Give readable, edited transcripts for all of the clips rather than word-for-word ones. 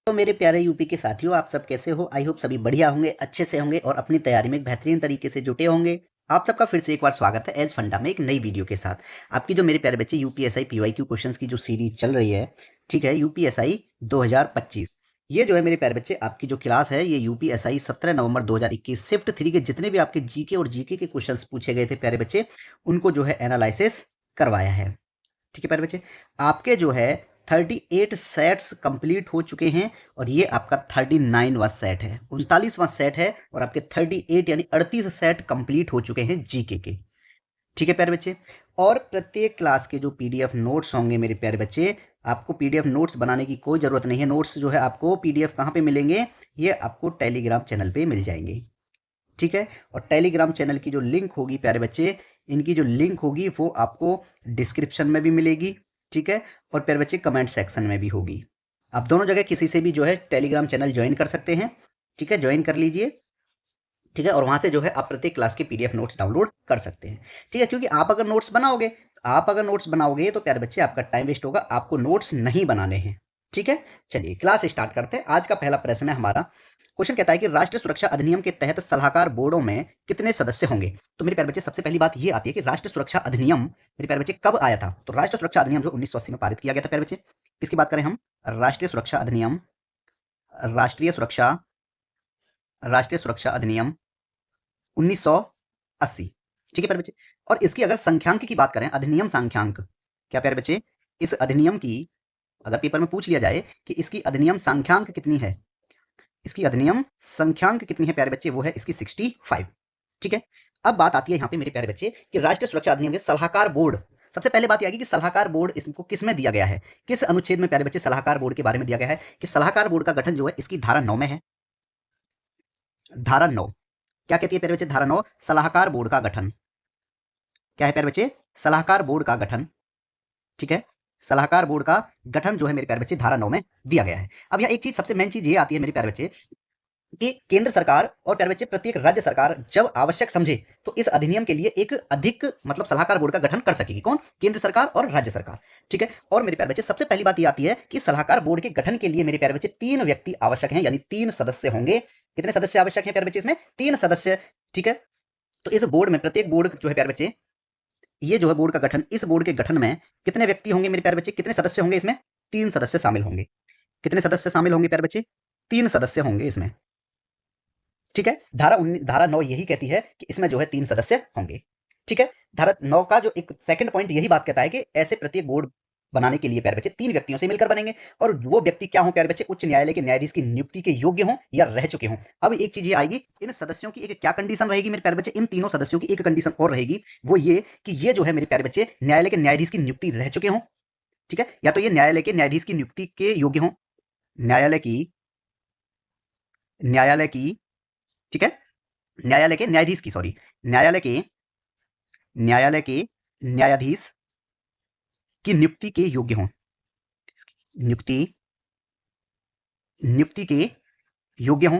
तो मेरे प्यारे यूपी के साथियों, आप सब कैसे हो? आई होप सभी बढ़िया होंगे, अच्छे से होंगे और अपनी तैयारी में एक बेहतरीन तरीके से जुटे होंगे। आप सबका फिर से एक बार स्वागत है एज फंडा में एक नई वीडियो के साथ। आपकी जो मेरे प्यारे बच्चे यूपीएसआई पीवाईक्यू क्वेश्चंस की जो सीरीज चल रही है, ठीक है, यूपीएसआई 2025। ये जो है मेरे प्यारे बच्चे आपकी जो क्लास है ये यूपीएसआई 17 नवंबर 2021 शिफ्ट 3 के जितने भी आपके जीके और जीके के क्वेश्चंस पूछे गए थे प्यारे बच्चे, उनको जो है एनालिसिस करवाया है। ठीक है प्यारे बच्चे, आपके जो है 38 सेट्स कंप्लीट हो चुके हैं और ये आपका 39वां सेट है, 39वां सेट है और आपके 38 यानी 38 सेट कंप्लीट हो चुके हैं जीके के। ठीक है प्यारे बच्चे, और प्रत्येक क्लास के जो पीडीएफ नोट्स होंगे मेरे प्यारे बच्चे, आपको पीडीएफ नोट्स बनाने की कोई ज़रूरत नहीं है। नोट्स जो है आपको पीडीएफ कहाँ पे मिलेंगे? ये आपको टेलीग्राम चैनल पे मिल जाएंगे। ठीक है, और टेलीग्राम चैनल की जो लिंक होगी प्यारे बच्चे, इनकी जो लिंक होगी वो आपको डिस्क्रिप्शन में भी मिलेगी। ठीक है, और प्यारे बच्चे कमेंट सेक्शन में भी होगी। आप दोनों जगह किसी से भी जो है टेलीग्राम चैनल ज्वाइन कर सकते हैं। ठीक है, ज्वाइन कर लीजिए। ठीक है, और वहां से जो है आप प्रत्येक क्लास के पीडीएफ नोट्स डाउनलोड कर सकते हैं। ठीक है, क्योंकि आप अगर नोट्स बनाओगे तो प्यारे बच्चे आपका टाइम वेस्ट होगा, आपको नोट्स नहीं बनाने हैं। ठीक है, चलिए क्लास स्टार्ट करते हैं। आज का पहला प्रश्न है हमारा। क्वेश्चन कहता है कि राष्ट्रीय सुरक्षा अधिनियम के तहत सलाहकार बोर्डों में कितने सदस्य होंगे? तो मेरे प्यारे बच्चे सबसे पहली बात ये आती है कि राष्ट्रीय सुरक्षा अधिनियम मेरे प्यारे बच्चे कब आया था? तो राष्ट्रीय सुरक्षा अधिनियम जो 1980 में पारित किया गया था प्यारे बच्चे। किसकी बात करें हम? राष्ट्रीय सुरक्षा अधिनियम, राष्ट्रीय सुरक्षा राष्ट्रीय सुरक्षा अधिनियम 1980। ठीक है प्यारे बच्चे, और इसकी अगर संख्यांक की बात करें, अधिनियम संख्यांक, क्या प्यारे बच्चे इस अधिनियम की अगर पेपर में पूछ लिया जाए कि इसकी अधिनियम संख्यांक कितनी है, इसकी अधिनियम संख्यांक कितनी है प्यारे बच्चे, वो है इसकी 65। ठीक है, अब बात आती है यहाँ पे मेरे प्यारे बच्चे कि राष्ट्रीय सुरक्षा अधिनियम के सलाहकार बोर्ड। सबसे पहले बात यह आएगी कि सलाहकार बोर्ड इसको किस में दिया गया है, किस अनुच्छेद में प्यारे बच्चे सलाहकार बोर्ड के बारे में दिया गया है कि सलाहकार बोर्ड का गठन जो है इसकी धारा 9 में है। धारा 9 क्या कहती है प्यारे बच्चे? धारा 9 सलाहकार बोर्ड का गठन क्या है प्यारे बच्चे? सलाहकार बोर्ड का गठन। ठीक है, सलाहकार बोर्ड का गठन जो है मेरे प्यारे बच्चे धारा 9 में दिया गया है। अब यहाँ एक चीज, सबसे मेन चीज ये आती है मेरे प्यारे बच्चे कि केंद्र सरकार और प्यारे बच्चे प्रत्येक राज्य सरकार जब आवश्यक समझे तो इस अधिनियम के लिए एक अधिक मतलब सलाहकार बोर्ड का गठन कर सकेगी। कौन? केंद्र सरकार और राज्य सरकार। ठीक है, और मेरे प्यारे बच्चे सबसे पहली बात ये आती है कि सलाहकार बोर्ड के गठन के लिए मेरे प्यारे बच्चे 3 व्यक्ति आवश्यक हैं, यानी 3 सदस्य होंगे। कितने सदस्य आवश्यक हैं प्यारे बच्चे? इसमें 3 सदस्य। ठीक है, तो इस बोर्ड में प्रत्येक बोर्ड जो है प्यारे बच्चे, ये जो है बोर्ड का गठन, इस बोर्ड के गठन में कितने व्यक्ति होंगे मेरे प्यारे बच्चे? कितने सदस्य होंगे इसमें? 3 सदस्य शामिल होंगे। कितने सदस्य शामिल होंगे प्यारे बच्चे? 3 सदस्य होंगे इसमें। ठीक है, धारा 9 यही कहती है कि इसमें जो है 3 सदस्य होंगे। ठीक है, धारा 9 का जो एक सेकंड पॉइंट यही बात कहता है कि ऐसे प्रत्येक बोर्ड बनाने के लिए प्यारे बच्चे 3 व्यक्तियों से मिलकर बनेंगे, और वो व्यक्ति क्या हो प्यारे बच्चे? उच्च न्यायालय के न्यायाधीश की नियुक्ति के योग्य हों या रह चुके हों। अब एक चीज ये आएगी, इन सदस्यों की एक क्या कंडीशन रहेगी मेरे प्यारे बच्चे? इन तीनों सदस्यों की एक कंडीशन और रहेगी, वो ये कि ये जो है मेरे प्यारे बच्चे न्यायालय के न्यायाधीश की नियुक्ति रह चुके हों। ठीक है, या तो ये न्यायालय के न्यायाधीश की नियुक्ति के योग्य हों, न्यायालय की ठीक है, न्यायालय के न्यायाधीश की सॉरी न्यायालय के न्यायाधीश की नियुक्ति के योग्य हों, नियुक्ति नियुक्ति के योग्य हों।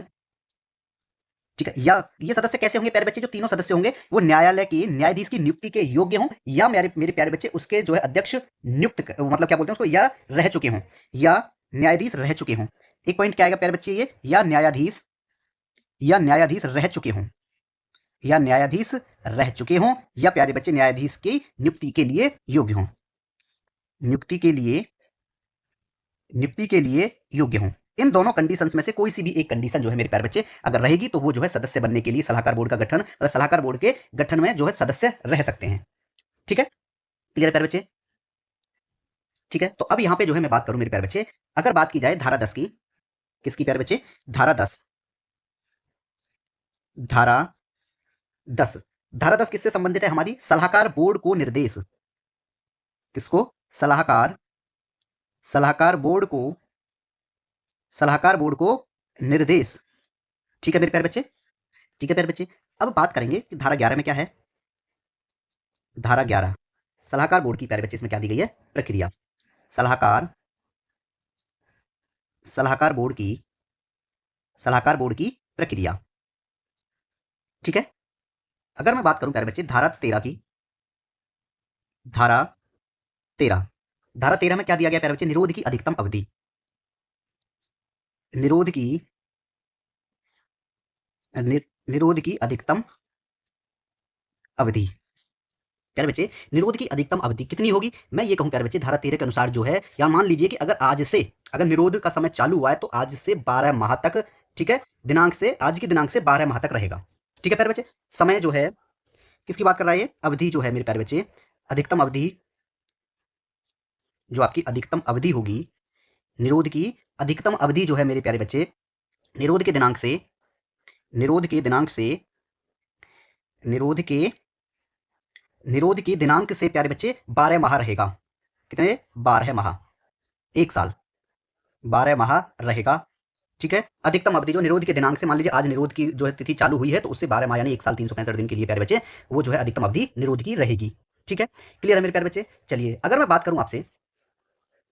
ठीक है, या ये सदस्य कैसे होंगे प्यारे बच्चे? जो तीनों सदस्य होंगे वो न्यायालय के न्यायाधीश की नियुक्ति के योग्य हों, या मेरे प्यारे बच्चे उसके जो है अध्यक्ष मतलब क्या बोलते हैं उसको, या रह चुके हों, या न्यायाधीश रह चुके हों। एक पॉइंट क्या आएगा प्यारे बच्चे? ये या न्यायाधीश रह चुके हों, या न्यायाधीश रह चुके हों, या प्यारे बच्चे न्यायाधीश की नियुक्ति के लिए योग्य हों, नियुक्ति के लिए योग्य हों। इन दोनों कंडीशंस में से कोई सी भी एक कंडीशन जो है मेरे प्यारे बच्चे अगर रहेगी तो वो जो है सदस्य बनने के लिए सलाहकार बोर्ड का गठन, सलाहकार बोर्ड के गठन में जो है सदस्य रह सकते हैं। ठीक है, क्लियर है प्यारे बच्चे? ठीक है, तो अब यहां पे जो है मैं बात करूं मेरे प्यारे बच्चे, अगर बात की जाए धारा 10 की, किसकी प्यारे बच्चे? धारा 10। धारा 10 धारा 10 किससे संबंधित है? हमारी सलाहकार बोर्ड को निर्देश, किसको? सलाहकार सलाहकार बोर्ड को निर्देश। ठीक है मेरे प्यारे बच्चे? ठीक है प्यारे बच्चे, अब बात करेंगे कि धारा 11 में क्या है। धारा 11 सलाहकार बोर्ड की प्यारे बच्चे इसमें क्या दी गई है? प्रक्रिया। सलाहकार सलाहकार बोर्ड की प्रक्रिया। ठीक है, अगर मैं बात करूं प्यारे बच्चे धारा 13 की, धारा 13 में क्या दिया गया प्यारे बच्चे? निरोध की अधिकतम अवधि। निरोध की निरोध की अधिकतम अवधि। प्यारे बच्चे, निरोध की अधिकतम अवधि कितनी होगी? मैं ये कहूं प्यारे बच्चे, धारा 13 के अनुसार जो है, या मान लीजिए कि अगर निरोध का समय चालू हुआ है तो आज से 12 माह तक, ठीक है, आज की दिनांक से 12 माह तक रहेगा। ठीक है प्यारे बच्चे, समय जो है किसकी बात कर रहा है? ये अवधि जो है मेरे प्यारे बच्चे, अधिकतम अवधि, जो आपकी अधिकतम अवधि होगी, निरोध की अधिकतम अवधि जो है मेरे प्यारे बच्चे, निरोध के दिनांक से निरोध के दिनांक से निरोध के निरोध के दिनांक से प्यारे बच्चे 12 माह रहेगा। कितने? 12 माह, एक साल, 12 माह रहेगा। ठीक है, अधिकतम अवधि जो निरोध के दिनांक से, मान लीजिए आज निरोध की जो है तिथि चालू हुई है तो उससे 12 माह यानी एक साल 365 दिन के लिए प्यारे बच्चे वो जो है अधिकतम अवधि निरोध की रहेगी। ठीक है, क्लियर है मेरे प्यारे बच्चे? चलिए अगर मैं बात करूं आपसे,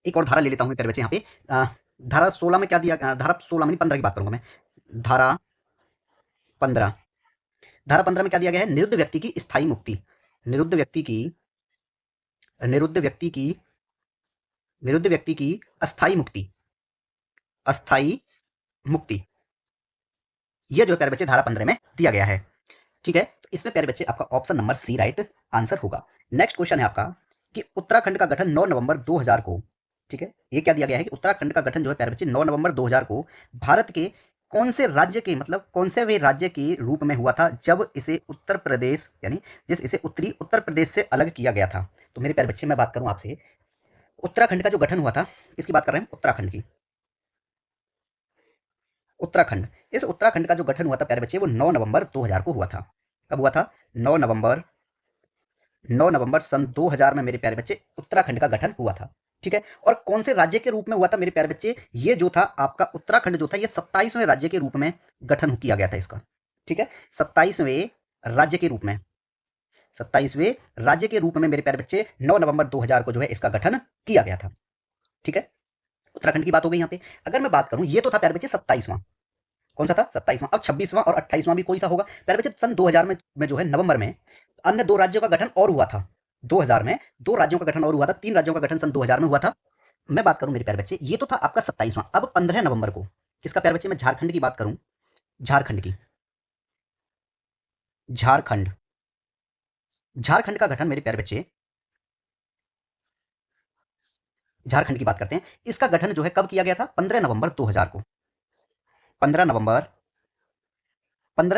एक और धारा ले लेता हूं प्यारे बच्चे यहाँ पे, धारा 16 में क्या दिया, धारा 16 में 15 की बात करूंगा मैं। धारा 15 धारा 15 में क्या दिया गया है? निरुद्ध व्यक्ति की स्थायी मुक्ति, निरुद्ध व्यक्ति की निरुद्ध व्यक्ति की निरुद्ध व्यक्ति की अस्थायी मुक्ति, अस्थायी मुक्ति, ये जो प्यारे बच्चे धारा 15 में दिया गया है। ठीक है, तो इसमें प्यारे बच्चे आपका option number C right answer होगा। नेक्स्ट क्वेश्चन है आपका कि उत्तराखंड का गठन 9 नवंबर 2000 को, ठीक है, ये क्या दिया गया है कि उत्तराखंड का गठन जो है प्यारे बच्चे 9 नवंबर 2000 को भारत के कौन से राज्य के, मतलब कौन से वे राज्य के रूप में हुआ था जब इसे उत्तर प्रदेश, यानी जिस इसे उत्तरी उत्तर प्रदेश से अलग किया गया था। तो मेरे प्यारे बच्चे मैं बात करूं आपसे, उत्तराखंड का जो गठन हुआ था, किसकी बात कर रहे हैं? उत्तराखंड की। उत्तराखंड, इस उत्तराखंड का जो गठन हुआ था प्यारे बच्चे वो 9 नवंबर 2000 को हुआ था। कब हुआ था? 9 नवंबर 9 नवंबर सन 2000 में मेरे प्यारे बच्चे उत्तराखंड का गठन हुआ था। ठीक है, और कौन से राज्य के रूप में हुआ था मेरे प्यारे बच्चे? ये जो था आपका उत्तराखंड जो था ये 27वें राज्य के रूप में गठन किया गया था इसका। ठीक है, 27वें राज्य के रूप में, 27वें राज्य के रूप में मेरे प्यारे बच्चे 9 नवंबर 2000 को जो है इसका गठन किया गया था। ठीक है, उत्तराखंड की बात हो गई यहाँ पे। अगर मैं बात करूं, ये तो था प्यारे बच्चे 27वां, कौन सा था? 27वां। अब 26वां और 28वां भी कोई सा होगा प्यारे बच्चे? सन 2000 में जो है नवंबर में अन्य दो राज्यों का गठन और हुआ था। 2000 में दो राज्यों का गठन और हुआ था, 3 राज्यों का गठन सन 2000 में हुआ था। मैं बात करूं मेरे प्यारे बच्चे, ये तो था आपका 27वां। अब 15 नवंबर को किसका प्यारे बच्चे? मैं झारखंड की बात करूं, झारखंड की, झारखंड झारखंड का गठन मेरे प्यारे बच्चे, झारखंड की बात करते हैं। इसका गठन जो है कब किया गया था? 15 नवंबर 2000 को। 15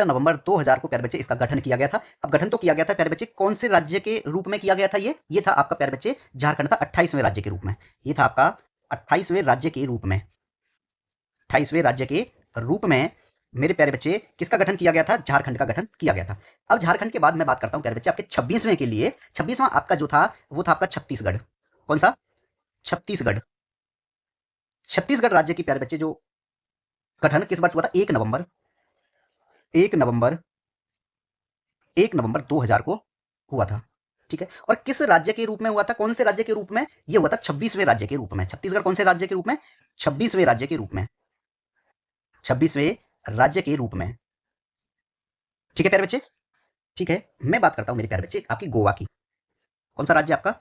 नवंबर 2000 को प्यारे बच्चे इसका गठन किया गया था। अब गठन तो किया गया था प्यारे बच्चे, कौन से राज्य के रूप में किया गया था? ये था आपका प्यारे बच्चे झारखंड था 28वें राज्य के रूप में। ये था आपका 28वें राज्य के रूप में, 28वें राज्य के रूप में मेरे प्यारे बच्चे किसका गठन किया गया था? झारखंड का गठन किया गया था। अब झारखंड के बाद मैं बात करता हूं प्यारे बच्चे आपके 26वें के लिए। 26वां आपका जो था वो था आपका छत्तीसगढ़। कौन सा? छत्तीसगढ़। छत्तीसगढ़ राज्य की प्यारे बच्चे जो गठन किस वर्ष हुआ था? 1 नवंबर 2000 को हुआ था। ठीक है, और किस राज्य के रूप में हुआ था? कौन से राज्य के रूप में? ये हुआ था 26वें राज्य के रूप में। छत्तीसगढ़ कौन से राज्य के रूप में? 26वें राज्य के रूप में, 26वें राज्य के रूप में। ठीक है प्यारे बच्चे? ठीक है, मैं बात करता हूं मेरे प्यारे बच्चे आपकी गोवा की। कौन सा राज्य आपका?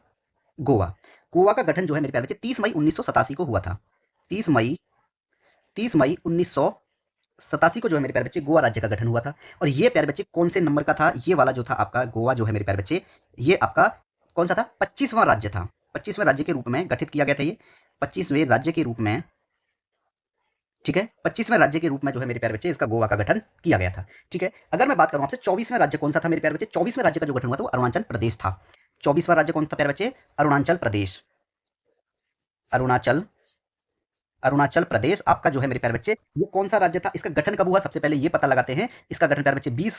गोवा। गोवा का गठन जो है मेरे प्यारे बच्चे 30 मई 1987 को हुआ था। 30 मई 1987 को जो है मेरे प्यारे बच्चे गोवा राज्य का गठन हुआ था। और ये प्यारे बच्चे कौन से नंबर का था? ये वाला जो था आपका गोवा जो है मेरे प्यारे बच्चे, ये आपका कौन सा था? 25वां राज्य था। 25वें राज्य के रूप में गठित किया गया था ये, 25वें राज्य के रूप में। ठीक है, 25वें राज्य के रूप में जो है मेरे प्यारे बच्चे इसका गोवा का गठन किया गया था। ठीक है, अगर मैं बात करूं आपसे 24वें राज्य कौन सा था मेरे प्यारे बच्चे? 24वें राज्य का जो गठन हुआ था वो अरुणाचल प्रदेश था। 24वां राज्य कौन था प्यारे बच्चे? अरुणाचल प्रदेश। अरुणाचल प्रदेश आपका जो है मेरे प्यारे बच्चे ये कौन सा राज्य था? इसका गठन कब हुआ? सबसे पहले ये पता लगाते हैं। इसका गठन प्यारे बच्चे 20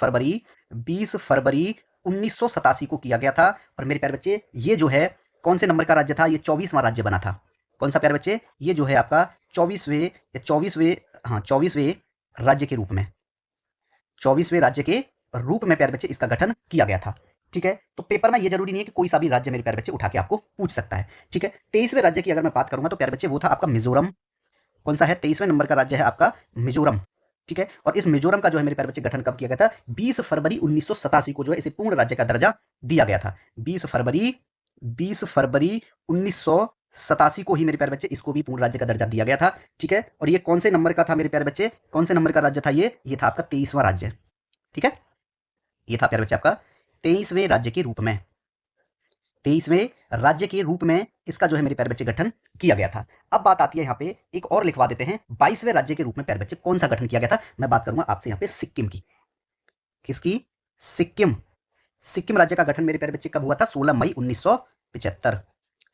फरवरी 1987 को किया गया था। और मेरे प्यारे बच्चे ये जो है कौन से नंबर का राज्य था? ये 24वां राज्य बना था। कौन सा प्यारे बच्चे? ये जो है आपका 24वें राज्य के रूप में, 24वें राज्य के रूप में प्यारे बच्चे इसका गठन किया गया था। ठीक है, तो पेपर में ये जरूरी नहीं है कि कोई सा भी राज्य मेरे प्यारे बच्चे उठा के आपको पूछ सकता है। ठीक है, 23वें राज्य की अगर मैं बात करूंगा तो प्यारे बच्चे वो था आपका मिजोरम। कौन सा है? 23वें नंबर का राज्य है आपका मिजोरम। ठीक है, और इस मिजोरम का जो है मेरे प्यारे बच्चे गठन कब किया गया था? 20 फरवरी 1987 को जो है इसे पूर्ण राज्य का दर्जा दिया गया था। 20 फरवरी 1987 87 को ही मेरे प्यारे बच्चे इसको भी पूर्ण राज्य का दर्जा दिया गया था। ठीक है, और ये कौन से नंबर का था मेरे प्यारे बच्चे, कौन से नंबर का राज्य था ये था आपका 23वां राज्य। ठीक है, ये था प्यारे बच्चे आपका 23वें राज्य के रूप में, 23वें राज्य के रूप में इसका जो है मेरे प्यारे बच्चे गठन किया गया था। अब बात आती है यहाँ पे एक और लिखवा देते हैं, 22वें राज्य के रूप में प्यारे बच्चे कौन सा गठन किया गया था। मैं बात करूंगा आपसे यहाँ पे सिक्किम की। किसकी? सिक्किम। सिक्किम राज्य का गठन मेरे प्यारे बच्चे कब हुआ था? 16 मई 1975।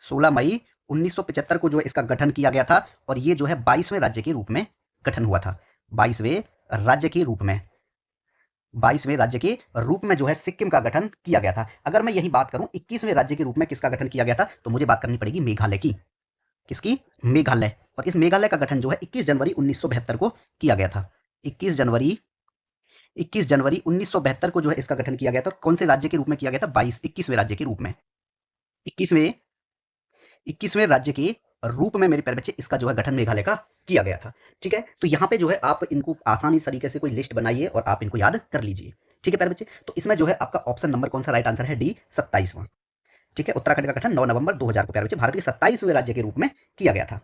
16 मई 1975 को जो है इसका गठन किया गया था, और ये जो है 22वें राज्य के रूप में गठन हुआ था। 22वें राज्य के रूप में, 22वें राज्य के रूप में जो है सिक्किम का गठन किया गया था। अगर मैं यही बात करूं 21वें राज्य के रूप में किसका गठन किया गया था, तो मुझे बात करनी पड़ेगी मेघालय की। किसकी? मेघालय। और इस मेघालय का गठन जो है 21 जनवरी 1972 को किया गया था। 21 जनवरी 1972 को जो है इसका गठन किया गया था। कौन से राज्य के रूप में किया गया था? 21वें राज्य के रूप में, 21वें राज्य के रूप में मेरे प्यारे बच्चे इसका जो है गठन मेघालय का किया गया था। ठीक है, तो यहाँ पे जो है आप इनको आसानी तरीके से कोई लिस्ट बनाइए और आप इनको याद कर लीजिए। ठीक है प्यारे बच्चे, तो इसमें जो है आपका ऑप्शन नंबर कौन सा राइट आंसर है? डी, 27वां। ठीक है, उत्तराखंड का गठन 9 नवंबर 2000 को प्यारे बच्चे भारत के 27वें राज्य के रूप में किया गया था।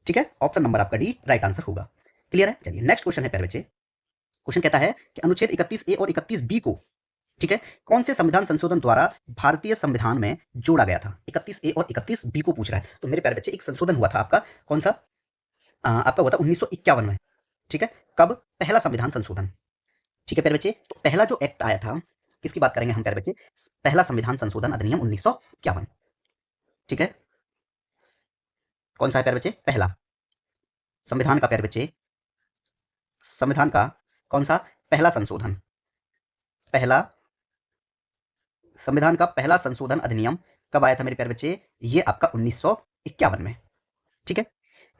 ठीक है, ऑप्शन नंबर आपका डी राइट आंसर होगा। क्लियर है? चलिए नेक्स्ट क्वेश्चन है प्यारे बच्चे। क्वेश्चन कहता है कि अनुच्छेद 31A और 31B को, ठीक है, कौन से संविधान संशोधन द्वारा भारतीय संविधान में जोड़ा गया था? 31A और 31B को पूछ रहा है। तो मेरे प्यारे बच्चे एक संशोधन हुआ था आपका, कौन सा? आपका हुआ था 1951 में। ठीक है, कब? पहला संविधान संशोधन। ठीक है प्यारे बच्चे, तो पहला जो एक्ट आया था, किसकी बात करेंगे हम प्यारे बच्चे? पहला संविधान संशोधन अधिनियम 1951। ठीक है, कौन सा है प्यारे बच्चे? पहला संविधान का प्यारे बच्चे, संविधान का कौन सा पहला संशोधन? पहला संविधान का पहला संशोधन अधिनियम कब आया था मेरे प्यारे बच्चे? ये आपका 1951 में। ठीक है,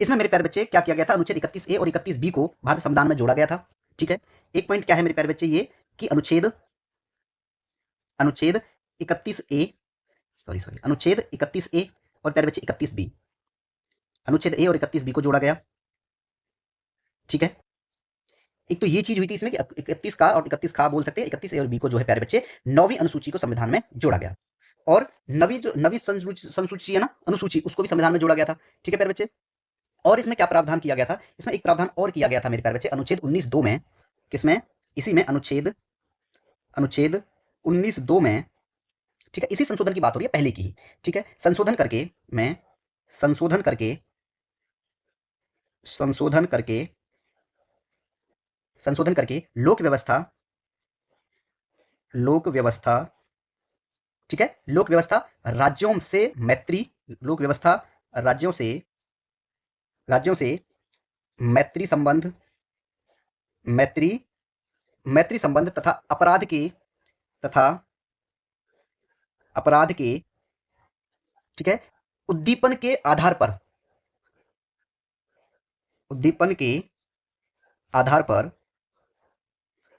इसमें मेरे प्यारे बच्चे क्या किया गया था? अनुच्छेद 31A और 31B को भारतीय संविधान में जोड़ा गया था। ठीक है, एक पॉइंट क्या है मेरे प्यारे बच्चे ये कि अनुच्छेद 31A, अनुच्छेद 31A और प्यारे बच्चे 31B, अनुच्छेद ए और 31B को जोड़ा गया। ठीक है, एक तो ये चीज हुई थी इसमें कि 31 का और 31 का बोल सकते हैं, 31A और B को जो है प्यारे बच्चे 9वीं अनुसूची को संविधान में जोड़ा गया, और नवी संसूची है ना, अनुसूची, उसको भी संविधान में जोड़ा गया था। ठीक है प्यारे बच्चे, और इसमें क्या प्रावधान किया गया था? इसमें एक प्रावधान और किया गया था मेरे प्यारे बच्चे, अनुच्छेद 19(2) में। किसमें? इसी में अनुच्छेद 19(2) में। ठीक है, इसी संशोधन की बात हो रही है, पहले की ही। ठीक है, संशोधन करके लोक व्यवस्था, ठीक है, लोक व्यवस्था राज्यों से मैत्री, लोक व्यवस्था राज्यों से मैत्री संबंध तथा अपराध के, ठीक है, उद्दीपन के आधार पर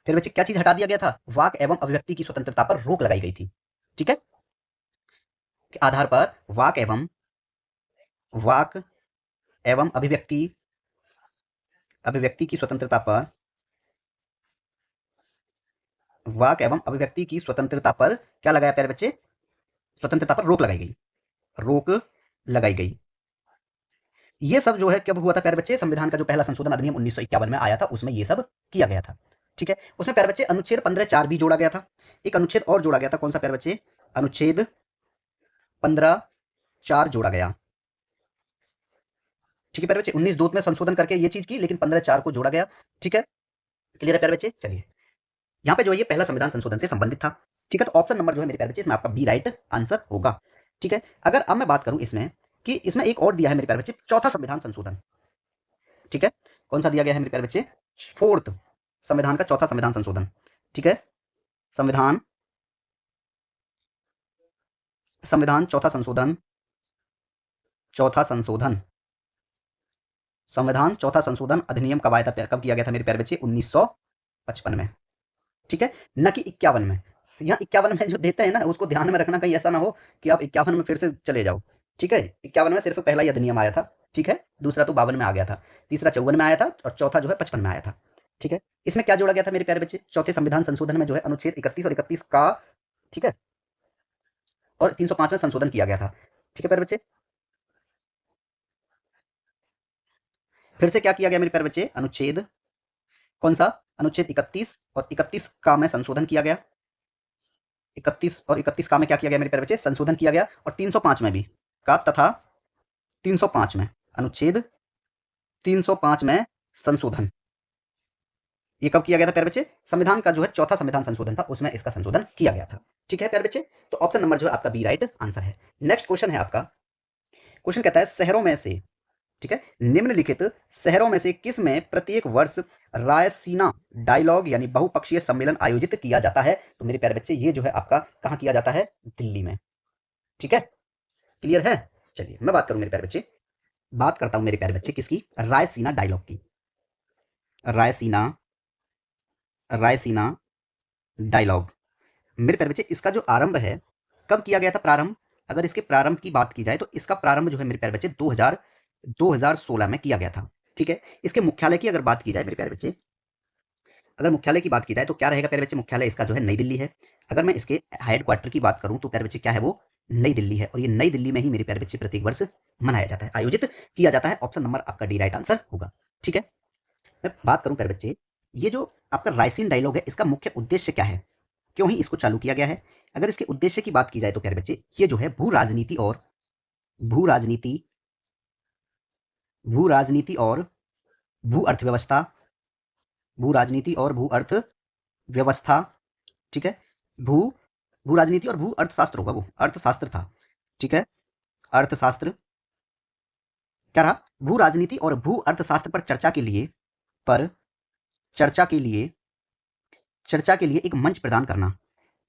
फिर बच्चे क्या चीज हटा दिया गया था? वाक एवं अभिव्यक्ति की स्वतंत्रता पर रोक लगाई गई थी। ठीक है, के आधार पर वाक एवं अभिव्यक्ति की स्वतंत्रता पर, वाक एवं अभिव्यक्ति की स्वतंत्रता पर क्या लगाया प्यारे बच्चे? स्वतंत्रता पर रोक लगाई गई। ये सब जो है कब हुआ था प्यारे बच्चे? संविधान का जो पहला संशोधन अधिनियम 1951 में आया था, उसमें ये सब किया गया था। ठीक है, उसमें प्यारे बच्चे अनुच्छेद 15(4) भी जोड़ा गया था। एक अनुच्छेद और जोड़ा गया था, कौन सा प्यारे बच्चे? अनुच्छेद 15(4) जोड़ा गया। ठीक है प्यारे बच्चे, 19(2) में संशोधन करके ये चीज की, लेकिन 15(4) को जोड़ा गया। ठीक है, क्लियर है प्यारे बच्चे? चलिए, यहाँ पे जो है ये पहला संविधान संशोधन से संबंधित था। ठीक है, तो ऑप्शन नंबर जो है मेरे प्यारे बच्चे इसमें आपका बी राइट आंसर होगा। ठीक है, अगर अब मैं बात करूं इसमें कि इसमें एक और दिया है मेरे प्यारे बच्चे, चौथा संविधान संशोधन। ठीक है, कौन सा दिया गया है मेरे प्यारे बच्चे? फोर्थ संविधान का चौथा संविधान संशोधन। ठीक है, संविधान चौथा संशोधन, संविधान चौथा संशोधन अधिनियम कब आया था? कब किया गया था मेरे प्यारे बच्चे? 1955 में। ठीक है, न कि 51 में। यहाँ 51 में जो देते हैं ना, उसको ध्यान में रखना, कहीं ऐसा ना हो कि आप 51 में फिर से चले जाओ। ठीक है, 51 में सिर्फ पहला ही अधिनियम आया था। ठीक है, दूसरा तो 52 में आ गया था, तीसरा 54 में आया था, और चौथा जो है 55 में आया था। ठीक है, इसमें क्या जोड़ा गया था मेरे प्यारे बच्चे? चौथे संविधान संशोधन में जो है अनुच्छेद 31 और 31 का, ठीक है, और 305 में संशोधन किया गया था। ठीक है प्यारे बच्चे, फिर से क्या किया गया मेरे प्यारे बच्चे, अनुच्छेद कौन सा, अनुच्छेद 31 और 31 का में संशोधन किया गया, 31 और 31 का में क्या किया गया मेरे प्यारे बच्चे, संशोधन किया गया, और 305 में भी का तथा 305 में, अनुच्छेद 305 में संशोधन, ये कब किया गया था प्यारे बच्चे, संविधान का जो है चौथा संविधान संशोधन था, उसमें इसका संशोधन किया गया था। ठीक है प्यारे बच्चे, तो ऑप्शन नंबर जो है आपका बी राइट आंसर है। नेक्स्ट क्वेश्चन है आपका, क्वेश्चन कहता है शहरों में से, ठीक है, निम्नलिखित शहरों में से किस में प्रत्येक वर्ष रायसीना डायलॉग यानी बहुपक्षीय सम्मेलन आयोजित किया जाता है। तो मेरे प्यारे बच्चे ये जो है आपका कहां किया जाता है, दिल्ली में। ठीक है, क्लियर है। चलिए मैं बात करूं मेरे प्यारे बच्चे, बात करता हूं मेरे प्यारे बच्चे किसकी, रायसीना डायलॉग की। रायसीना डायलॉग मेरे प्यारे बच्चे, इसका जो आरंभ है कब किया गया था प्रारंभ, अगर इसके प्रारंभ की बात की जाए तो इसका प्रारंभ जो है मेरे प्यारे बच्चे 2016 में किया गया था। ठीक है, इसके मुख्यालय की अगर बात की जाए मेरे प्यारे बच्चे, अगर मुख्यालय की बात की जाए तो क्या रहेगा प्यारे बच्चे, मुख्यालय इसका जो है नई दिल्ली है। अगर मैं इसके हेडक्वार्टर की बात करूं तो प्यारे बच्चे क्या है, वो नई दिल्ली है, और ये नई दिल्ली में ही मेरे प्यारे बच्चे प्रत्येक वर्ष मनाया जाता है, आयोजित किया जाता है। ऑप्शन नंबर आपका डी राइट आंसर होगा। ठीक है, मैं बात करूं प्यारे बच्चे, ये जो आपका रायसीन डायलॉग है इसका मुख्य उद्देश्य क्या है, क्यों ही इसको चालू किया गया है। अगर इसके उद्देश्य की बात की जाए तो प्यारे बच्चे ये जो है भू राजनीति और भू राजनीति भू राजनीति और भू अर्थव्यवस्था, भू राजनीति और भू अर्थव्यवस्था, ठीक है, भू भू राजनीति और भू अर्थशास्त्र होगा, वो अर्थशास्त्र था। ठीक है, अर्थशास्त्र क्या रहा, भू राजनीति और भू अर्थशास्त्र पर पर चर्चा के लिए एक मंच प्रदान करना,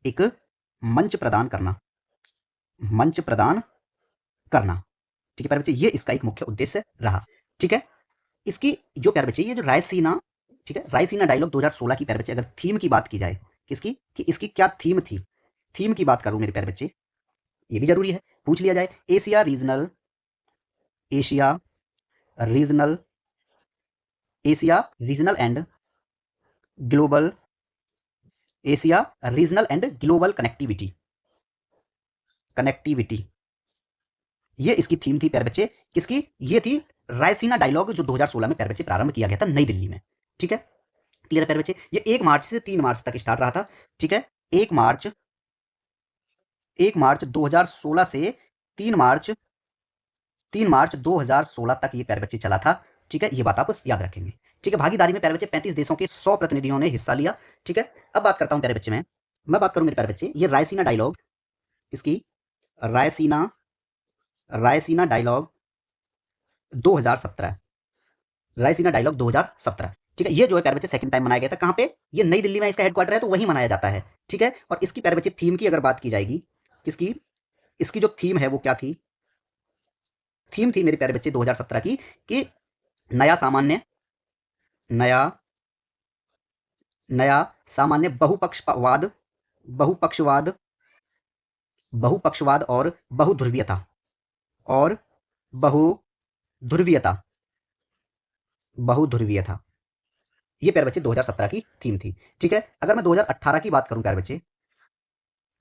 एक मंच प्रदान करना, मंच प्रदान करना। ठीक है प्यारे बच्चे, ये इसका एक मुख्य उद्देश्य रहा। ठीक है, इसकी जो प्यारे बच्चे ये जो रायसीना, ठीक है, रायसीना डायलॉग 2016 की प्यारे बच्चे अगर थीम की बात की जाए, किसकी, कि इसकी क्या थीम थी, थीम की बात करूं मेरे प्यारे बच्चे, ये भी जरूरी है पूछ लिया जाए। Asia regional Asia regional and global Asia regional and global connectivity, ये इसकी थीम थी प्यारे बच्चे, किसकी, ये थी रायसीना डायलॉग जो 2016 में प्यारे बच्चे प्रारंभ किया गया था नई दिल्ली में। ठीक है, क्लियर है प्यारे बच्चे, ये 1 मार्च से 3 मार्च तक स्टार्ट रहा था। ठीक है, 1 मार्च 2016 से 3 मार्च 2016 तक ये प्यारे बच्चे चला था। ठीक है, ये बात आप याद रखेंगे। ठीक है, भागीदारी में प्यारे बच्चे 35 देशों के 100 प्रतिनिधियों ने हिस्सा लिया। ठीक है, अब बात करता हूं प्यारे बच्चे मैं बात करूं मेरे प्यारे बच्चे, ये रायसीना डायलॉग, इसकी रायसीना रायसीना डायलॉग 2017, रायसीना डायलॉग 2017। ठीक है, ये जो है प्यारे बच्चे सेकंड टाइम मनाया गया था, कहां पे, ये नई दिल्ली में इसका हेडक्वार्टर है तो वहीं मनाया जाता है। ठीक है, और इसकी प्यारे बच्चे थीम की अगर बात की जाएगी, किसकी, इसकी जो थीम है वो क्या थी, थीम थी मेरे प्यारे बच्चे 2017 की, कि नया सामान्य नया नया सामान्य बहुपक्षवाद बहुपक्षवाद और बहुध्रुवीयता बहुध्रुवीयता, ये प्यारे बच्चे 2017 की थीम थी। ठीक है, अगर मैं 2018 की बात करूं प्यारे बच्चे,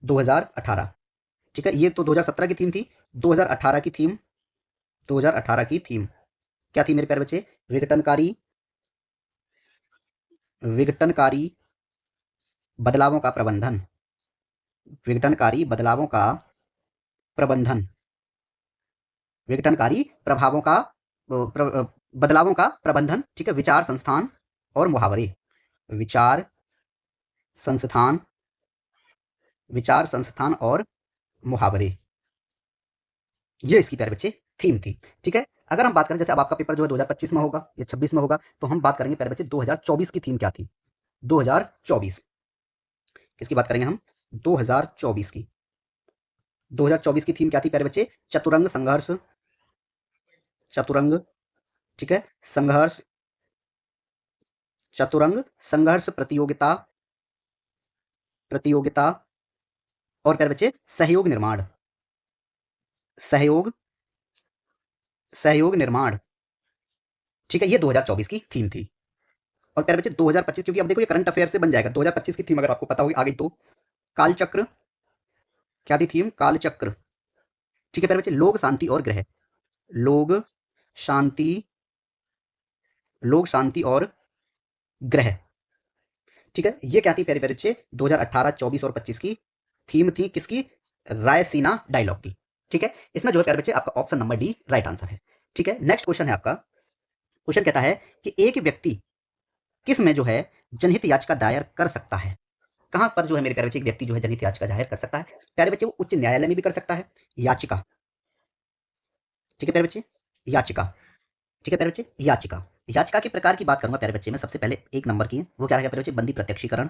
2018, ठीक है, ये तो 2017 की थीम थी, 2018 की थीम 2018 की थीम क्या थी मेरे प्यारे बच्चे, विघटनकारी बदलावों का प्रबंधन, विघटनकारी बदलावों का प्रबंधन, विघटनकारी प्रभावों का बदलावों का प्रबंधन। ठीक है, विचार संस्थान और मुहावरे, विचार संस्थान और मुहावरे, ये इसकी प्यारे बच्चे थीम थी। ठीक है, अगर हम बात करें जैसे अब आपका पेपर जो है 2025 में होगा या 26 में होगा, तो हम बात करेंगे प्यारे बच्चे 2024 की थीम क्या थी, 2024 किसकी बात करेंगे हम, 2024 की 2024 की थीम क्या थी प्यारे बच्चे, चतुरंग संघर्ष, चतुरंग, ठीक है, संघर्ष, चतुरंग संघर्ष प्रतियोगिता प्रतियोगिता और प्यारे बच्चे सहयोग निर्माण, सहयोग सहयोग निर्माण। ठीक है, ये 2024 की थीम थी। और प्यारे बच्चे 2025, क्योंकि अब देखो ये करंट अफेयर से बन जाएगा, 2025 की थीम अगर आपको पता होगी आ गई तो, कालचक्र, क्या थी थीम, कालचक्र। ठीक है प्यारे बच्चे, लोक शांति और ग्रह, लोक शांति लोक शांति और ग्रह। ठीक है, ये क्या थी प्यारे प्यारे बच्चे, 2018, 24 और 25 की थीम थी, किसकी, रायसीना डायलॉग की। ठीक है, इसमें जो है प्यारे बच्चे आपका option number D right answer है। ठीक है, नेक्स्ट क्वेश्चन है आपका, क्वेश्चन कहता है कि एक व्यक्ति किस में जो है जनहित याचिका दायर कर सकता है। कहां पर जो है मेरे प्यारे बच्चे एक व्यक्ति जो है जनहित याचिका दायर कर सकता है, प्यारे बच्चे वो उच्च न्यायालय में भी कर सकता है, याचिका। ठीक है प्यारे बच्चे, याचिका। ठीक है प्यारे बच्चे, याचिका। याचिका के प्रकार की बात करूंगा प्यारे बच्चे में, सबसे पहले एक नंबर की वो क्या रहेगा प्यारे बच्चे, बंदी प्रत्यक्षीकरण,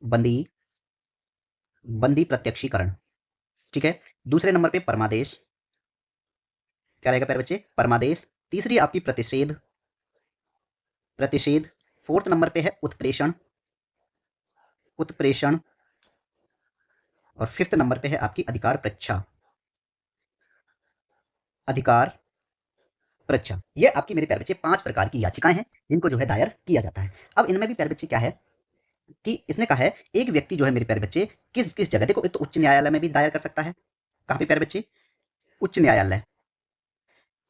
बंदी बंदी प्रत्यक्षीकरण। ठीक है, दूसरे नंबर पे परमादेश, क्या रहेगा प्यारे बच्चे, परमादेश। तीसरी आपकी प्रतिषेध, प्रतिषेध। फोर्थ नंबर पे है उत्प्रेषण, उत्प्रेषण। और फिफ्थ नंबर पे है आपकी अधिकार परीक्षा, अधिकार परीक्षा। ये आपकी मेरे प्यारे बच्चे 5 प्रकार की याचिकाएं हैं जिनको जो है दायर किया जाता है। अब इनमें भी प्यारे बच्चे क्या है कि इसने कहा है एक व्यक्ति जो है मेरे प्यारे बच्चे किस किस जगह, देखो एक तो उच्च न्यायालय में भी दायर कर सकता है, कहां पे प्यारे बच्चे, उच्च न्यायालय।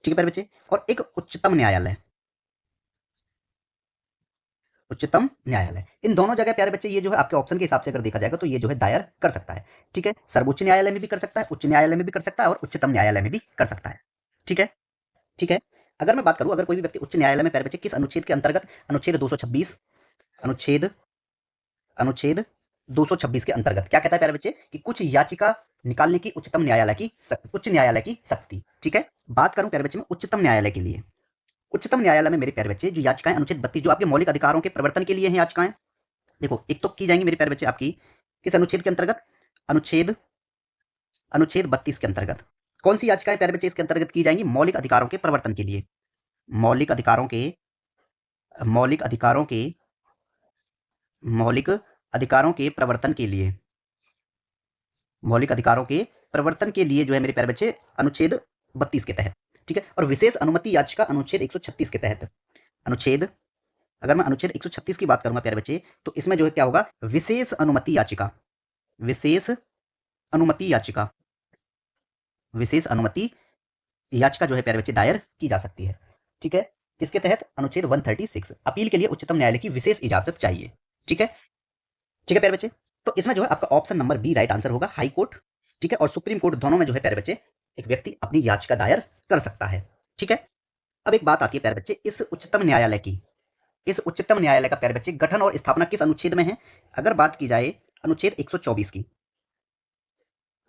ठीक है प्यारे बच्चे, और एक उच्चतम न्यायालय, उच्चतम न्यायालय। इन दोनों जगह प्यारे बच्चे ये जो है आपके ऑप्शन के हिसाब से अगर देखा जाएगा तो ये जो है दायर कर सकता है। ठीक है, सर्वोच्च न्यायालय में भी कर सकता है, उच्च न्यायालय में भी कर सकता है और उच्चतम न्यायालय में भी कर सकता है। ठीक है, ठीक है। अगर मैं बात करूं, अगर कोई भी व्यक्ति उच्च न्यायालय में प्यारे बच्चे किस अनुच्छेद के अंतर्गत, अनुच्छेद 226, अनुच्छेद अनुच्छेद 226 के अंतर्गत क्या कहता है प्यारे बच्चे कि कुछ याचिका निकालने की उच्चतम न्यायालय की उच्च न्यायालय की शक्ति। ठीक है, बात करूं प्यारे बच्चे में उच्चतम न्यायालय के लिए, उच्चतम न्यायालय में मेरे प्यारे बच्चे जो याचिकाएं अनुच्छेद 32 जो आपके मौलिक अधिकारों के प्रवर्तन के लिए हैं याचिकाएं, देखो एक तो की जाएंगी मेरे प्यारे बच्चे आपकी किस अनुच्छेद के अंतर्गत, अनुच्छेद अनुच्छेद 32 के अंतर्गत। कौन सी याचिकाएं प्यारे बच्चे इसके अंतर्गत की जाएंगी, मौलिक अधिकारों के प्रवर्तन के लिए, मौलिक अधिकारों के मौलिक अधिकारों के मौलिक अधिकारों के प्रवर्तन के लिए, मौलिक अधिकारों के प्रवर्तन के लिए जो है मेरे प्यारे बच्चे अनुच्छेद 32 के तहत। ठीक है, और विशेष अनुमति याचिका अनुच्छेद 136 के तहत, अनुच्छेद, अगर मैं अनुच्छेद 136 की बात करूंगा प्यारे बच्चे तो इसमें जो है क्या होगा, विशेष अनुमति याचिका, विशेष अनुमति याचिका, विशेष अनुमति याचिका जो है प्यारे बच्चे दायर की जा सकती है। ठीक है, किसके तहत, अनुच्छेद 136, अपील के लिए उच्चतम न्यायालय की विशेष इजाजत चाहिए। ठीक है, ठीक है प्यारे बच्चे, तो इसमें जो है आपका option number B right answer होगा, हाई कोर्ट। ठीक है, और सुप्रीम कोर्ट दोनों में जो है प्यारे बच्चे एक व्यक्ति अपनी याचिका दायर कर सकता है। ठीक है, अब एक बात आती है प्यारे बच्चे इस उच्चतम न्यायालय की, इस उच्चतम न्यायालय का प्यारे बच्चे गठन और स्थापना किस अनुच्छेद में है। अगर बात की जाए अनुच्छेद 124 की,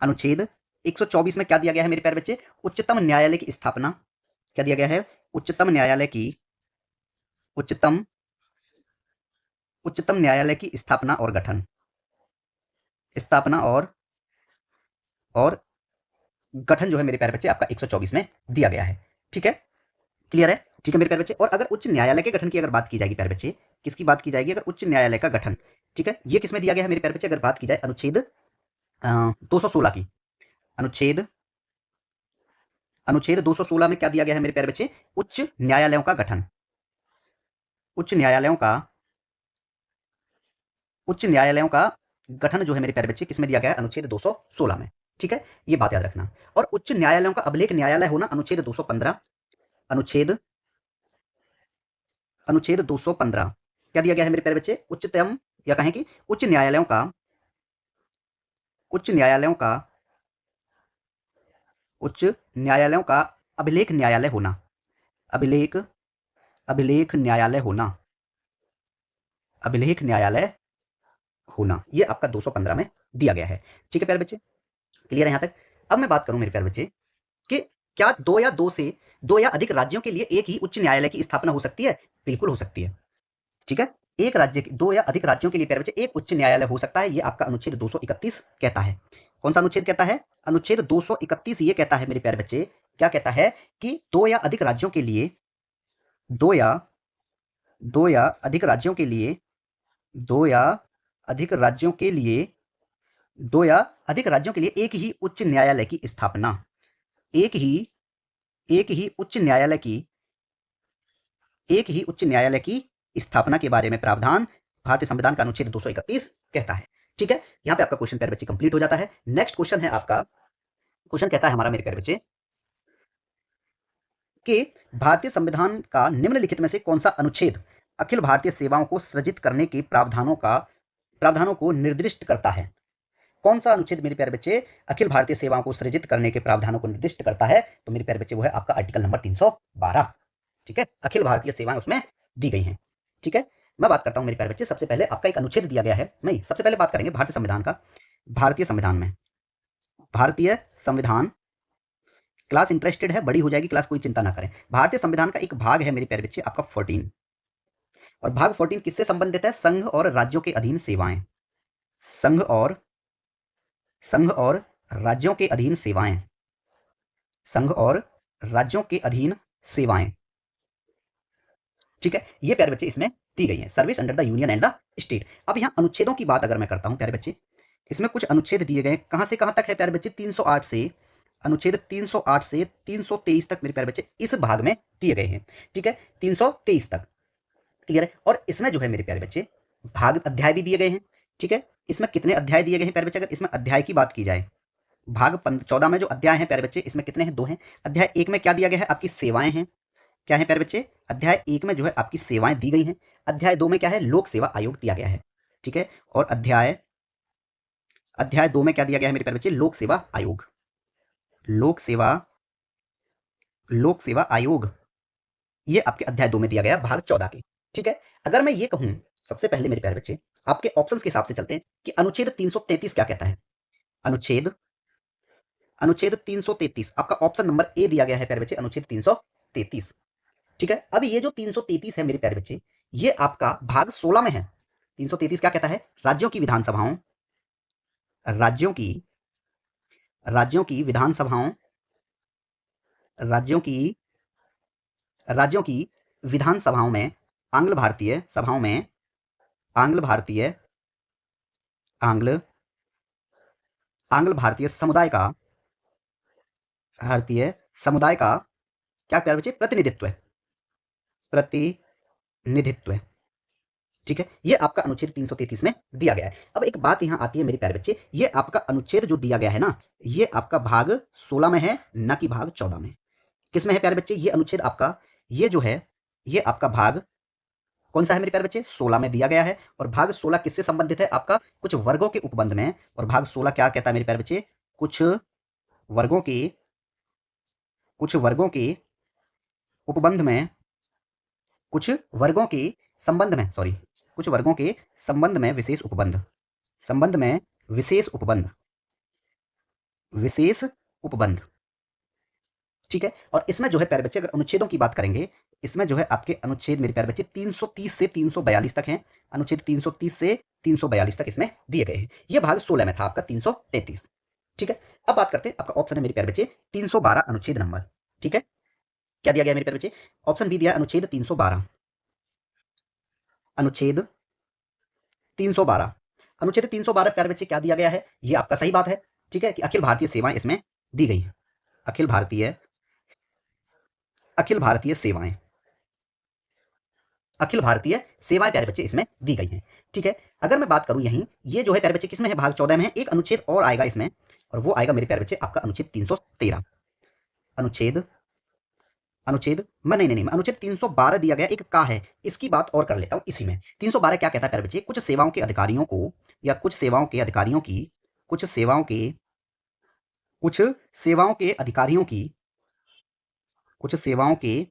अनुच्छेद 124 में क्या दिया गया है मेरे प्यारे बच्चे, उच्चतम न्यायालय की स्थापना, क्या दिया गया है, उच्चतम न्यायालय की, उच्चतम उच्चतम न्यायालय की स्थापना और गठन, स्थापना और गठन जो है मेरे प्यारे बच्चे आपका 124 में दिया गया है। ठीक है, क्लियर है। ठीक है मेरे प्यारे बच्चे, और अगर उच्च न्यायालय के गठन की अगर बात की जाएगी प्यारे बच्चे, किसकी बात की जाएगी, अगर उच्च न्यायालय का गठन, ठीक है, ये किसमें दिया गया है मेरे प्यारे बच्चे, अगर बात की जाए अनुच्छेद 216 की, अनुच्छेद अनुच्छेद 216 में क्या दिया गया है मेरे प्यारे बच्चे, उच्च न्यायालयों का गठन, उच्च न्यायालयों का उच्च न्यायालयों का गठन जो है मेरे प्यारे बच्चे किसमें दिया गया है, अनुच्छेद 216 में। ठीक है, ये बात याद रखना। और उच्च न्यायालयों का अभिलेख न्यायालय होना अनुच्छेद 215, अनुच्छेद अनुच्छेद 215 क्या दिया गया है मेरे प्यारे बच्चे, उच्चतम या कहें कि उच्च न्यायालयों का उच्च न्यायालयों का अभिलेख न्यायालय होना, अभिलेख अभिलेख न्यायालय होना, अभिलेख न्यायालय होना, ये आपका 215 में दिया गया है। ठीक है प्यारे बच्चे, क्लियर है यहां तक। अब मैं बात करूं मेरे प्यारे बच्चे कि क्या दो या अधिक राज्यों के लिए एक ही उच्च न्यायालय की स्थापना हो सकती है, बिल्कुल हो सकती है। ठीक है, एक राज्य, दो या अधिक राज्यों के लिए प्यारे बच्चे एक उच्च न्यायालय हो सकता है, ये आपका अनुच्छेद 231 कहता है। कौन सा अनुच्छेद कहता है, अनुच्छेद 231 ये कहता है मेरे प्यारे बच्चे, क्या कहता है कि दो या अधिक राज्यों के लिए, दो या दो या अधिक राज्यों के लिए दो या अधिक राज्यों के लिए दो या अधिक राज्यों के लिए एक ही उच्च न्यायालय की स्थापना, एक ही एक ही उच्च न्यायालय की एक ही उच्च न्यायालय की स्थापना के बारे में प्रावधान भारतीय संविधान का अनुच्छेद 231 कहता है। ठीक है, यहां पे आपका क्वेश्चन प्यारे बच्चे कंप्लीट हो जाता है। नेक्स्ट क्वेश्चन है आपका, क्वेश्चन कहता है हमारा मेरे प्यारे बच्चे कि भारतीय संविधान का निम्नलिखित में से कौन सा अनुच्छेद अखिल भारतीय सेवाओं को सृजित करने के प्रावधानों को निर्दिष्ट करता है? कौन सा अनुच्छेद मेरे प्यारे बच्चे अखिल भारतीय सेवाओं को सृजित करने के प्रावधानों को निर्दिष्ट करता है? तो मेरे प्यारे बच्चे वो है आपका आर्टिकल नंबर 312। ठीक है, अखिल भारतीय सेवाएं उसमें दी गई हैं। ठीक है, मैं बात करता हूं मेरे प्यारे बच्चे, सबसे पहले आपका एक अनुच्छेद दिया गया है, नहीं सबसे पहले बात करेंगे भारतीय संविधान का। भारतीय संविधान क्लास इंटरेस्टेड है, बड़ी हो जाएगी क्लास, कोई चिंता ना करें। भारतीय संविधान का एक भाग है मेरे प्यारे बच्चे आपका 14, और भाग 14 किससे संबंधित है? संघ और राज्यों के अधीन सेवाएं। संघ और राज्यों के अधीन सेवाएं। संघ और राज्यों के अधीन सेवाएं। ठीक है, ये प्यारे बच्चे इसमें दी गई है, service under the union and the state. अब यहां अनुच्छेदों की बात अगर मैं करता हूं प्यारे बच्चे, इसमें कुछ अनुच्छेद दिए गए, कहां से कहां तक है प्यारे बच्चे? 308 से, अनुच्छेद 308 से 323 तक मेरे प्यारे बच्चे इस भाग में दिए गए हैं। ठीक है, 323 तक, क्लियर है। और इसमें जो है मेरे प्यारे बच्चे भाग अध्याय भी दिए गए हैं। ठीक है, इसमें कितने अध्याय दिए गए हैं प्यारे बच्चे? अगर इसमें अध्याय की बात की जाए, भाग 14 में जो अध्याय है प्यारे बच्चे, इसमें कितने हैं? 2 हैं। अध्याय 1 में क्या दिया गया है? आपकी सेवाएं हैं। क्या है प्यारे बच्चे? अध्याय 1 में जो है आपकी सेवाएं दी गई हैं। अध्याय 2 में क्या है? लोक सेवा आयोग दिया गया है। ठीक है, और अध्याय 2 में क्या दिया गया है मेरे प्यारे बच्चे? लोक सेवा आयोग। लोक सेवा आयोग, ये आपके अध्याय 2 में दिया गया भाग 14 के। ठीक है, अगर मैं ये कहूं, सबसे पहले मेरे प्यारे बच्चे आपके ऑप्शंस के हिसाब से चलते हैं कि अनुच्छेद 333 क्या कहता है। अनुच्छेद 333 आपका ऑप्शन नंबर ए दिया गया है प्यारे बच्चे, अनुच्छेद 333। ठीक है, अब ये जो 333 है मेरे प्यारे बच्चे, ये आपका भाग 16 में है। 333 क्या कहता है? राज्यों की विधानसभाओं, राज्यों की विधानसभाओं, राज्यों की विधानसभाओं में आंग्ल भारतीय समुदाय का क्या प्यारे बच्चे? प्रतिनिधित्व। ठीक है, ये आपका अनुच्छेद 333 में दिया गया है। अब एक बात यहां आती है मेरे प्यारे बच्चे, ये आपका अनुच्छेद जो दिया गया है ना, ये आपका भाग 16 में है, न कि भाग 14 में। किस में है प्यारे बच्चे? ये अनुच्छेद आपका, ये जो है, ये आपका भाग कौन सा है मेरे प्यारे बच्चे? 16 में दिया गया है। और भाग 16 किससे संबंधित है? आपका कुछ वर्गों के उपबंध में। और भाग 16 क्या कहता है मेरे प्यारे बच्चे? कुछ वर्गों के उपबंध में, कुछ वर्गों के संबंध में, सॉरी, कुछ वर्गों के संबंध में विशेष उपबंध, विशेष उपबंध। ठीक है, और इसमें जो है प्यारे बच्चे, अगर अनुच्छेदों की बात करेंगे, इसमें जो है आपके अनुच्छेद मेरे प्यारे बच्चे 330 से 342 तक हैं। अनुच्छेद 330 से 342 तक इसमें दिए गए हैं। यह भाग 16 में था आपका 333। ठीक है, अब बात करते हैं, आपका ऑप्शन है मेरे प्यारे बच्चे 312 अनुच्छेद नंबर। ठीक है, क्या दिया गया मेरे प्यारे बच्चे? ऑप्शन बी दिया अनुच्छेद 312। अनुच्छेद 312, अनुच्छेद 312 प्यारे बच्चे क्या दिया गया है? ये आपका सही बात है। ठीक है, कि अखिल भारतीय सेवाएं इसमें दी गई हैं। अखिल भारतीय सेवाएं, अखिल भारतीय सेवाएं प्यारे बच्चे इसमें दी गई हैं। ठीक है, अगर मैं बात करूं यहीं, ये जो है प्यारे बच्चे किसमें है? भाग 14 में है। एक अनुच्छेद और आएगा इसमें, और वो आएगा मेरे प्यारे बच्चे आपका अनुच्छेद 313। अनुच्छेद 312 दिया गया, एक का है, इसकी बात और कर लेता हूं इसी में। 312 क्या कहता है प्यारे बच्चे? कुछ सेवाओं के अधिकारियों को, या कुछ सेवाओं के अधिकारियों की, कुछ सेवाओं के अधिकारियों की, कुछ सेवाओं के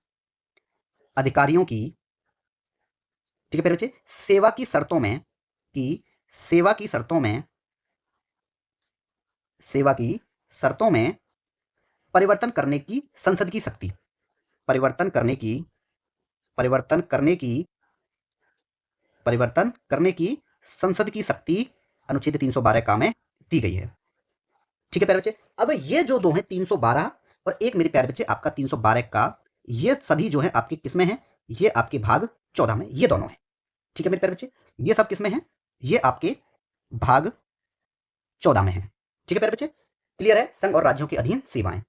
अधिकारियों की, ठीक है प्यारे बच्चे, सेवा की शर्तों में, परिवर्तन करने की संसद की शक्ति, परिवर्तन करने की संसद की शक्ति अनुच्छेद 312 का में दी गई है। ठीक है प्यारे बच्चे, अब ये जो दो हैं 312 और एक मेरे प्यारे बच्चे आपका 312 का, ये सभी जो है आपके किसमें है? ये आपके भाग 14 में, ये दोनों है। ठीक है मेरे प्यारे बच्चे, ये सब किसमें है? ये आपके भाग 14 में है। ठीक है प्यारे बच्चे, क्लियर है? संघ और राज्यों के अधीन सेवाएं,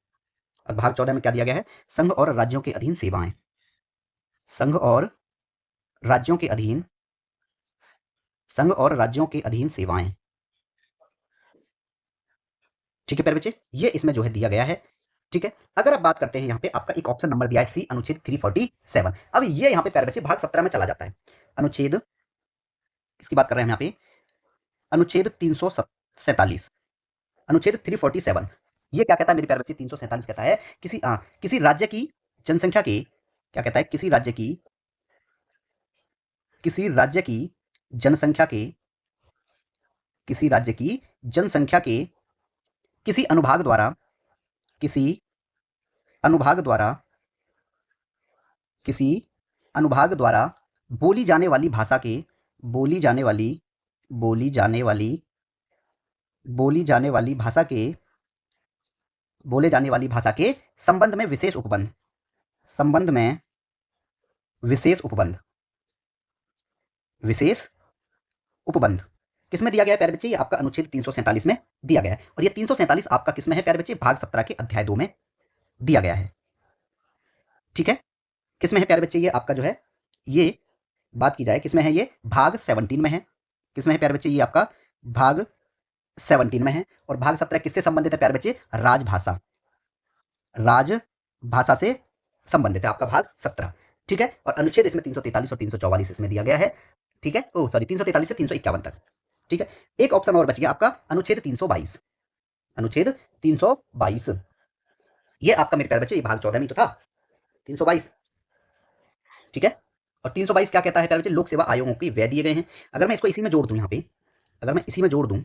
और भाग 14 में क्या दिया गया है? संघ और राज्यों के अधीन सेवाएं, संघ और राज्यों के अधीन सेवाएं। ठीक है प्यारे बच्चे, ये इसमें जो है दिया गया है। ठीक है। अगर आप बात करते हैं यहाँ पे आपका एक ऑप्शन नंबर दिया है सी, अनुच्छेद 347। अब ये यहाँ पे प्यारे बच्चे भाग 17 में चला जाता है। अनुच्छेद किसकी बात कर रहे हैं हम यहाँ पे? अनुच्छेद 347, अनुच्छेद 347। ये क्या कहता है मेरे प्यारे बच्चे? 347 कहता है किसी राज्य की जनसंख्या के, क्या कहता है? किसी राज्य की जनसंख्या के, किसी राज्य की जनसंख्या के किसी अनुभाग द्वारा, किसी अनुभाग द्वारा, किसी अनुभाग द्वारा बोली जाने वाली भाषा के, बोली जाने वाली, बोली जाने वाली, बोली जाने वाली भाषा के, बोले जाने वाली भाषा के संबंध में विशेष उपबंध, संबंध में विशेष उपबंध, विशेष उपबंध किसमें दिया गया है प्यारे बच्चे? ये आपका अनुच्छेद 347 में दिया गया है। और ये 347 आपका किसमें है प्यारे बच्चे? भाग 17 के अध्याय 2 में दिया गया है। ठीक है, किसमें है प्यारे बच्चे? ये आपका जो है, ये बात की जाए किसमें है? ये भाग 17 में है। किसमें है प्यारे बच्चे? ये आपका भाग 17 में है। और भाग 17 किससे संबंधित है प्यारे बच्चे? राजभाषा, राजभाषा से संबंधित है आपका भाग 17। ठीक है, और अनुच्छेद इसमें 343 और 344 इसमें दिया गया है। ठीक है, ओ सॉरी, 343 से 351 तक। ठीक है, एक ऑप्शन और बच गया आपका, अनुच्छेद 322। अनुच्छेद 322 ये आपका मेरे प्यारे बच्चे ये भाग 14 में तो था 322। ठीक है, और 322 क्या कहता है प्यारे बच्चे? लोक सेवा आयोगों की व्यय दिए गए हैं। अगर मैं इसको इसी में जोड़ दूं, यहाँ पे अगर मैं इसी में जोड़ दूं,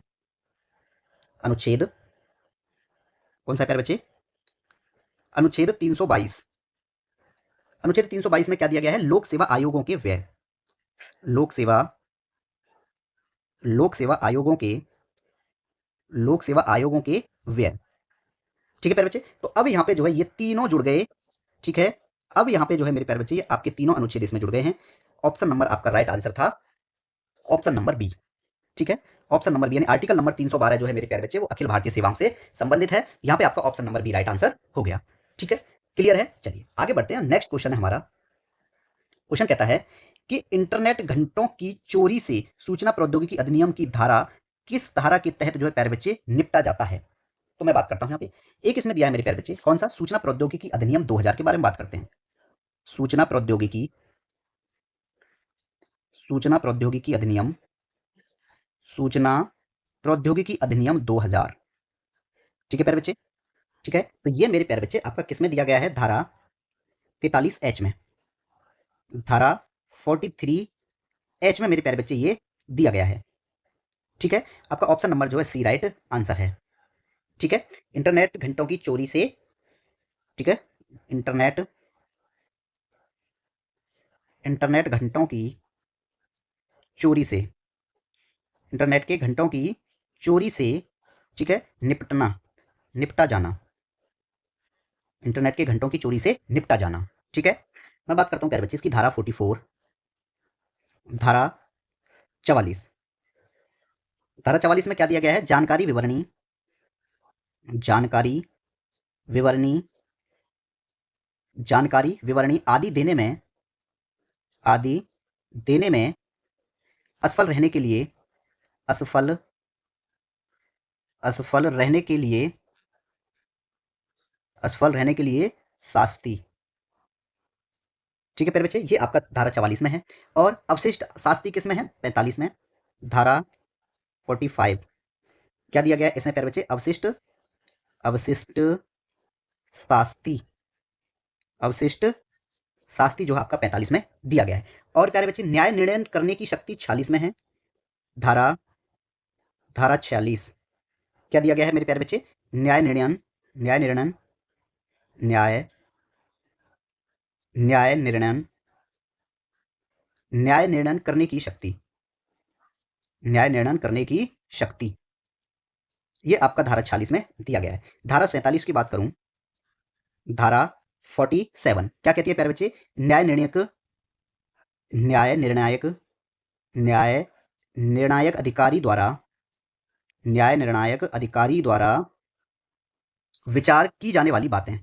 अनुच्छेद कौन सा है प्यारे बच्चे? अनुच्छेद 322। अनुच्छेद 322 में क्या दिया गया है? लोक सेवा आयोगों के व्यय, लोक सेवा आयोगों के, लोक सेवा आयोगों के व्यय। ठीक है प्यारे बच्चे, तो अब यहाँ पे जो है ये तीनों जुड़ गए। ठीक है, अब यहाँ पे जो है मेरे प्यारे बच्चे ये आपके तीनों अनुच्छेद इसमें जुड़ गए हैं। ऑप्शन नंबर आपका राइट आंसर था ऑप्शन नंबर बी। ठीक है, ऑप्शन नंबर बी यानी आर्टिकल नंबर 312 जो है मेरे प्यारे बच्चे वो अखिल भारतीय सेवाओं से संबंधित है। यहाँ पे आपका option number B right answer हो गया। ठीक है, क्लियर है? चलिए आगे बढ़ते हैं। नेक्स्ट क्वेश्चन है हमारा। क्वेश्चन कहता है कि इंटरनेट घंटों की चोरी से सूचना प्रौद्योगिकी अधिनियम की धारा किस धारा के तहत जो है प्यारे बच्चे निपटा जाता है? तो मैं बात करता हूं यहाँ पे। एक इसमें दिया है मेरे प्यारे बच्चे, कौन सा? सूचना प्रौद्योगिकी अधिनियम 2000 के बारे में बात करते हैं। सूचना प्रौद्योगिकी, सूचना प्रौद्योगिकी अधिनियम, सूचना प्रौद्योगिकी अधिनियम 2000। ठीक है प्यारे बच्चे, ठीक है, तो ये मेरे प्यारे बच्चे आपका किसमें दिया गया है? धारा 43H में, धारा 43H में मेरे प्यारे बच्चे ये दिया गया है। ठीक है, आपका ऑप्शन नंबर जो है सी राइट आंसर है। ठीक है, इंटरनेट घंटों की चोरी से, ठीक है, इंटरनेट घंटों की चोरी से, इंटरनेट के घंटों की चोरी से, ठीक है, निपटा जाना, इंटरनेट के घंटों की चोरी से निपटा जाना। ठीक है, मैं बात करता हूं प्यारे बच्चे इसकी धारा 44, धारा 44। धारा 44 में क्या दिया गया है? जानकारी विवरणी, जानकारी विवरणी, जानकारी विवरणी आदि देने में, आदि देने में असफल रहने के लिए, असफल असफल रहने के लिए, असफल रहने के लिए शास्ति। ठीक है प्यारे बच्चे, ये आपका धारा 44 में है। और अवशिष्ट शास्ति किस में है? 45 में। धारा 45 क्या दिया गया है इसमें प्यारे बच्चे? अवशिष्ट, अवशिष्ट शास्ति, अवशिष्ट शास्ति जो है आपका 45 में दिया गया है। और प्यारे बच्चे न्याय निर्णय करने की शक्ति 46 में है। धारा 46 क्या दिया गया है मेरे प्यारे बच्चे? न्याय निर्णय, न्याय निर्णय, न्याय निर्णय, न्याय निर्णय करने की शक्ति, न्याय निर्णय करने की शक्ति, ये आपका धारा 46 में दिया गया है। धारा 47 की बात करूं, धारा 47 क्या कहती है प्यारे बच्चे? न्याय निर्णायक, न्याय निर्णायक, न्याय निर्णायक अधिकारी द्वारा, न्याय निर्णायक अधिकारी द्वारा विचार की जाने वाली बातें,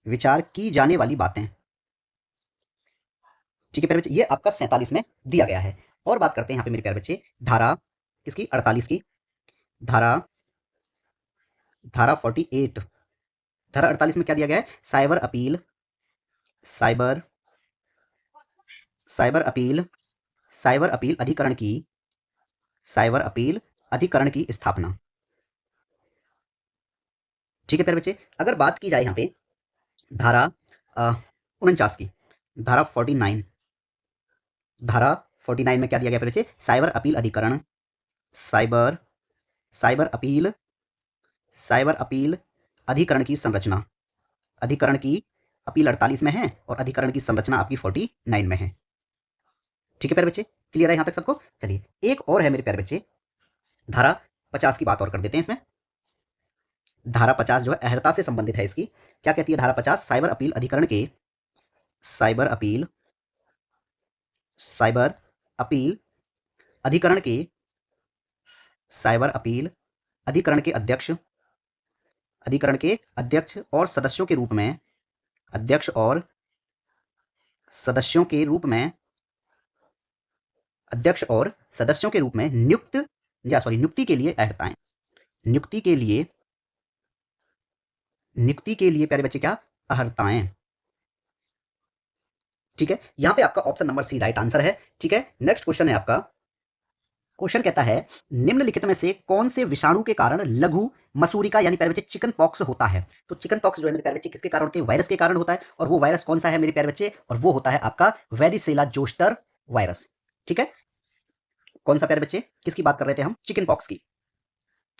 विचार की जाने वाली बातें। ठीक है प्यारे बच्चे, ये आपका 47 में दिया गया है। और बात करते हैं यहाँ पे मेरे प्यारे बच्चे धारा किसकी? 48 की। धारा धारा 48, धारा 48 में क्या दिया गया है? Cyber appeal, cyber cyber appeal cyber appeal अधिकरण की साइबर अपील अधिकरण की स्थापना। ठीक है प्यारे बच्चे, अगर बात की जाए यहाँ पे धारा 49 की, धारा 49, धारा 49 में क्या दिया गया प्यारे बच्चे? साइबर अपील अधिकरण, cyber cyber appeal cyber appeal अधिकरण की संरचना। अधिकरण की अपील 48 में है और अधिकरण की संरचना आपकी 49 में है। ठीक है प्यारे बच्चे, क्लियर है यहां तक सबको? चलिए एक और है मेरे प्यारे बच्चे, धारा 50 की बात और कर देते हैं इसमें। धारा 50 जो है अहर्ता से संबंधित है इसकी। क्या कहती है धारा 50? साइबर अपील अधिकरण के साइबर अपील साइबर अपील अधिकरण के साइबर अपील अधिकरण के अध्यक्ष और सदस्यों के रूप में अध्यक्ष और सदस्यों के रूप में अध्यक्ष और सदस्यों के रूप में नियुक्ति के लिए अहर्ताएं। नियुक्ति के लिए प्यारे बच्चे क्या? अहर्ताएं। ठीक है, यहां पे आपका option number C right answer है। ठीक है, नेक्स्ट क्वेश्चन है आपका। क्वेश्चन कहता है निम्नलिखित में से कौन से विषाणु के कारण लघु मसूरिका यानी प्यारे बच्चे चिकन पॉक्स होता है? तो चिकन पॉक्स जो है मेरे प्यारे बच्चे किसके कारण होती है? वायरस के कारण होता है। और वो वायरस कौन सा है मेरे प्यारे बच्चे? और वो होता है आपका वेरिसेला जोस्टर वायरस। ठीक है, कौन सा प्यारे बच्चे? किसकी बात कर रहे थे हम? चिकन पॉक्स की।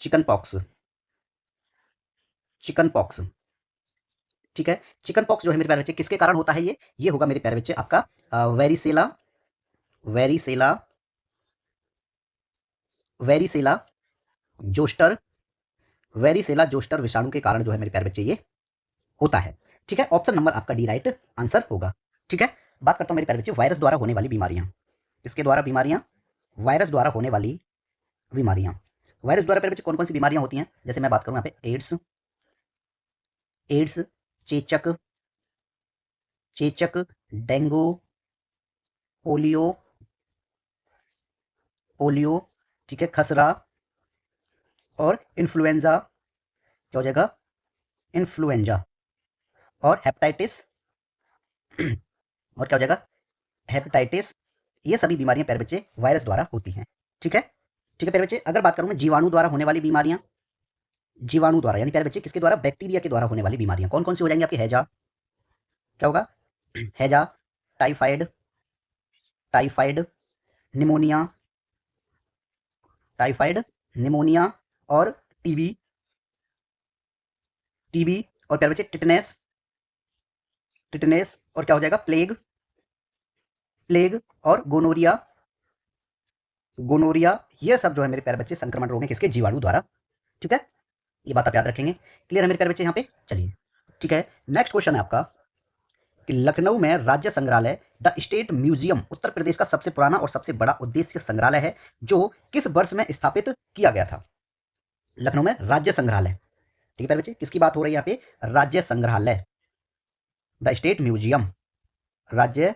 चिकन पॉक्स ठीक है, चिकन पॉक्स जो है मेरे प्यारे बच्चे किसके कारण होता है? ये होगा मेरे प्यारे बच्चे आपका varicella varicella varicella zoster varicella zoster विषाणु के कारण जो है मेरे प्यारे बच्चे ये होता है। ठीक है, ऑप्शन नंबर आपका डी राइट आंसर होगा। ठीक है, बात करता हूं मेरे प्यारे बच्चे वायरस द्वारा होने वाली बीमारियां। किसके द्वारा बीमारियां? वायरस द्वारा होने वाली बीमारियां। वायरस द्वारा प्यारे बच्चे कौन कौन सी बीमारियां होती हैं? जैसे मैं बात करूं यहाँ पे एड्स, चेचक, डेंगू, पोलियो, ठीक है, खसरा और इन्फ्लुएंजा। क्या हो जाएगा? इन्फ्लुएंजा और हेपेटाइटिस और क्या हो जाएगा? हेपेटाइटिस। ये सभी बीमारियां प्यारे बच्चे वायरस द्वारा होती हैं। ठीक है, प्यारे बच्चे अगर बात करूं मैं जीवाणु द्वारा होने वाली बीमारियां, जीवाणु द्वारा यानी प्यारे बच्चे किसके द्वारा? बैक्टीरिया के द्वारा होने वाली बीमारियां कौन कौन सी हो जाएंगी आपकी? हैजा, क्या होगा? हैजा, टाइफाइड टाइफाइड निमोनिया और टीबी और प्यारे बच्चे टिटनेस और क्या हो जाएगा? प्लेग और गोनोरिया। ये सब जो है मेरे प्यारे बच्चे संक्रमण रोग है किसके? जीवाणु द्वारा। ठीक है, ये बात आप याद रखेंगे। क्लियर है मेरे प्यारे बच्चे यहाँ पे? चलिए ठीक है, नेक्स्ट क्वेश्चन है आपका कि लखनऊ में राज्य संग्रहालय the state museum Uttar Pradesh का सबसे पुराना और सबसे बड़ा उद्देश्य संग्रहालय है जो किस वर्ष में स्थापित किया गया था? लखनऊ में राज्य संग्रहालय। ठीक है प्यारे बच्चे, किसकी बात हो रही है यहाँ पे? राज्य संग्रहालय, द स्टेट म्यूजियम, राज्य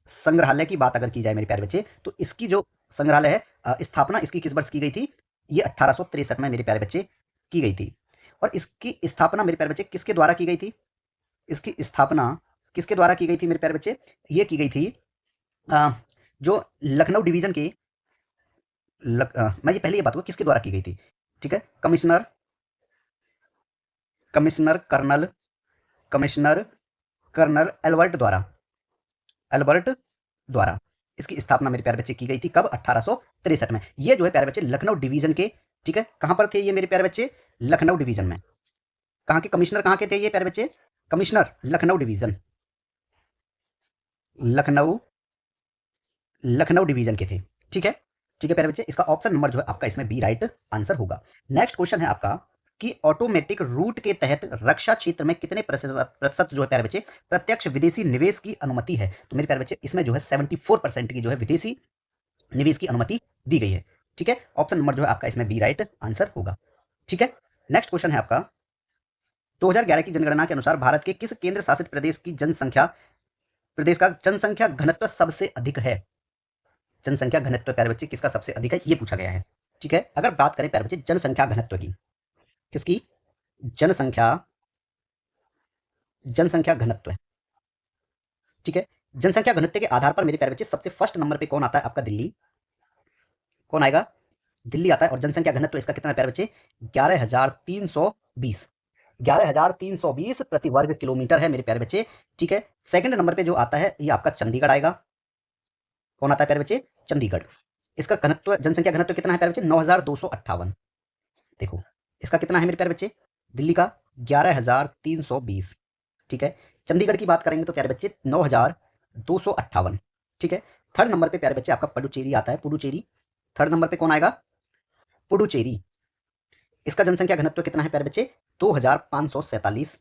संग्रहालय की बात अगर की जाए मेरे प्यारे बच्चे तो इसकी जो संग्रहालय है स्थापना इसकी किस वर्ष की गई थी? ये 1863 में मेरे प्यारे बच्चे की गई थी। और इसकी स्थापना मेरे प्यारे बच्चे किसके द्वारा की गई थी? इसकी स्थापना किसके द्वारा की गई थी मेरे प्यारे बच्चे? ये की गई थी जो लखनऊ डिवीजन के मैं ये पहले ये बात हुआ किसके द्वारा की गई थी? ठीक है, कमिश्नर कर्नल एल्बर्ट द्वारा इसकी स्थापना मेरे प्यारे बच्चे की गई थी। कब? 1863 में। ये जो है प्यारे बच्चे लखनऊ डिवीजन के, ठीक है, कहां पर थे ये मेरे प्यारे बच्चे? लखनऊ डिवीजन में। कहां के कमिश्नर? कहां के थे ये प्यारे बच्चे? Commissioner Lucknow division, Lucknow division के थे। ठीक है, प्यारे बच्चे इसका ऑप्शन नंबर जो है आपका इसमें बी राइट आंसर होगा। नेक्स्ट क्वेश्चन है आपका कि ऑटोमेटिक रूट के तहत रक्षा क्षेत्र में कितने प्रतिशत जो है प्यारे बच्चे प्रत्यक्ष विदेशी निवेश की अनुमति है? तो मेरे प्यारे बच्चे इसमें जो है 74% की जो है विदेशी निवेश की अनुमति दी गई है। ठीक है, ऑप्शन नंबर जो है आपका इसमें बी राइट आंसर होगा। ठीक है, नेक्स्ट क्वेश्चन है आपका 2011 की जनगणना के अनुसार भारत के किस केंद्र शासित प्रदेश का जनसंख्या घनत्व सबसे अधिक है? जनसंख्या घनत्व प्यारे बच्चे किसका सबसे अधिक है? ये पूछा गया है। ठीक है, अगर बात करें प्यारे बच्चे जनसंख्या घनत्व की, किसकी? जनसंख्या जनसंख्या घनत्व है। ठीक है, जनसंख्या घनत्व के आधार पर मेरे प्यारे बच्चे सबसे फर्स्ट नंबर पे कौन आता है? आपका दिल्ली। कौन आएगा? दिल्ली आता है। और जनसंख्या घनत्व इसका कितना है प्यारे बच्चे? 11,320। 11,320 प्रति वर्ग किलोमीटर है मेरे प्यारे बच्चे। ठीक है, सेकंड नंबर पे जो आता है ये आपका चंडीगढ़ आएगा। कौन आता है प्यारे बच्चे? चंडीगढ़। इसका घनत्व, जनसंख्या घनत्व कितना है प्यारे बच्चे? 9,258। देखो इसका कितना है मेरे प्यारे बच्चे? दिल्ली का 11,320। ठीक है, चंडीगढ़ की बात करेंगे तो प्यारे बच्चे 9,258। ठीक है, थर्ड नंबर पे प्यारे बच्चे आपका पुडुचेरी आता है। पुडुचेरी थर्ड नंबर पे कौन आएगा? पुडुचेरी। इसका जनसंख्या घनत्व कितना है प्यारे बच्चे? 2,547।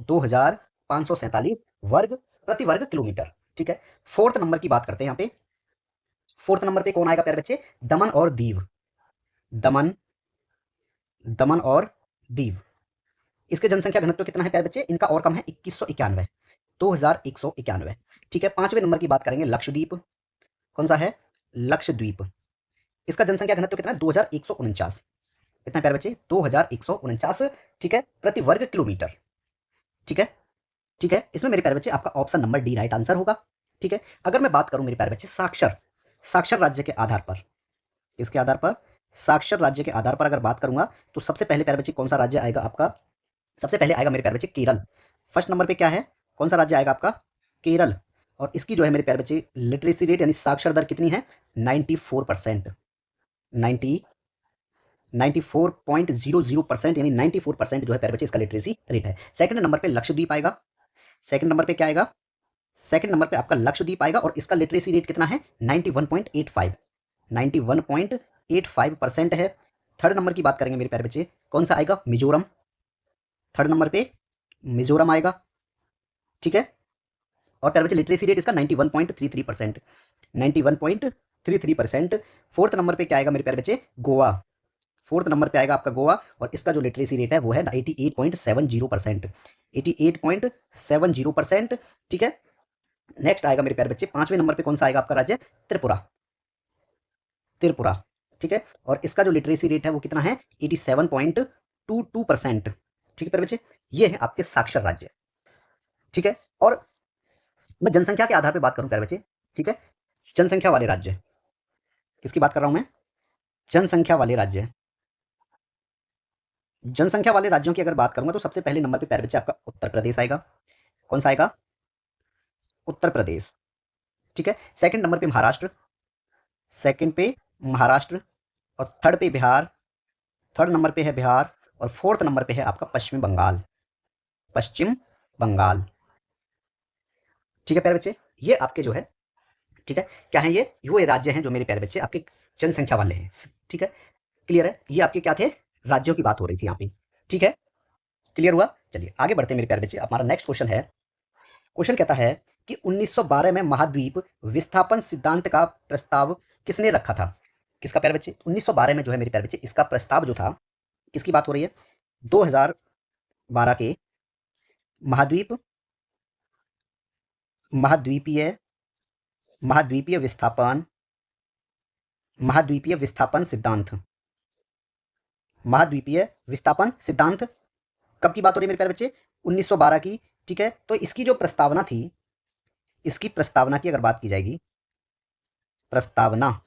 2,547 वर्ग प्रति वर्ग किलोमीटर। ठीक है, फोर्थ नंबर की बात करते हैं यहाँ पे। फोर्थ नंबर पे कौन आएगा प्यारे बच्चे? दमन और दीव। दमन दमन और दीव। इसके जनसंख्या घनत्व कितना है प्यारे बच्चे? इनका और कम है, 2191। 2191। ठीक है, पांचवें नंबर की बात करेंगे लक्षद्वीप। कौन सा है? लक्षद्वीप। इसका जनसंख्या घनत्व कितना है? 2,149। कितना प्यारे बच्चे? 2,149। ठीक है, प्रति वर्ग किलोमीटर। ठीक है, ठीक है, इसमें मेरे प्यारे बच्चे आपका option number D right answer होगा। ठीक है, अगर मैं बात करूं मेरे प्यारे बच्चे साक्षर साक्षर राज्य के आधार पर, इसके आधार पर, साक्षर राज्य के आधार पर अगर बात करूंगा तो सबसे पहले प्यारे बच्चे कौन सा राज्य आएगा आपका? सबसे पहले आएगा मेरे प्यारे बच्चे केरल। फर्स्ट नंबर पे क्या है? कौन सा राज्य आएगा आपका? केरल। और इसकी जो है मेरे प्यारे बच्चे लिटरेसी रेट यानी साक्षर दर कितनी है? 94%। 94.00% यानी 94% जो है प्यारे बच्चे इसका लिटरेसी रेट है। सेकंड नंबर पे लक्षद्वीप आएगा। सेकंड नंबर पे क्या आएगा? सेकंड नंबर पे आपका लक्षद्वीप आएगा और इसका लिटरेसी रेट कितना है? 91.85। 91.85% है। थर्ड नंबर की बात करेंगे मेरे प्यारे बच्चे, कौन सा आएगा? मिजोरम। थर्ड नंबर पे मिजोरम आएगा। ठीक है, और प्यारे बच्चे लिटरेसी रेट इसका 91.33%। 91.33%। फोर्थ नंबर पे क्या आएगा मेरे प्यारे बच्चे? गोवा। फोर्थ नंबर पे आएगा आपका गोवा और इसका जो लिटरेसी रेट है वो है 88.70%। 88.70%। ठीक है, नेक्स्ट आएगा मेरे प्यारे बच्चे पांचवें नंबर पे कौन सा आएगा आपका राज्य? त्रिपुरा। त्रिपुरा। ठीक है, और इसका जो लिटरेसी रेट है वो कितना है? 87.22%। ठीक है प्यारे बच्चे, ये है आपके साक्षर राज्य। ठीक है, और मैं जनसंख्या के आधार पे बात करूं प्यारे बच्चे। ठीक है, जनसंख्या वाले राज्य, किसकी बात कर रहा हूं मैं? जनसंख्या वाले राज्य। जनसंख्या वाले राज्यों की अगर बात करूंगा तो सबसे पहले नंबर पे प्यारे बच्चे आपका उत्तर प्रदेश आएगा। कौन सा आएगा? उत्तर प्रदेश। ठीक है, सेकंड नंबर पे महाराष्ट्र। सेकंड पे महाराष्ट्र और थर्ड पे बिहार। थर्ड नंबर पे है बिहार और फोर्थ नंबर पे है आपका पश्चिम बंगाल। पश्चिम बंगाल। ठीक है प्यारे बच्चे, ये आपके जो है, ठीक है, क्या है ये राज्य हैं जो मेरे प्यारे बच्चे आपके जनसंख्या वाले हैं। ठीक है, क्लियर है? ये आपके क्या थे? राज्यों की बात हो रही थी यहाँ पे। ठीक है, क्लियर हुआ? चलिए आगे बढ़ते हैं मेरे प्यारे बच्चे। हमारा नेक्स्ट क्वेश्चन है। क्वेश्चन कहता है कि 1912 में महाद्वीप विस्थापन सिद्धांत का प्रस्ताव किसने रखा था? किसका प्यारे बच्चे? 1912 में जो है मेरे प्यारे बच्चे इसका प्रस्ताव जो था, किसकी बात हो रही है? 2012 के महाद्वीप महाद्वीपीय महाद्वीपीय विस्थापन महाद्वीपीय विस्थापन सिद्धांत। महाद्वीपीय विस्थापन सिद्धांत कब की बात हो रही है मेरे प्यारे बच्चे? 1912 की। ठीक है, तो इसकी जो प्रस्तावना थी, इसकी प्रस्तावना की अगर बात की जाएगी, प्रस्तावना,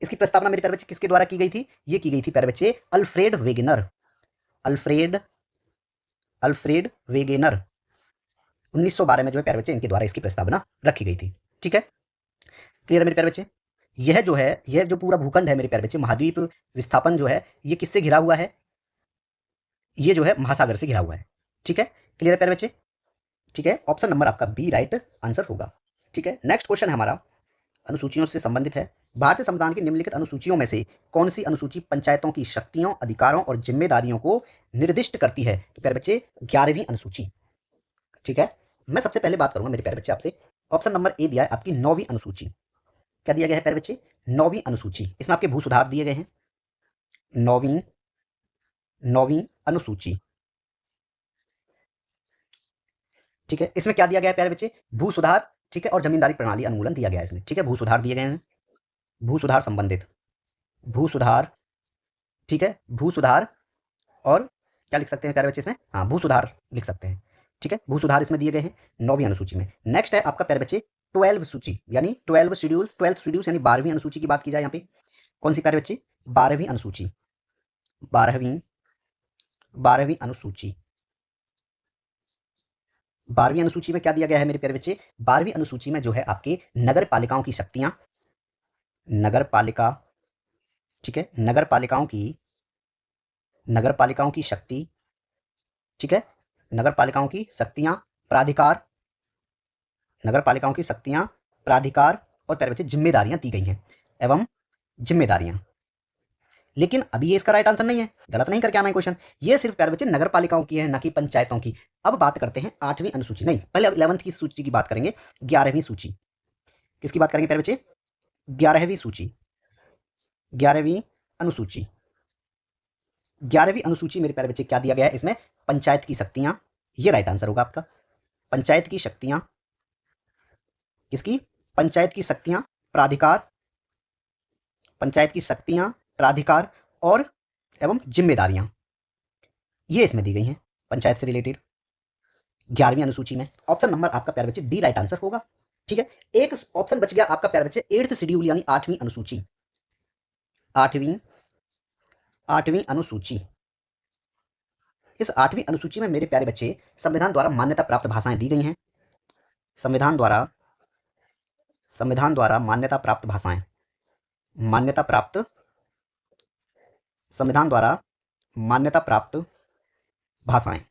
इसकी प्रस्तावना मेरे प्यारे बच्चे किसके द्वारा की गई थी? ये की गई थी प्यारे बच्चे Alfred Wegener. Alfred Alfred Wegener 1912 में जो है प्यारे बच्चे इनके द्वारा इसकी प्रस्तावना रखी गई थी। ठीक है, क्लियर है मेरे प्यारे बच्चे? यह जो है, यह जो पूरा भूखंड है मेरे प्यारे बच्चे, महाद्वीप विस्थापन जो है ये किससे घिरा हुआ है? ये जो है महासागर से घिरा हुआ है। ठीक है, क्लियर है प्यारे बच्चे? ठीक है, ऑप्शन नंबर आपका बी राइट आंसर होगा। ठीक है, नेक्स्ट क्वेश्चन है हमारा, अनुसूचियों से संबंधित है। भारतीय संविधान की निम्नलिखित अनुसूचियों में से कौन सी अनुसूची पंचायतों की शक्तियों, अधिकारों और जिम्मेदारियों को निर्दिष्ट करती है? तो प्यारे बच्चे 11वीं अनुसूची। ठीक है, मैं सबसे पहले बात करूंगा मेरे प्यारे बच्चे आपसे, ऑप्शन नंबर ए दिया है आपकी 9वीं अनुसूची। क्या दिया गया है प्यारे बच्चे? 9वीं अनुसूची। इसमें आपके भू सुधार दिए गए हैं। 9वीं 9वीं अनुसूची। ठीक है, इसमें क्या दिया गया है प्यारे बच्चे? भू सुधार। ठीक है, और जमींदारी प्रणाली अनुमूलन दिया गया है इसमें। ठीक है, भू सुधार दिए गए हैं, भू सुधार संबंधित, भू सुधार। ठीक है, भू सुधार और क्या लिख सकते हैं प्यारे बच्चे इसमें? हाँ, भू सुधार लिख सकते हैं। ठीक है, भू सुधार इसमें दिए गए हैं 9वीं अनुसूची में। नेक्स्ट है आपका प्यारे बच्चे 12 सूची, यानी 12 शेड्यूल्स, 12 शेड्यूल्स यानी 12वीं अनुसूची की बात की जाए यहाँ पे। कौन सी प्यारे बच्चे? 12वीं अनुसूची, 12वीं अनुसूची। 12वीं अनुसूची में क्या दिया गया है मेरे प्यारे बच्चे? 12वीं अनुसूची में जो है आपके नगर पालिकाओं की शक्तियां, नगर पालिका, ठीक है, नगर पालिकाओं की शक्ति, ठीक है, नगर पालिकाओं की शक्तियां, प्राधिकार, नगर पालिकाओं की शक्तियां, प्राधिकार और प्यारे बच्चे जिम्मेदारियां दी गई हैं एवं जिम्मेदारियां। लेकिन अभी ये इसका राइट आंसर नहीं है, गलत नहीं करके आना है क्वेश्चन। ये सिर्फ प्यारे बच्चे नगर पालिकाओं की है, ना कि पंचायतों की। अब बात करते हैं 8वीं अनुसूची, नहीं पहले 11th की सूची की बात करेंगे। 11वीं सूची किसकी बात करेंगे प्यारे बच्चे? 11वीं सूची, 11वीं अनुसूची। 11वीं अनुसूची मेरे प्यारे बच्चे क्या दिया गया है इसमें? पंचायत की शक्तियां, ये राइट आंसर होगा आपका। पंचायत की शक्तियां, किसकी? पंचायत की शक्तियां, प्राधिकार, पंचायत की शक्तियां, प्राधिकार और एवं जिम्मेदारियां, ये इसमें दी गई हैं पंचायत से रिलेटेड 11वीं अनुसूची में। ऑप्शन नंबर आपका प्यारे बच्चे डी राइट आंसर होगा। ठीक है, एक ऑप्शन बच गया आपका प्यारे बच्चे 8th शेड्यूल यानी 8वीं अनुसूची। 8वीं अनुसूची, इस 8वीं अनुसूची में मेरे प्यारे बच्चे संविधान द्वारा मान्यता प्राप्त भाषाएं दी गई हैं। संविधान द्वारा मान्यता प्राप्त भाषाएं, मान्यता प्राप्त, संविधान द्वारा मान्यता प्राप्त भाषाएं।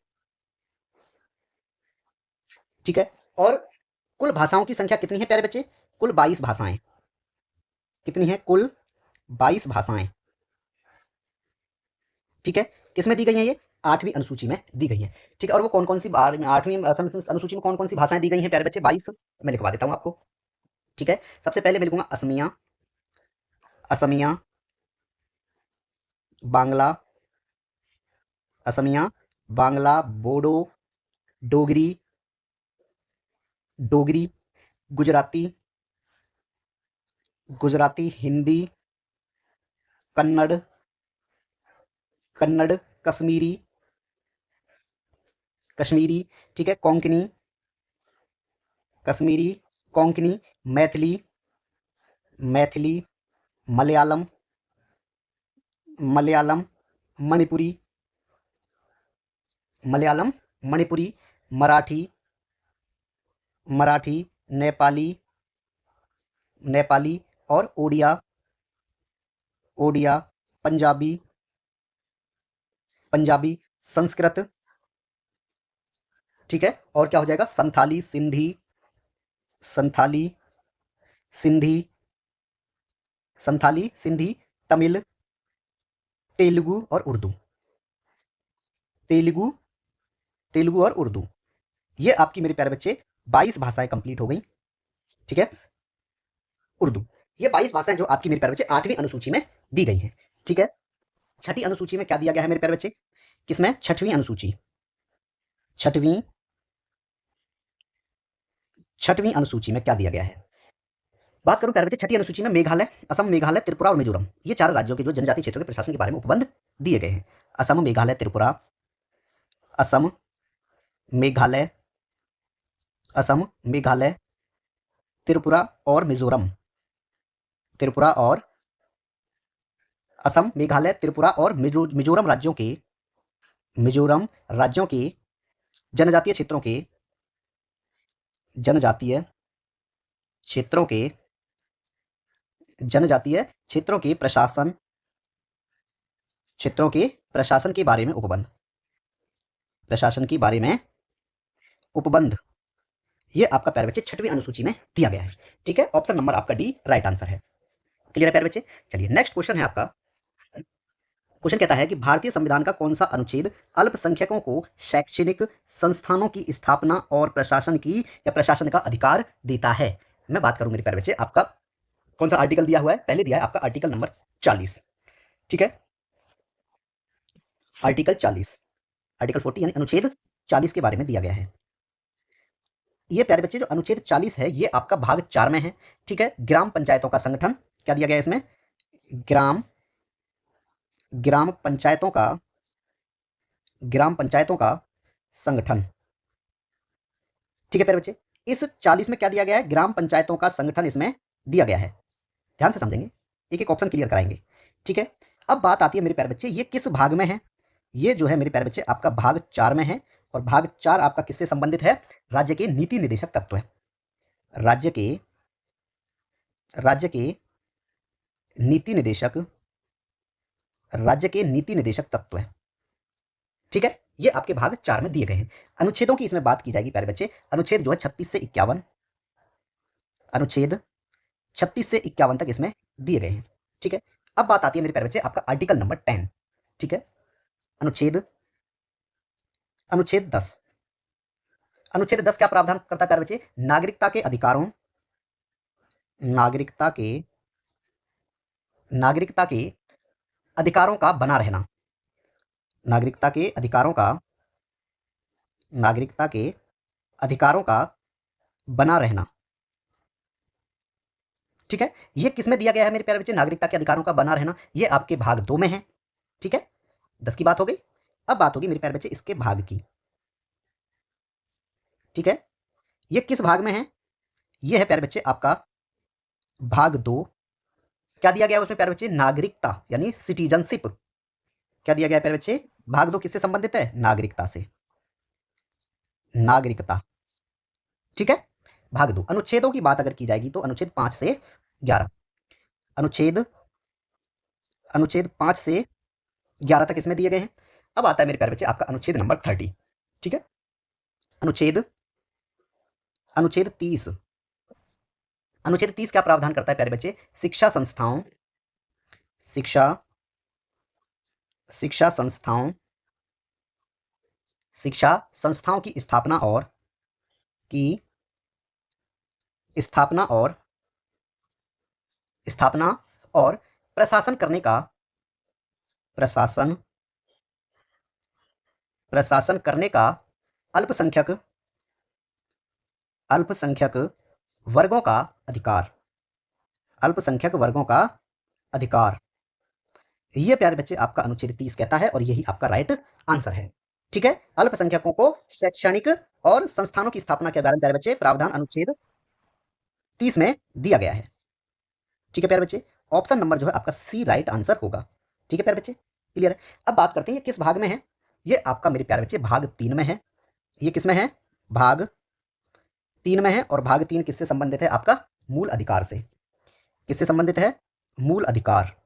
ठीक है, और कुल भाषाओं की संख्या कितनी है प्यारे बच्चे? कुल 22 भाषाएं। कितनी है? कुल 22 भाषाएं। ठीक है, किसमें दी गई है ये? 8वीं अनुसूची में दी गई है। ठीक है, और वो कौन कौन सी 8वीं अनुसूची में कौन कौन सी भाषाएं दी गई हैं प्यारे बच्चे? 22 मैं लिखवा देता हूं आपको। ठीक है, सबसे पहले मैं लिखूंगा असमिया, असमिया, बांग्ला, असमिया, बांग्ला, बोडो, डोगरी, डोगरी, गुजराती, गुजराती, हिंदी, कन्नड़, कन्नड़, कश्मीरी, कश्मीरी, ठीक है, कोंकणी, कश्मीरी, कोंकणी, मैथिली, मैथिली, मलयालम, मलयालम, मणिपुरी, मलयालम, मणिपुरी, मराठी, मराठी, नेपाली, नेपाली और ओडिया, ओडिया, पंजाबी, पंजाबी, संस्कृत। ठीक है, और क्या हो जाएगा? संथाली, सिंधी, संथाली, सिंधी, संथाली, सिंधी, तमिल, तेलुगु और उर्दू, तेलुगु, तेलुगु और उर्दू। ये आपकी मेरे प्यारे बच्चे 22 भाषाएं कंप्लीट हो गई। ठीक है, उर्दू, ये 22 भाषाएं जो आपकी मेरे प्यारे बच्चे 8वीं अनुसूची में दी गई हैं। ठीक है, छठी अनुसूची में क्या दिया गया है मेरे प्यारे बच्चे? किसमें? छठवीं अनुसूची, छठवीं अनुसूची में क्या दिया गया है? बात करूं प्यारे बच्चे छठी अनुसूची में मेघालय, असम, मेघालय, त्रिपुरा और मिजोरम, ये 4 राज्यों के जो जनजातीय क्षेत्रों के प्रशासन के बारे में उपबंध दिए गए हैं। असम, मेघालय, त्रिपुरा, असम, मेघालय, असम, मेघालय, त्रिपुरा और मिजोरम, त्रिपुरा और असम, मेघालय, त्रिपुरा और मिजोरम राज्यों के, मिजोरम राज्यों के जनजातीय क्षेत्रों के, जनजातीय क्षेत्रों के, जनजातीय क्षेत्रों के प्रशासन, क्षेत्रों के प्रशासन के बारे में उपबंध, प्रशासन के बारे में उपबंध, ये आपका प्यारे बच्चे छठवीं अनुसूची में दिया गया है। ठीक है, ऑप्शन नंबर आपका डी राइट आंसर है। क्लियर है प्यारे बच्चे? चलिए नेक्स्ट क्वेश्चन है आपका। क्वेश्चन कहता है कि भारतीय संविधान का कौन सा अनुच्छेद अल्पसंख्यकों को शैक्षणिक संस्थानों की स्थापना और प्रशासन की या प्रशासन का अधिकार देता है? मैं बात करूं मेरे प्यारे बच्चे, आपका कौन सा आर्टिकल दिया हुआ है? पहले दिया है आपका आर्टिकल नंबर 40। ठीक है, आर्टिकल 40, आर्टिकल 40 यानी अनुच्छेद 40 के बारे में दिया गया है। ये प्यारे बच्चे जो अनुच्छेद 40 है ये आपका भाग 4 में है। ठीक है, ग्राम पंचायतों का संगठन, क्या दिया गया है इसमें? ग्राम पंचायतों का ग्राम पंचायतों का संगठन। ठीक है प्यारे बच्चे, इस 40 में क्या दिया गया है? ग्राम पंचायतों का संगठन इसमें दिया गया है। ध्यान से समझेंगे, एक एक ऑप्शन क्लियर कराएंगे। ठीक है, अब बात आती है मेरे प्यारे बच्चे, ये किस भाग में है? ये जो है मेरे प्यारे बच्चे आपका भाग 4 में है, और भाग 4 आपका किससे संबंधित है? राज्य के नीति निर्देशक तत्व है। राज्य के नीति निर्देशक, राज्य के नीति निर्देशक तत्व है। ठीक है, ये आपके भाग 4 में दिए गए हैं। अनुच्छेदों की इसमें बात की जाएगी प्यारे बच्चे, अनुच्छेद जो है 36 से 51, अनुच्छेद 36 से 51 तक इसमें दिए गए हैं। ठीक है, अब बात आती है मेरे प्यारे बच्चे आपका आर्टिकल नंबर 10। ठीक है, अनुच्छेद 10। अनुच्छेद 10 क्या प्रावधान करता है प्यारे बच्चे? नागरिकता के अधिकारों, नागरिकता के अधिकारों का बना रहना, नागरिकता के अधिकारों का बना रहना। ठीक है, ये किसमें दिया गया है मेरे प्यारे बच्चे? नागरिकता के अधिकारों का बना रहना, ये आपके भाग 2 में है। ठीक है, 10 की बात हो गई। अब बात होगी मेरे प्यारे बच्चे इसके भाग की। ठीक है, ये किस भाग में है? ये है प्यारे बच्चे आपका भाग 2। क्या दिया गया है उसमें प्यारे बच्चे? नागरिकता यानी सिटीजनशिप। क्या दिया गया है प्यारे बच्चे? भाग 2 किससे संबंधित है? नागरिकता से, नागरिकता। ठीक है, भाग 2 अनुच्छेदों की बात अगर की जाएगी तो अनुच्छेद 5 से 11, अनुच्छेद 5 से 11 तक इसमें दिए गए हैं। अब आता है मेरे प्यारे बच्चे आपका अनुच्छेद नंबर 30। ठीक है, अनुच्छेद 30। अनुच्छेद 30 क्या प्रावधान करता है प्यारे बच्चे? शिक्षा संस्थाओं की स्थापना और प्रशासन करने का अल्पसंख्यक वर्गों का अधिकार। ये प्यारे बच्चे आपका अनुच्छेद 30 कहता है, और यही आपका राइट आंसर है। ठीक है, अल्पसंख्यकों को शैक्षणिक और संस्थानों की स्थापना के बारे में प्यारे बच्चे प्रावधान अनुच्छेद 30 में दिया गया है। ठीक है प्यारे बच्चे, ऑप्शन नंबर जो है आपका सी राइट आंसर होगा। ठीक है प्यारे बच्चे, क्लियर है। अब बात करते हैं ये किस भाग में है? ये आपका मेरे प्यारे बच्चे भाग 3 में है। ये किस में है? भाग 3 में है, और भाग 3 किससे संबंधित है? आपका मूल अधिकार से। किससे संबंधित है? मूल अधिकार।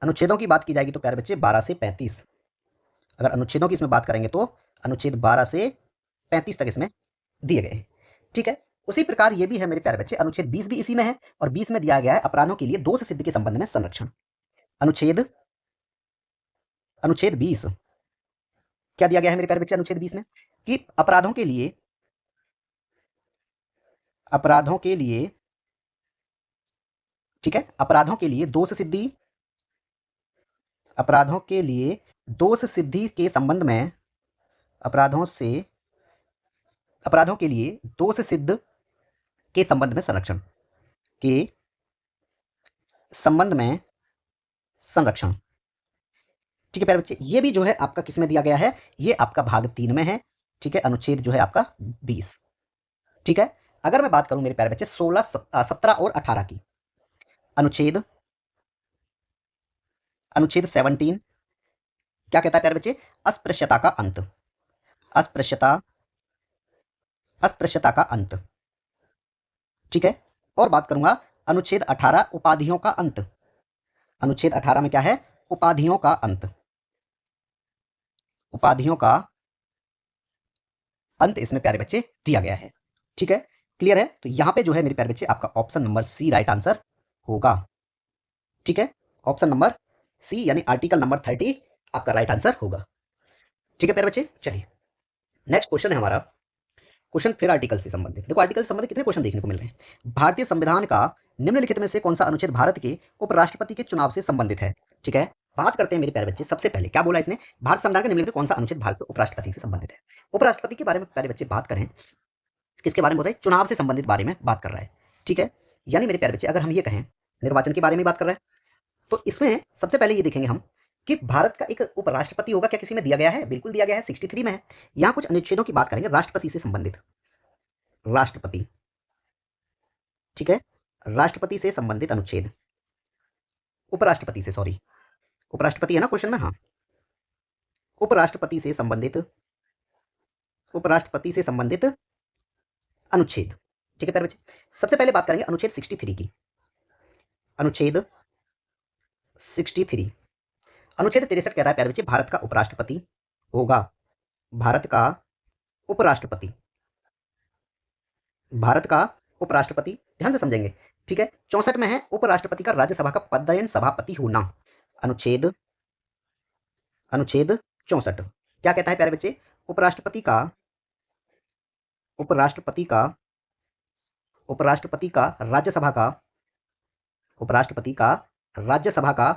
अनुच्छेदों की बात की जाएगी तो प्यारे बच्चे 12 से 35, अगर अनुच्छेदों की इसमें बात करेंगे तो अनुच्छेद 12 से 35 तक इसमें दिए गए हैं। ठीक है, उसी प्रकार ये भी है मेरे प्यारे बच्चे, अनुच्छेद 20 भी इसी में है, और 20 में दिया गया है अपराधों के लिए दोष सिद्धि के संबंध में संरक्षण। अनुच्छेद 20 क्या दिया गया है मेरे प्यारे बच्चे? अनुच्छेद 20 में कि अपराधों के लिए ठीक है, अपराधों के लिए दोष सिद्धि के संबंध में, अपराधों के लिए दोष सिद्ध के संबंध में संरक्षण, ठीक है प्यारे बच्चे, ये भी जो है आपका किस में दिया गया है? ये आपका भाग 3 में है। ठीक है, अनुच्छेद जो है आपका 20। ठीक है, अगर मैं बात करूं मेरे प्यारे बच्चे 16, 17 और 18 की, अनुच्छेद 17 क्या कहता है प्यारे बच्चे? अस्पृश्यता का अंत, अस्पृश्यता का अंत। ठीक है, और बात करूंगा अनुच्छेद 18 उपाधियों का अंत। अनुच्छेद 18 में क्या है? उपाधियों का अंत, इसमें प्यारे बच्चे दिया गया है। ठीक है, क्लियर है। तो यहां पे जो है मेरे प्यारे बच्चे आपका option number C right answer होगा। ठीक है, ऑप्शन नंबर सी यानी आर्टिकल नंबर 30 आपका राइट आंसर होगा। ठीक है प्यारे बच्चे, चलिए नेक्स्ट क्वेश्चन है हमारा। क्वेश्चन फिर आर्टिकल से संबंधित। देखो आर्टिकल से संबंधित कितने क्वेश्चन देखने को मिल रहे हैं। भारतीय संविधान का निम्नलिखित में से कौन सा अनुच्छेद भारत के उपराष्ट्रपति के चुनाव से संबंधित है? ठीक है, बात करते हैं मेरे प्यारे बच्चे, सबसे पहले क्या बोला इसने? भारत संविधान के निम्नलिखित कौन सा अनुच्छेद भारत के उपराष्ट्रपति से संबंधित है? उपराष्ट्रपति के बारे में प्यारे बच्चे बात करें, किसके बारे में बोल रहे हैं? चुनाव से संबंधित बारे में बात कर रहा है। ठीक है, यानी मेरे प्यारे बच्चे अगर हम ये कहें निर्वाचन के बारे में बात कर रहे हैं, तो इसमें सबसे पहले ये देखेंगे हम कि भारत का एक उपराष्ट्रपति होगा, क्या किसी में दिया गया है? बिल्कुल दिया गया है, 63 में है। यहां कुछ अनुच्छेदों की बात करेंगे राष्ट्रपति से संबंधित। राष्ट्रपति, ठीक है, राष्ट्रपति से संबंधित अनुच्छेद। उपराष्ट्रपति से, सॉरी, उपराष्ट्रपति है ना क्वेश्चन में, हाँ, उपराष्ट्रपति से संबंधित, उपराष्ट्रपति से संबंधित अनुच्छेद। ठीक है प्यारे बच्चे, सबसे पहले बात करेंगे अनुच्छेद 63 की। अनुच्छेद 63, अनुच्छेद 63 कह रहा है प्यारे बच्चे, भारत का उपराष्ट्रपति होगा, भारत का उपराष्ट्रपति, भारत का उपराष्ट्रपति, ध्यान से समझेंगे, ठीक है। 64 में है उपराष्ट्रपति का राज्यसभा का पदायन सभापति होना। अनुच्छेद, अनुच्छेद 64 क्या कहता है प्यारे बच्चे? उपराष्ट्रपति का, उपराष्ट्रपति का, उपराष्ट्रपति का राज्यसभा का, उपराष्ट्रपति का राज्यसभा का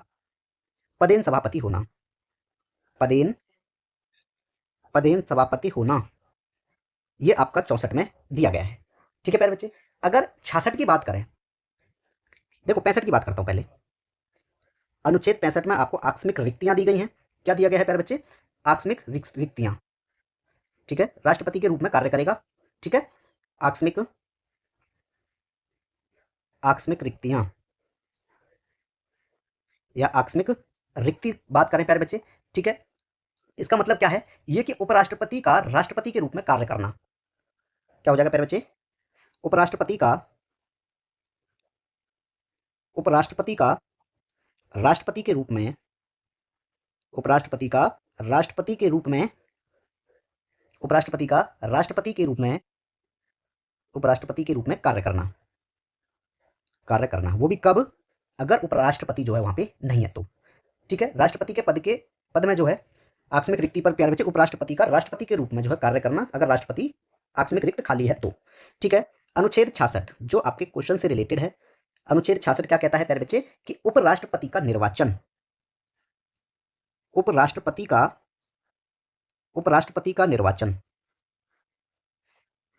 पदेन सभापति होना, पदेन, पदेन सभापति होना, ये आपका 64 में दिया गया है। ठीक है प्यारे बच्चे, अगर 66 की बात करें, देखो 65 की बात करता हूं पहले। अनुच्छेद 65 में आपको आकस्मिक रिक्तियां दी गई हैं। क्या दिया गया है प्यारे बच्चे? आकस्मिक रिक्तियां, ठीक है, राष्ट्रपति के रूप में कार्य करेगा, ठीक है, आकस्मिक, आकस्मिक रिक्तियां या आकस्मिक रिक्ति बात करें प्यारे बच्चे, ठीक है, इसका मतलब क्या है? ये कि उपराष्ट्रपति का राष्ट्रपति के रूप में कार्य करना। क्या हो जाएगा प्यारे बच्चे? उपराष्ट्रपति का, उपराष्ट्रपति का राष्ट्रपति के रूप में, उपराष्ट्रपति का राष्ट्रपति के रूप में, उपराष्ट्रपति का राष्ट्रपति के रूप में, उपराष्ट्रपति के रूप में कार्य करना, कार्य करना, वो भी कब? अगर उपराष्ट्रपति जो है वहां पे नहीं है तो, ठीक है। राष्ट्रपति के पद में जो है आकस्मिक रिक्ति पर प्यारे बच्चे उपराष्ट्रपति का राष्ट्रपति के रूप में जो है कार्य करना, अगर राष्ट्रपति आकस्मिक रिक्त खाली है तो, ठीक है। अनुच्छेद 66 जो आपके क्वेश्चन से रिलेटेड है, अनुच्छेद 66 क्या कहता है प्यारे बच्चे? कि उपराष्ट्रपति का निर्वाचन, उपराष्ट्रपति का, उपराष्ट्रपति का निर्वाचन,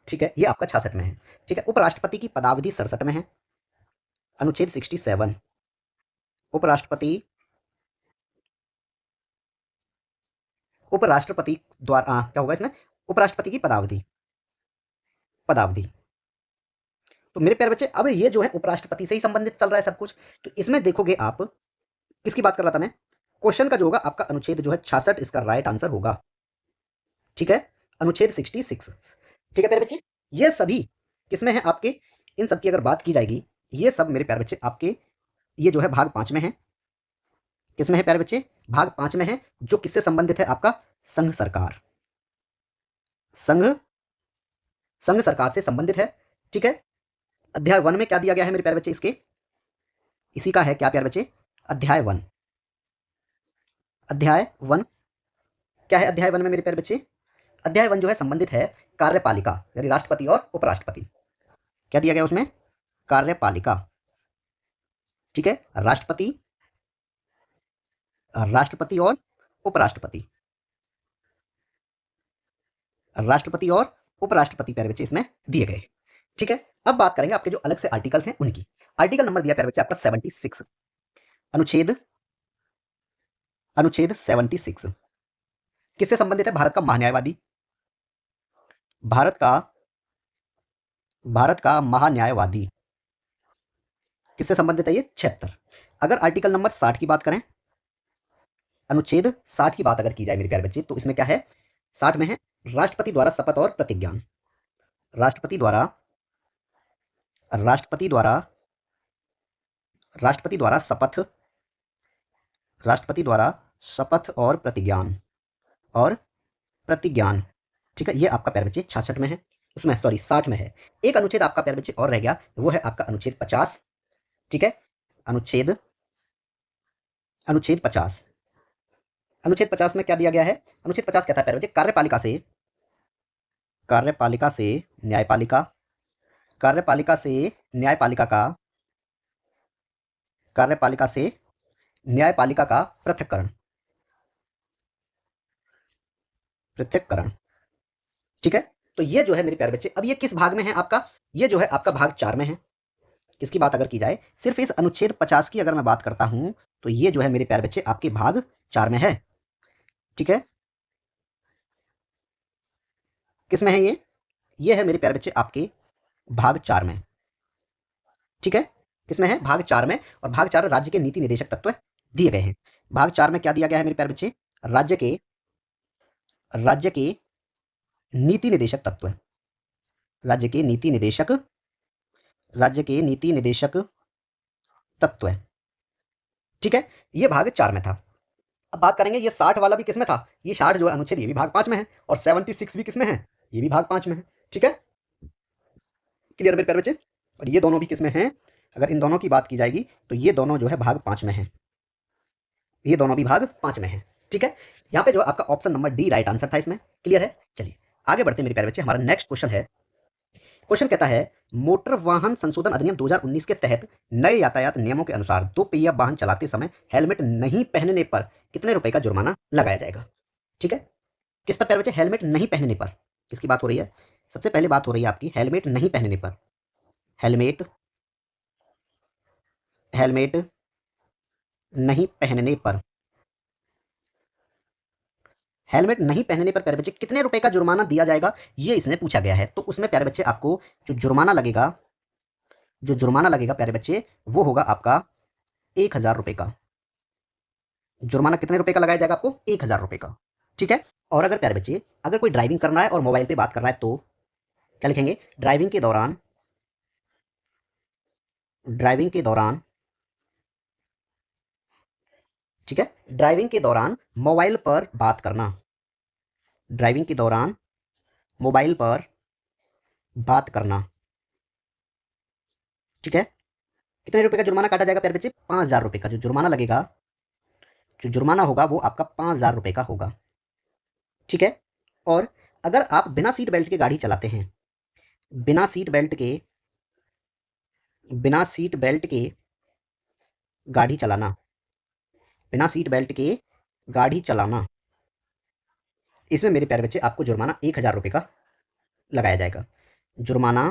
ठीक है, ये आपका 66 में है, ठीक है। उपराष्ट्रपति की पदावधि 67 में है, अनुच्छेद 67, उपराष्ट्रपति, उपराष्ट्रपति द्वारा क्या होगा इसमें? उपराष्ट्रपति की पदावधि, पदावधि। तो मेरे प्यारे बच्चे अब ये जो है उपराष्ट्रपति से ही संबंधित चल रहा है सब कुछ, तो इसमें देखोगे आप, किसकी बात कर रहा था मैं? क्वेश्चन का जो होगा आपका अनुच्छेद जो है 66 इसका राइट आंसर होगा, ठीक है, अनुच्छेद 66, ठीक है प्यारे बच्चे। ये सभी किसमें है आपके? इन सब की अगर बात की जाएगी, ये सब मेरे प्यारे बच्चे आपके ये जो है भाग 5 में है। किसमें है प्यारे बच्चे? भाग 5 में है, जो किससे संबंधित है? आपका संघ सरकार, संघ, संघ सरकार से संबंधित है, ठीक है। अध्याय 1 में क्या दिया गया है मेरे प्यारे बच्चे? इसके इसी का है क्या प्यारे बच्चे? अध्याय 1, अध्याय 1 क्या है? अध्याय 1 में मेरे प्यारे बच्चे, अध्याय 1 जो है संबंधित है कार्यपालिका, यानी राष्ट्रपति और उपराष्ट्रपति। क्या दिया गया उसमें? कार्यपालिका, ठीक है, राष्ट्रपति, राष्ट्रपति और उपराष्ट्रपति, राष्ट्रपति और उपराष्ट्रपति प्यारे बच्चे इसमें दिए गए, ठीक है। अब बात करेंगे आपके जो अलग से आर्टिकल्स हैं उनकी। आर्टिकल नंबर दिया प्यारे बच्चे आपका 76, अनुच्छेद, अनुच्छेद 76 किससे संबंधित है? भारत का महान्यायवादी, भारत का, भारत का महान्यायवादी किससे संबंधित है? ये 76। अगर आर्टिकल नंबर 60 की बात करें, अनुच्छेद 60 की बात अगर की जाए मेरे प्यारे बच्चे, तो इसमें क्या है? 60 में है राष्ट्रपति द्वारा शपथ और प्रतिज्ञान, राष्ट्रपति द्वारा, राष्ट्रपति द्वारा, राष्ट्रपति द्वारा शपथ, राष्ट्रपति द्वारा शपथ और प्रतिज्ञान, और प्रतिज्ञान, ठीक है, ये आपका प्यारे बच्चे 66 में है, उसमें सॉरी 60 में है। एक अनुच्छेद आपका प्यारे बच्चे और रह गया, वो है आपका अनुच्छेद 50, ठीक है, अनुच्छेद, अनुच्छेद 50, अनुच्छेद 50 में क्या दिया गया है? अनुच्छेद 50 कहता है प्यारे बच्चे कार्यपालिका से, कार्यपालिका से न्यायपालिका, कार्यपालिका से न्यायपालिका का, कार्यपालिका से न्यायपालिका का पृथक्करण, पृथक्करण, ठीक है। तो ये जो है मेरे प्यारे बच्चे, अब ये किस भाग में है आपका? ये जो है आपका भाग 4 में है, किसकी बात अगर की जाए, सिर्फ इस अनुच्छेद 50 की अगर मैं बात करता हूं तो ये जो है मेरे प्यारे बच्चे आपके भाग 4 में है। ठीक है, किस में है ये है मेरे प्यारे बच्चे आपके भाग 4 में। ठीक है, किसमें है, भाग 4 में। और भाग 4 राज्य के नीति निदेशक तत्व दिए गए हैं। भाग 4 में क्या दिया गया है मेरे प्यारे बच्चे, राज्य के नीति निदेशक तत्व, राज्य के नीति निदेशक तत्व। ठीक है, ये भाग 4 में था। अब बात करेंगे ये 60 वाला भी किसमें था, ये 60 जो अनुच्छेद ये भी भाग 5 में है, और 76 भी किसमें है, ये भी भाग 5 में है। ठीक है, क्लियर मेरे प्यारे बच्चे। और ये दोनों भी किसमें हैं, अगर इन दोनों की बात की जाएगी तो ये दोनों जो है भाग 5 में है, ये दोनों भी भाग 5 में है। ठीक है, यहाँ पे जो आपका option number D right answer था इसमें। क्लियर है, चलिए आगे बढ़ते हैं मेरे प्यारे बच्चे। हमारा नेक्स्ट क्वेश्चन है, क्वेश्चन कहता है मोटर वाहन संशोधन अधिनियम 2019 के तहत नए यातायात नियमों के अनुसार 2 पहिया वाहन चलाते समय हेलमेट नहीं पहनने पर कितने रुपए का जुर्माना लगाया जाएगा। ठीक है, किस पर प्यारे बच्चे, हेलमेट नहीं पहनने पर। किसकी बात हो रही है, सबसे पहले बात हो रही है आपकी हेलमेट नहीं पहनने पर। हेलमेट नहीं पहनने पर, हेलमेट नहीं पहनने पर प्यारे बच्चे कितने रुपए का जुर्माना दिया जाएगा, ये इसमें पूछा गया है। तो उसमें प्यारे बच्चे आपको जो जुर्माना लगेगा, प्यारे बच्चे वो होगा आपका 1000 रुपए का। जुर्माना कितने रुपए का लगाया जाएगा आपको, 1000 रुपए का। ठीक है, और अगर प्यारे बच्चे अगर कोई ड्राइविंग करना है और मोबाइल पे बात कर रहा है तो क्या लिखेंगे, ड्राइविंग के दौरान ठीक है, ड्राइविंग के दौरान मोबाइल पर बात करना, ड्राइविंग के दौरान मोबाइल पर बात करना। ठीक है, कितने रुपए का जुर्माना काटा जाएगा प्यारे बच्चे, 5000 रुपए का जो जुर्माना लगेगा, जो जुर्माना होगा वो आपका 5000 रुपए का होगा। ठीक है, और अगर आप बिना सीट बेल्ट के गाड़ी चलाते हैं, बिना सीट बेल्ट के गाड़ी चलाना, बिना सीट बेल्ट के गाड़ी चलाना, इसमें मेरे प्यारे बच्चे आपको जुर्माना 1000 रुपए का लगाया जाएगा। जुर्माना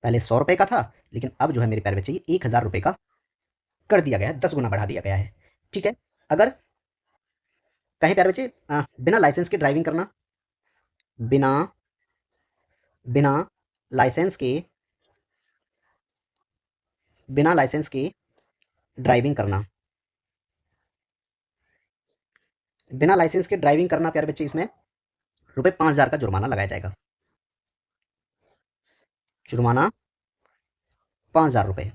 पहले 100 रुपए का था, लेकिन अब जो है मेरे प्यारे बच्चे ये 1000 रुपए का कर दिया गया है, 10 गुना बढ़ा दिया गया है। ठीक है, अगर कहे प्यारे बच्चे बिना लाइसेंस के ड्राइविंग करना, बिना लाइसेंस के ड्राइविंग करना, बिना लाइसेंस के ड्राइविंग करना प्यारे बच्चे, इसमें रुपए 5000 का जुर्माना लगाया जाएगा। जुर्माना 5000 रुपए।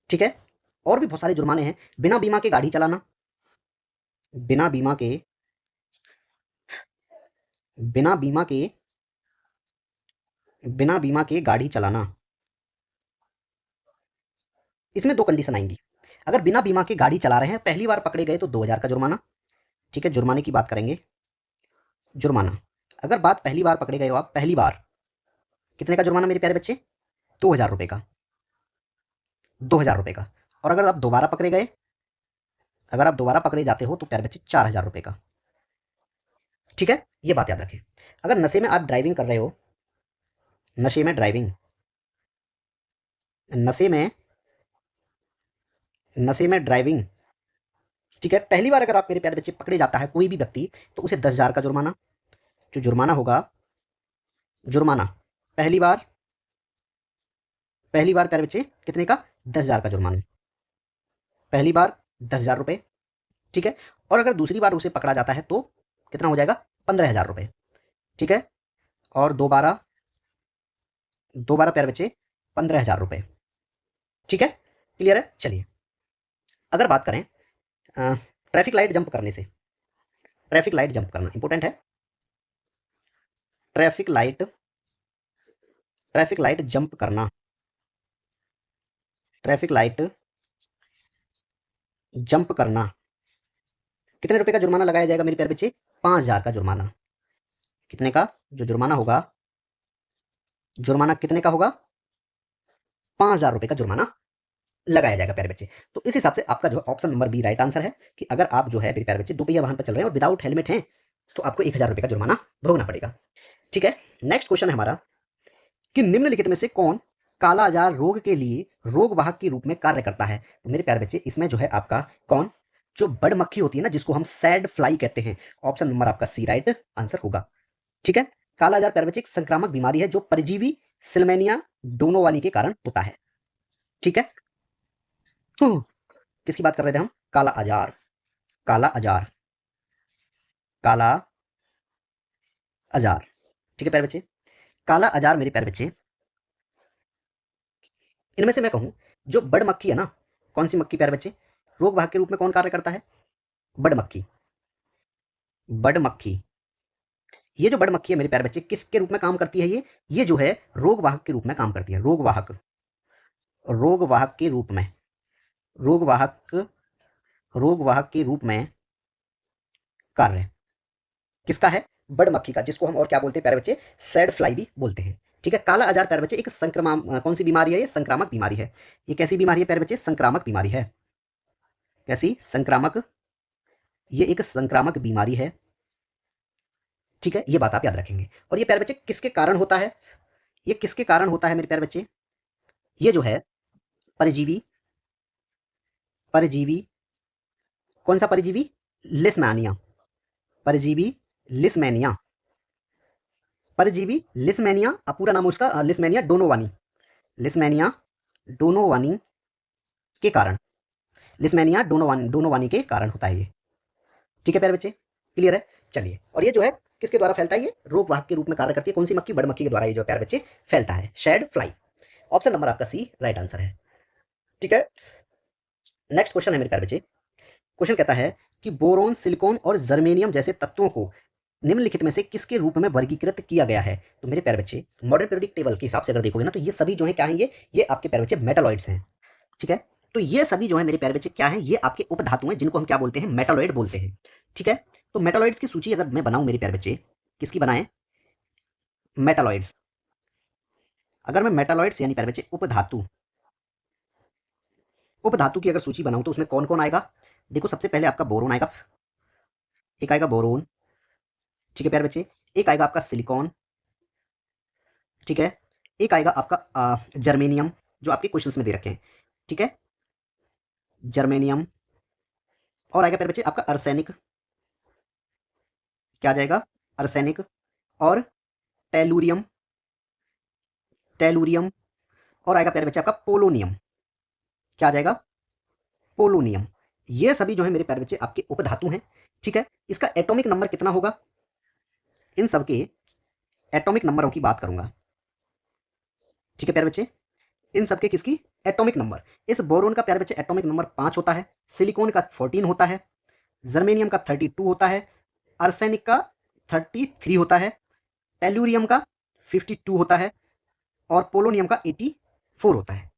ठीक है, और भी बहुत सारे जुर्माने हैं। बिना बीमा के गाड़ी चलाना, बिना बीमा के गाड़ी चलाना, इसमें 2 कंडीशन आएंगी। अगर बिना बीमा के गाड़ी चला रहे हैं, पहली बार पकड़े गए तो 2000 का जुर्माना। ठीक है, जुर्माने की बात करेंगे। जुर्माना अगर बात पहली बार पकड़े गए हो आप, पहली बार कितने का जुर्माना मेरे प्यारे बच्चे, 2000 रुपए का, 2000 रुपए का। और अगर आप दोबारा पकड़े गए, अगर आप दोबारा पकड़े जाते हो तो प्यारे बच्चे 4000 रुपए का। ठीक है, ये बात याद रखें। अगर नशे में आप ड्राइविंग कर रहे हो, नशे में ड्राइविंग, ठीक है, पहली बार अगर आप मेरे प्यारे बच्चे पकड़े जाता है कोई भी व्यक्ति, तो उसे 10,000 का जुर्माना, जो जुर्माना होगा, जुर्माना पहली बार प्यारे बच्चे कितने का, 10,000 का जुर्माना, पहली बार 10,000 रुपए। ठीक है, और अगर दूसरी बार उसे पकड़ा जाता है तो कितना हो जाएगा, 15,000 रुपए। ठीक है, और दोबारा प्यारे बच्चे 15,000 रुपए। ठीक है, क्लियर है। चलिए अगर बात करें ट्रैफिक लाइट जंप करने से, ट्रैफिक लाइट जंप करना इंपॉर्टेंट है। ट्रैफिक लाइट जंप करना, ट्रैफिक लाइट जंप करना, कितने रुपए का जुर्माना लगाया जाएगा मेरे प्यारे बच्चे, 5000 का जुर्माना। कितने का जो जुर्माना होगा, जुर्माना कितने का होगा, 5000 रुपए का जुर्माना लगाया जाएगा प्यारे बच्चे। तो इस हिसाब से आपका जो option number B right answer है कि अगर आप जो है मेरे प्यारे बच्चे 2 पहिया वाहन पर चल रहे हैं और विदाउट हेलमेट हैं, तो आपको 1000 रुपए का जुर्माना भोगना पड़ेगा। ठीक है, नेक्स्ट क्वेश्चन है हमारा कि निम्नलिखित में से कौन काला अजार रोग के लिए रोग वाहक के रूप में कार्य करता है। तो मेरे प्यारे बच्चे इसमें जो है आपका कौन, जो बड़ मक्खी होती है ना, जिसको हम सैड फ्लाई कहते हैं, ऑप्शन नंबर आपका सी राइट आंसर होगा। ठीक है, काला अजार प्यारे बच्चे एक संक्रामक बीमारी है जो परजीवी सिलमेनिया डोनोवानी के कारण होता है। ठीक है, तो किसकी बात कर रहे थे हम, काला अजार, काला अजार, काला अजार। ठीक है प्यारे बच्चे, काला अजार मेरे प्यारे बच्चे, इनमें से मैं कहूं जो बड़ मक्खी है ना, कौन सी मक्खी प्यारे बच्चे, रोग वाहक के रूप में कौन कार्य करता है, बड़ मक्खी, बड़ मक्खी। ये जो बड़ मक्खी है मेरे प्यारे बच्चे किसके रूप में काम करती है, ये जो है रोग वाहक के रूप में काम करती है, रोग वाहक, रोग वाहक के रूप में, रोग वाहक, रोग वाहक के रूप में कार्य किसका है, बड़ मक्खी का, जिसको हम और क्या बोलते हैं प्यारे बच्चे, सैड फ्लाई भी बोलते हैं। ठीक है, काला अजार प्यारे बच्चे एक कौन सी बीमारी है, ये संक्रामक बीमारी है। ये कैसी बीमारी है प्यारे बच्चे, संक्रामक बीमारी है। कैसी, संक्रामक, ये एक संक्रामक बीमारी है। ठीक है, ये बात आप याद रखेंगे। और ये प्यारे बच्चे किसके कारण होता है, ये किसके कारण होता है मेरे प्यारे बच्चे, ये जो है परजीवी, परजीवी, कौन सा परजीवी, लिस्मानिया, परजीवी लिस्मेनिया, परजीवी लिस्मेनिया, पूरा नाम उसका लिस्मेनिया डोनोवानी, लिस्मेनिया डोनोवानी के कारण, लिस्मेनिया डोनोवानी के कारण होता है ये। ठीक है प्यारे बच्चे, क्लियर है। चलिए, और ये जो है किसके द्वारा फैलता है, ये रोग वाहक के रूप में कार्य करती है, कौन सी मक्खी, बड़ मक्खी के द्वारा ये जो प्यारे बच्चे फैलता है, शैड फ्लाई। ऑप्शन नंबर आपका सी राइट आंसर है। ठीक है, नेक्स्ट क्वेश्चन है मेरे प्यारे बच्चे, क्वेश्चन कहता है कि बोरोन, सिलिकॉन और जर्मेनियम जैसे तत्वों को निम्नलिखित में से किसके रूप में वर्गीकृत किया गया है। तो मेरे प्यारे बच्चे मॉडर्न पीरियोडिक टेबल के हिसाब से अगर देखोगे ना, तो ये सभी जो है क्या है, ये आपके प्यारे बच्चे मेटालॉइड्स हैं। ठीक है, तो ये सभी जो है मेरे प्यारे बच्चे क्या है, ये आपके उपधातु हैं, जिनको हम क्या बोलते हैं, मेटालॉइड बोलते हैं। ठीक है, तो मेटालॉइड्स की सूची अगर मैं बनाऊं मेरे प्यारे बच्चे, किसकी बनाएं, मेटालॉइड्स, अगर मैं मेटालॉइड्स यानी प्यारे बच्चे उपधातु, उपधातु की अगर सूची बनाऊं तो उसमें कौन कौन आएगा। देखो, सबसे पहले आपका बोरोन आएगा, एक आएगा बोरोन। ठीक है प्यारे बच्चे, एक आएगा आपका सिलिकॉन। ठीक है, एक आएगा आपका जर्मेनियम, जो आपके क्वेश्चंस में दे रखे हैं। ठीक है, जर्मेनियम। और आएगा प्यारे बच्चे आपका अर्सेनिक, क्या आ जाएगा, अर्सेनिक। और टेलुरियम, टेलुरियम। और आएगा प्यारे बच्चे आपका पोलोनियम, क्या आ जाएगा, पोलोनियम। ये सभी जो है मेरे प्यारे बच्चे आपके उपधातु हैं। ठीक है, इसका एटॉमिक नंबर कितना होगा, इन सबके एटॉमिक नंबरों की बात करूंगा। ठीक है प्यारे बच्चे, इन सबके किसकी, एटॉमिक नंबर। इस बोरोन का प्यारे बच्चे एटॉमिक नंबर 5 होता है, सिलिकॉन का 14 होता है, जर्मेनियम का 32 होता है, आर्सेनिक का 33 होता है, टेलुरियम का 52 होता है, और पोलोनियम का 84 होता है।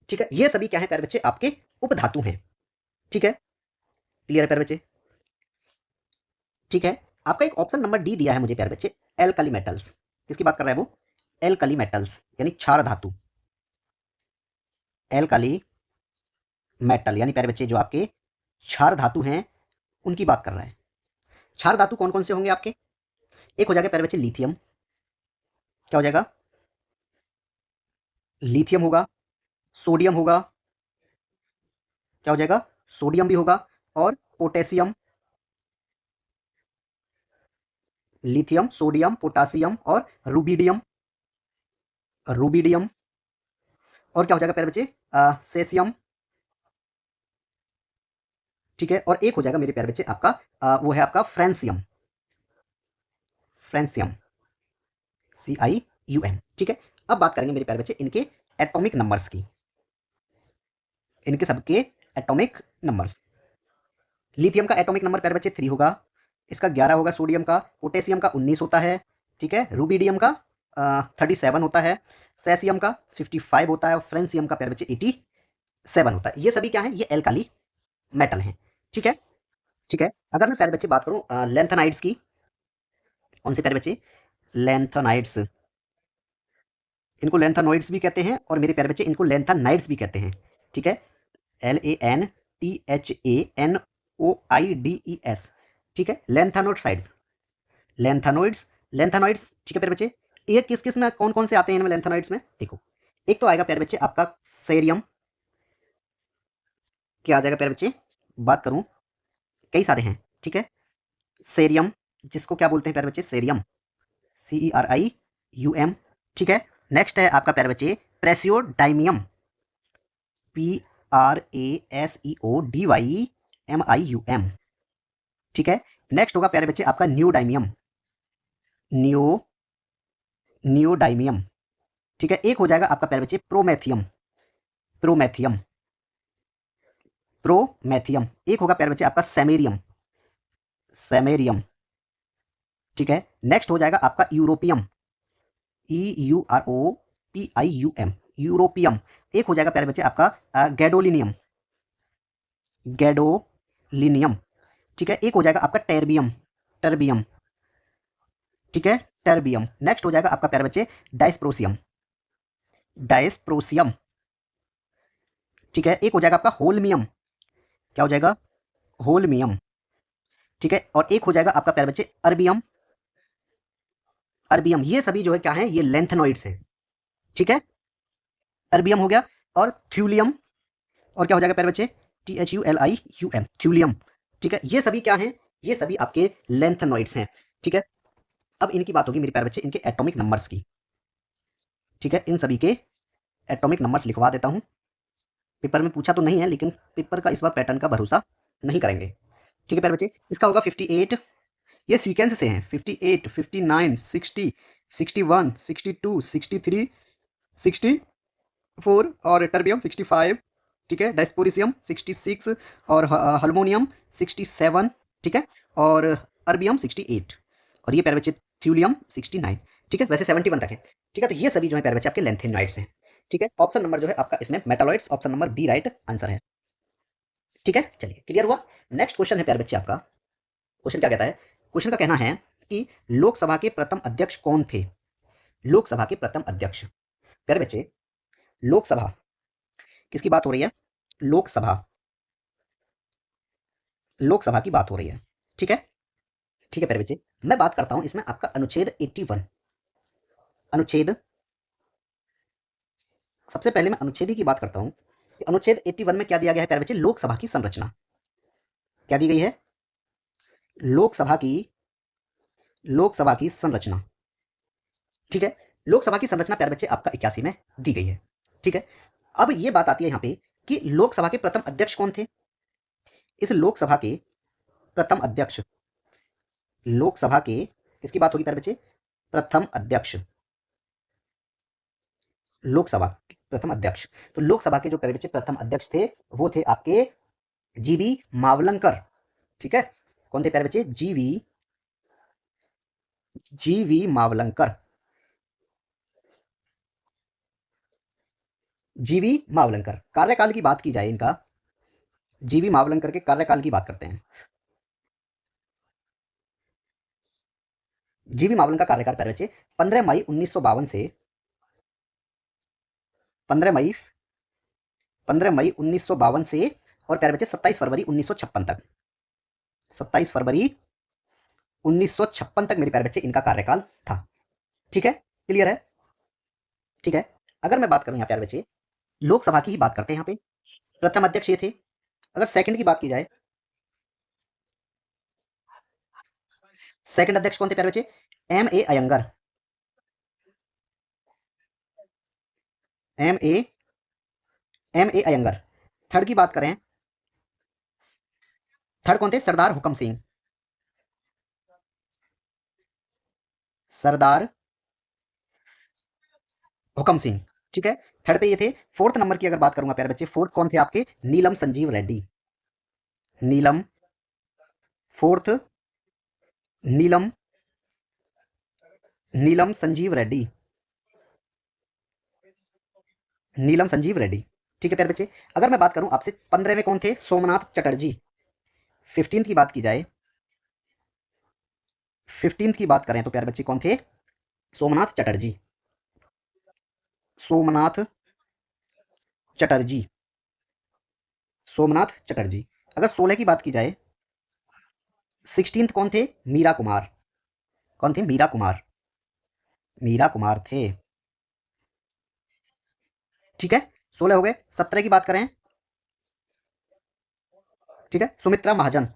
ठीक है, ये सभी क्या है प्यारे बच्चे, आपके उपधातु हैं। ठीक है, क्लियर है प्यारे बच्चे। ठीक है, आपका एक ऑप्शन नंबर डी दिया है मुझे प्यारे बच्चे, एल्कली मेटल्स, किसकी बात कर रहा है वो, एल्कली मेटल्स यानी क्षार धातु, एल्कली मेटल यानी प्यारे बच्चे जो आपके क्षार धातु हैं, उनकी बात कर रहा है। क्षार धातु कौन कौन से होंगे आपके, एक हो जाएगा प्यारे बच्चे लिथियम, क्या हो जाएगा, लिथियम होगा, सोडियम होगा, क्या हो जाएगा, सोडियम भी होगा, और पोटेशियम, लिथियम, सोडियम, पोटेशियम और रुबिडियम, रुबिडियम। और क्या हो जाएगा प्यारे बच्चे, सेसियम। ठीक है, और एक हो जाएगा मेरे प्यारे बच्चे आपका वो है आपका फ्रेंसियम, फ्रेंसियम, CIUM। ठीक है, अब बात करेंगे मेरे प्यारे बच्चे इनके एटॉमिक नंबर्स की, इनके सबके एटॉमिक नंबर्स। लिथियम का एटॉमिक नंबर प्यारे बच्चे 3 होगा, इसका 11 होगा, सोडियम का, पोटेशियम का 19 होता है। ठीक है, रुबिडियम का 37 होता है, सेसियम का 55 होता है, और फ्रेंसियम का प्यारे बच्चे 87 होता है। ये सभी क्या है, ये एल्काली मेटल हैं। ठीक है, ठीक है, अगर मैं प्यारे बच्चे बात करूं लेंथेनाइड्स की, कौन से प्यारे बच्चे, लेंथेनाइड्स, इनको लेंथेनॉइड्स भी कहते हैं, और मेरे प्यारे बच्चे इनको लेंथेनाइड्स भी कहते हैं। ठीक है, LANTHANOIDES। ठीक है, लेंथेनोसाइड्स, लेंथेनॉइड्स, लेंथेनॉइड्स। ठीक है प्यारे बच्चे, ये किस किस में कौन कौन से आते हैं इनमें लेंथेनॉइड्स में, देखो एक तो आएगा प्यारे बच्चे आपका सेरियम, क्या आ जाएगा प्यारे बच्चे, बात करूं कई सारे हैं, ठीक है। सेरियम, जिसको क्या बोलते हैं प्यारे बच्चे, सेरियम, CERIUM, ठीक है। नेक्स्ट है आपका प्यारे बच्चे प्रेसियोडाइमियम, PRASEODYMIUM, ठीक है। नेक्स्ट होगा प्यारे बच्चे आपका न्यूडाइमियम, नियो नियोडाइमियम, ठीक है। एक हो जाएगा आपका प्यारे बच्चे प्रोमेथियम, प्रोमेथियम प्रोमेथियम। एक होगा प्यारे बच्चे आपका सेमेरियम, सेमेरियम, ठीक है। नेक्स्ट हो जाएगा आपका यूरोपियम, EUROPIUM, यूरोपियम। एक हो जाएगा प्यारे बच्चे आपका गैडोलिनियम, गैडोलिनियम, ठीक है। एक हो जाएगा आपका टेर्बियम, टर्बियम, ठीक है, टर्बियम। नेक्स्ट हो जाएगा आपका प्यारे बच्चे डाइस्प्रोसियम, डाइस्प्रोसियम, ठीक है। एक हो जाएगा आपका होलमियम, क्या हो जाएगा, होलमियम, ठीक है। और एक हो जाएगा आपका प्यारे बच्चे अर्बियम, अर्बियम। ये सभी जो है क्या है, ये लेंथेनॉइड्स हैं, ठीक है। अर्बियम हो गया, और थ्यूलियम, और क्या हो जाएगा प्यारे बच्चे, THULIUM, थ्यूलियम, ठीक है। ये सभी क्या हैं, ये सभी आपके लेंथेनॉइड्स हैं, ठीक है। अब इनकी बात होगी मेरे प्यारे बच्चे इनके एटॉमिक नंबर्स की, ठीक है। इन सभी के एटॉमिक नंबर्स लिखवा देता हूं, पेपर में पूछा तो नहीं है, लेकिन पेपर का इस बार पैटर्न का भरोसा नहीं करेंगे, ठीक है प्यारे बच्चे। इसका होगा 58, ये सीक्वेंस से हैं, 58, 59, 60, 61, 62, 63, 64, और टर्बियम 65, ठीक है। डायस्पोरिसियम 66, और हार्मोनियम 67, ठीक है, और अर्बियम 68, और ये प्यारे बच्चे थ्यूलियम 69, ठीक है। वैसे 71 तक है, ठीक है। तो ये सभी जो है प्यारे बच्चे आपके लेंथेनॉइड्स हैं, ठीक है। ऑप्शन नंबर जो है आपका इसमें metalloids, option number B right answer है, ठीक है। चलिए क्लियर हुआ। नेक्स्ट क्वेश्चन है प्यारे बच्चे आपका, क्वेश्चन क्या कहता है, क्वेश्चन का कहना है कि लोकसभा के प्रथम अध्यक्ष कौन थे, लोकसभा के प्रथम अध्यक्ष। प्यारे बच्चे लोकसभा किसकी बात हो रही है, लोकसभा, लोकसभा की बात हो रही है, ठीक है, ठीक है प्यारे बच्चे। मैं बात करता हूं इसमें आपका अनुच्छेद 81, अनुच्छेद, सबसे पहले मैं अनुच्छेद की बात करता हूं। अनुच्छेद 81 में क्या दिया गया है प्यारे बच्चे, लोकसभा की संरचना क्या दी गई है, लोकसभा की, लोकसभा की संरचना, ठीक है। लोकसभा की संरचना प्यारे बच्चे आपका 81 में दी गई है, ठीक है। अब ये बात आती है यहां पे कि लोकसभा के प्रथम अध्यक्ष कौन थे। इस लोकसभा के प्रथम अध्यक्ष, लोकसभा के किसकी बात होगी प्यारे बच्चे, प्रथम अध्यक्ष, लोकसभा के प्रथम अध्यक्ष। तो लोकसभा के जो प्यारे बच्चे प्रथम अध्यक्ष थे वो थे आपके जीवी मावलंकर, ठीक है। कौन थे प्यारे बच्चे, जीवी मावलंकर, जीवी मावलंकर। कार्यकाल की बात की जाए इनका, जीवी मावलंकर के कार्यकाल की बात करते हैं। जीवी मावलंकर का कार्यकाल प्यारे बच्चे 15 मई 1952 से 15 मई 15 मई 1952 से, और प्यारे बच्चे 27 फरवरी 1956 तक, 27 फरवरी 1956 तक मेरे प्यारे बच्चे इनका कार्यकाल था, ठीक है। क्लियर है, ठीक है। अगर मैं बात करूं यहाँ प्यारे बच्चे लोकसभा की ही बात करते हैं, यहाँ पे प्रथम अध्यक्ष ये थे। अगर सेकंड की बात की जाए, सेकंड अध्यक्ष कौन थे प्यारे बच्चे, M A Iyengar, M A Iyengar. Third की बात करें, थर्ड कौन थे, सरदार हुकम सिंह, सरदार हुकम सिंह, ठीक है। थर्ड पे ये थे। फोर्थ नंबर की अगर बात करूंगा प्यारे बच्चे, फोर्थ कौन थे आपके, नीलम संजीव रेड्डी, नीलम, फोर्थ नीलम, नीलम संजीव रेड्डी, नीलम संजीव रेड्डी, ठीक है प्यारे बच्चे। अगर मैं बात करूं आपसे 15 में कौन थे, सोमनाथ चटर्जी। 15 की बात की जाए, 15 की बात करें तो प्यारे बच्चे कौन थे, सोमनाथ चटर्जी, सोमनाथ चटर्जी, सोमनाथ चटर्जी। अगर 16 की बात की जाए, 16 कौन थे, मीरा कुमार, कौन थे, मीरा कुमार, मीरा कुमार थे, ठीक है, 16 हो गए। 17 की बात करें, ठीक है, सुमित्रा महाजन,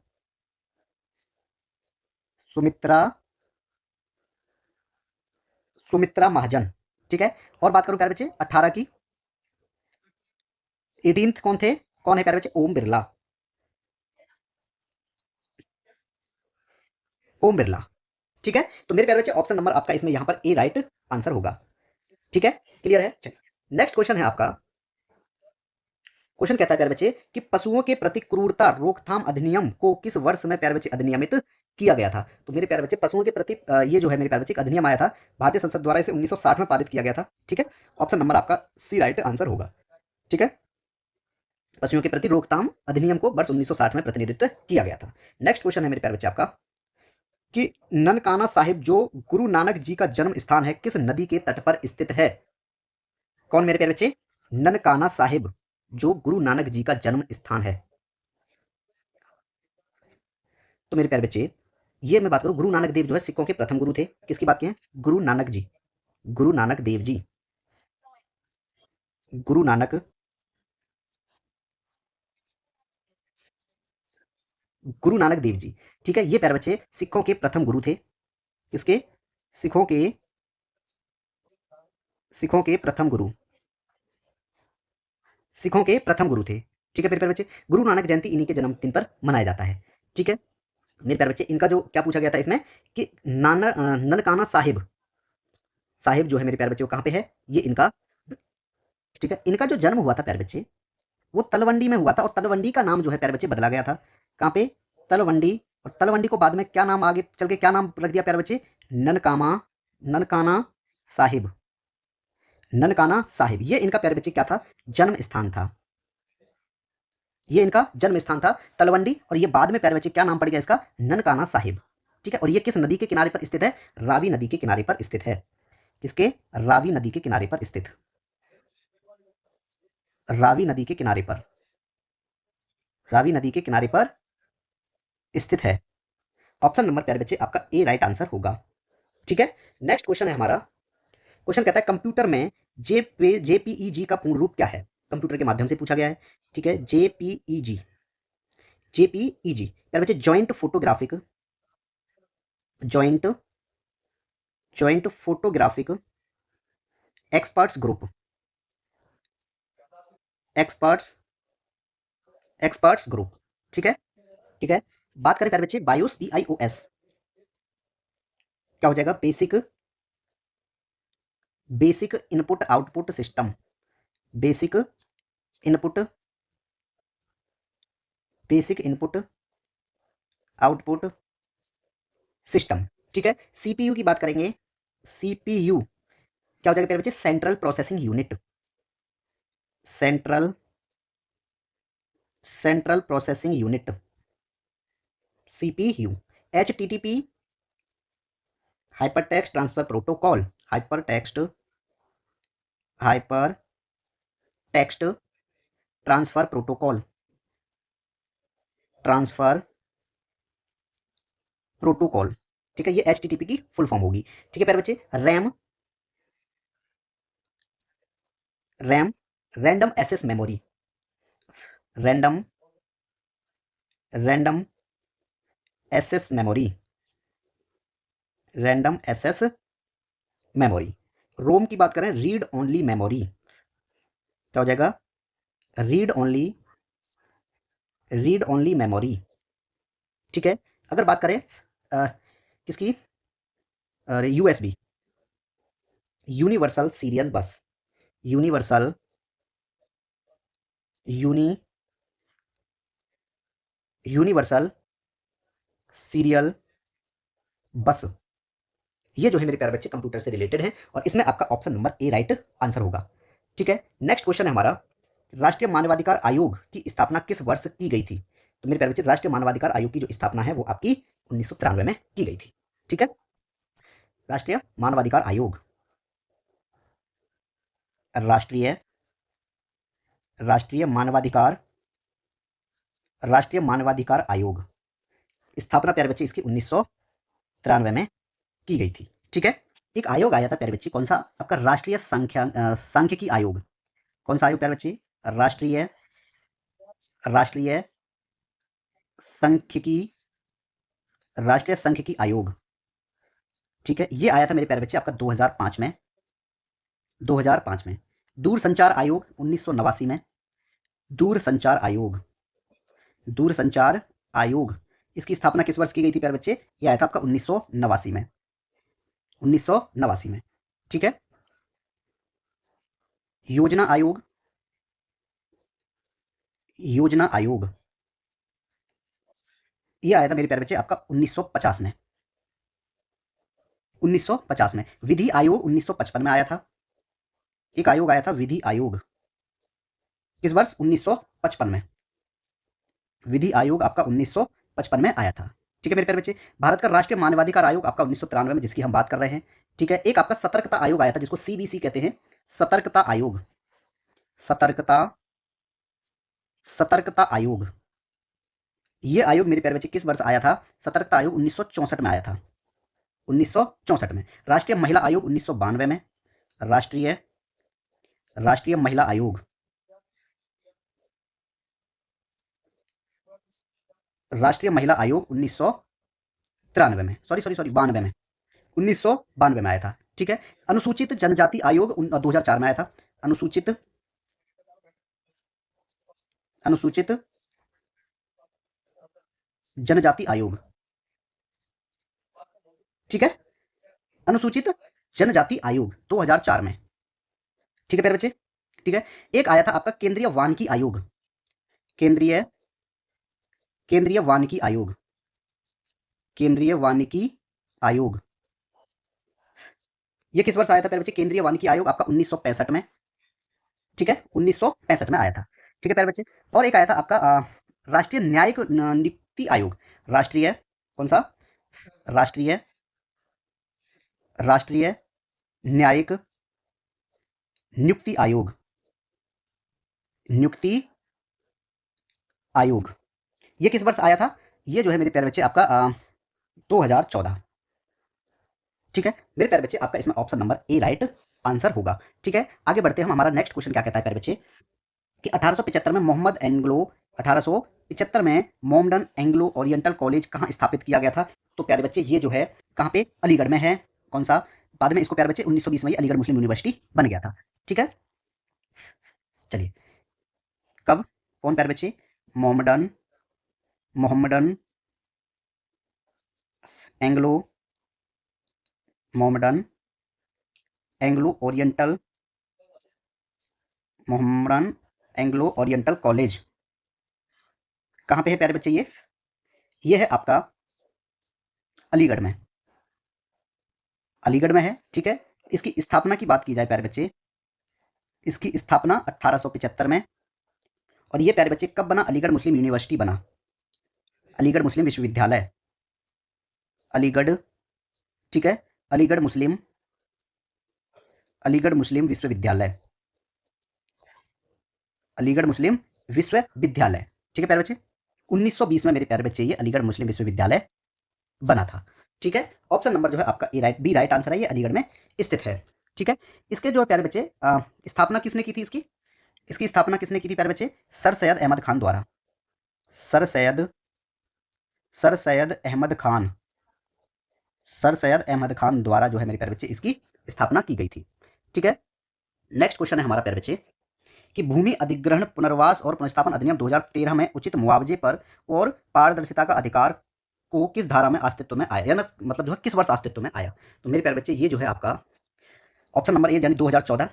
सुमित्रा सुमित्रा महाजन, ठीक है। और बात करूं प्यारे बच्चे 18 की, 18th कौन थे, कौन है प्यारे बच्चे, ओम बिरला, ओम बिरला, ठीक है। तो मेरे प्यारे बच्चे ऑप्शन नंबर आपका इसमें यहां पर ए राइट आंसर होगा, ठीक है, क्लियर है। चलिए नेक्स्ट क्वेश्चन है आपका। क्वेश्चन कहता है प्यारे बच्चे कि पशुओं के प्रति क्रूरता रोकथाम अधिनियम को किस वर्ष में प्यारे बच्चे अधिनियमित किया गया था। तो मेरे प्यारे बच्चे पशुओं के प्रति ये जो है मेरे प्यारे बच्चे एक अधिनियम आया था भारतीय संसद द्वारा, इसे 1960 में पारित किया गया था, ठीक है। ऑप्शन नंबर आपका सी राइट आंसर होगा, ठीक है। पशुओं के प्रति रोकथाम अधिनियम को वर्ष 1960 में प्रतिनिधित्व किया गया था। नेक्स्ट क्वेश्चन है मेरे प्यारे बच्चे आपका कि ननकाना साहिब जो गुरु नानक जी का जन्म स्थान है किस नदी के तट पर स्थित है। कौन मेरे प्यारे बच्चे, ननकाना साहिब जो गुरु नानक जी का जन्म स्थान है। तो मेरे प्यारे बच्चे ये मैं बात करूं, गुरु नानक देव जो है सिखों के प्रथम गुरु थे। किसकी बात की है, गुरु नानक जी, गुरु नानक देव जी, गुरु नानक, गुरु नानक देव जी, ठीक है। ये प्यारे बच्चे सिखों के प्रथम गुरु थे। किसके, सिखों के, सिखों के प्रथम गुरु, सिखों के प्रथम गुरु थे, ठीक है। मेरे प्यारे बच्चे गुरु नानक जयंती इन्हीं के जन्मदिन पर मनाया जाता है, ठीक है। मेरे प्यारे बच्चे इनका जो क्या पूछा गया था इसमें कि ननकाना साहिब, साहिब जो है मेरे प्यारे बच्चे वो कहाँ पे है, ये इनका, ठीक है। इनका जो जन्म हुआ था प्यारे बच्चे वो तलवंडी में हुआ था, और तलवंडी का नाम जो है प्यारे बच्चे बदला गया था। कहाँ पे, तलवंडी, और तलवंडी को बाद में क्या नाम आगे चल के क्या नाम रख दिया प्यारे बच्चे, ननकामा, ननकाना साहिब, ननकाना साहिब। ये इनका प्यारे बच्चे क्या था, जन्म स्थान था, ये इनका जन्म स्थान था तलवंडी, और ये बाद में प्यारे बच्चे क्या नाम पड़ गया इसका, ननकाना साहिब, ठीक है। और ये किस नदी के किनारे पर स्थित है, रावी नदी के किनारे पर स्थित है। किसके, रावी नदी के किनारे पर स्थित, रावी नदी के किनारे पर, रावी नदी के किनारे पर स्थित है। ऑप्शन नंबर प्यारे बच्चे आपका ए राइट आंसर होगा, ठीक है। नेक्स्ट क्वेश्चन है हमारा। क्वेश्चन कहता है कंप्यूटर में जेपीईजी का पूर्ण रूप क्या है। कंप्यूटर के माध्यम से पूछा गया है, ठीक है। जेपीईजी, जेपीईजी प्यारे बच्चे joint photographic, joint, joint photographic experts group, experts, experts group, ठीक है, ठीक है। बात करें प्यारे बच्चे बायोस, BIOS क्या हो जाएगा, basic, basic input output system, basic input, basic input output system, ठीक है। सीपीयू की बात करेंगे, सीपीयू क्या हो जाएगा प्यारे बच्चे, central processing unit, central, central processing unit, CPU. HTTP hyper text transfer protocol, hyper text, hyper text transfer protocol, transfer protocol, ठीक है। ये HTTP की फुल फॉर्म होगी, ठीक है प्यारे बच्चे। RAM, RAM random access memory, random, random access memory, random access memory. ROM की बात करें, रीड ओनली मेमोरी, क्या हो जाएगा, read only, read only memory, ठीक है। अगर बात करें किसकी, USB, universal serial bus, universal, uni, universal serial bus, ये जो है मेरे प्यारे बच्चे कंप्यूटर से रिलेटेड है, और इसमें आपका option number A right answer होगा, ठीक है। नेक्स्ट क्वेश्चन है हमारा, राष्ट्रीय मानवाधिकार आयोग की स्थापना किस वर्ष की गई थी। तो मेरे प्यारे बच्चे राष्ट्रीय मानवाधिकार आयोग की जो स्थापना है वो आपकी 1993 में की गई थी, ठीक है। राष्ट्रीय मानवाधिकार आयोग, राष्ट्रीय, राष्ट्रीय मानवाधिकार, राष्ट्रीय मानवाधिकार आयोग स्थापना प्यारे बच्चे इसकी 1993 में की गई थी, ठीक है। एक आयोग आया था प्यारे बच्चे, कौन सा, आपका राष्ट्रीय सांख्यिकी आयोग, कौन सा आयोग प्यारे बच्चे? राष्ट्रीय राष्ट्रीय सांख्यिकी राष्ट्रीय सांख्यिकी आयोग। ठीक है, ये आया था मेरे प्यारे बच्चे आपका 2005 में। 2005 में। दूरसंचार आयोग 1989 में। दूरसंचार आयोग, दूरसंचार आयोग, इसकी स्थापना किस वर्ष की गई थी प्यारे बच्चे? ये आया था आपका 1989 में। 1989 में। ठीक है। योजना आयोग, योजना आयोग, ये आया था मेरे प्यारे बच्चे आपका 1950 में। 1950 में। विधि आयोग 1955 में आया था। एक आयोग आया था विधि आयोग, किस वर्ष? 1955 में। विधि आयोग आपका 1955 में आया था। ठीक है मेरे प्यारे बच्चे। भारत का राष्ट्रीय मानवाधिकार आयोग आपका 1993 में, जिसकी हम बात कर रहे हैं। ठीक है। एक आपका सतर्कता आयोग आया था, जिसको सीबीसी कहते हैं, सतर्कता आयोग। सतर्कता सतर्कता आयोग, ये आयोग मेरे प्यारे बच्चे किस वर्ष आया था? सतर्कता आयोग 1964 में आया था। 1964 में। राष्ट्रीय महिला आयोग 1992 में। राष्ट्रीय राष्ट्रीय महिला आयोग, राष्ट्रीय महिला आयोग 1993 में, सॉरी 92 में। 1992 में आया था। ठीक है। अनुसूचित जनजाति आयोग 2004 में आया था। अनुसूचित अनुसूचित जनजाति आयोग। ठीक है। अनुसूचित जनजाति आयोग 2004 में। ठीक है प्यारे बच्चे। ठीक है। एक आया था आपका केंद्रीय वानिकी आयोग, केंद्रीय केंद्रीय वानिकी आयोग, केंद्रीय वानिकी आयोग, ये किस वर्ष आया था प्यारे बच्चे? केंद्रीय वानिकी आयोग आपका 1965 में। ठीक है, 1965 में आया था। ठीक है प्यारे बच्चे। और एक आया था आपका राष्ट्रीय न्यायिक नियुक्ति आयोग। राष्ट्रीय कौन सा? राष्ट्रीय राष्ट्रीय न्यायिक नियुक्ति आयोग, नियुक्ति आयोग, ये किस वर्ष आया था? ये जो है मेरे प्यारे बच्चे आपका 2014। ठीक है मेरे प्यारे बच्चे, आपका इसमें option number A right answer होगा। ठीक है। आगे बढ़ते हैं हम। हमारा नेक्स्ट क्वेश्चन क्या कहता है प्यारे बच्चे कि 1875 में मोहम्मद एंग्लो 1875 में मोमडन एंग्लो ओरिएंटल कॉलेज कहाँ स्थापित किया गया था? तो प्यारे बच्चे ये जो है कहाँ पे? अलीगढ़ में है। कौन सा? बाद में इसको प्यारे बच्चे 1920 में ये अलीगढ़ मुस्लिम यूनिवर्सिटी बन गया था। ठीक है। चलिए, कब? कौन प्यारे बच्चे? Mohammedan Mohammedan Anglo Mohammedan Anglo oriental Mohammedan Anglo oriental college कहाँ पे है प्यारे बच्चे? ये है आपका अलीगढ़ में। अलीगढ़ में है। ठीक है। इसकी स्थापना की बात की जाए प्यारे बच्चे, इसकी स्थापना 1875 में। और ये प्यारे बच्चे कब बना? अलीगढ़ मुस्लिम यूनिवर्सिटी बना, अलीगढ़ मुस्लिम विश्वविद्यालय, अलीगढ़। ठीक है। अलीगढ़ मुस्लिम विश्वविद्यालय, अलीगढ़ मुस्लिम विश्वविद्यालय। ठीक है प्यारे बच्चे। 1920 में मेरे प्यारे बच्चे ये अलीगढ़ मुस्लिम विश्वविद्यालय बना था। ठीक है। ऑप्शन नंबर जो है आपका बी राइट आंसर है, ये अलीगढ़ में स्थित है। ठीक है। इसके जो प्यारे बच्चे स्थापना किसने की थी? इसकी स्थापना किसने की थी प्यारे बच्चे? सर सैयद अहमद खान द्वारा। सर सैयद अहमद खान, सर सैयद अहमद खान द्वारा जो है मेरे प्यारे बच्चे इसकी स्थापना की गई थी। ठीक है। नेक्स्ट क्वेश्चन है हमारा प्यारे बच्चे कि भूमि अधिग्रहण पुनर्वास और पुनर्स्थापन अधिनियम 2013 में उचित मुआवजे पर और पारदर्शिता का अधिकार को किस धारा में अस्तित्व में आया, या मतलब जो है किस वर्ष अस्तित्व में आया? तो मेरे प्यारे बच्चे ये जो है आपका ऑप्शन नंबर ए यानी 2014।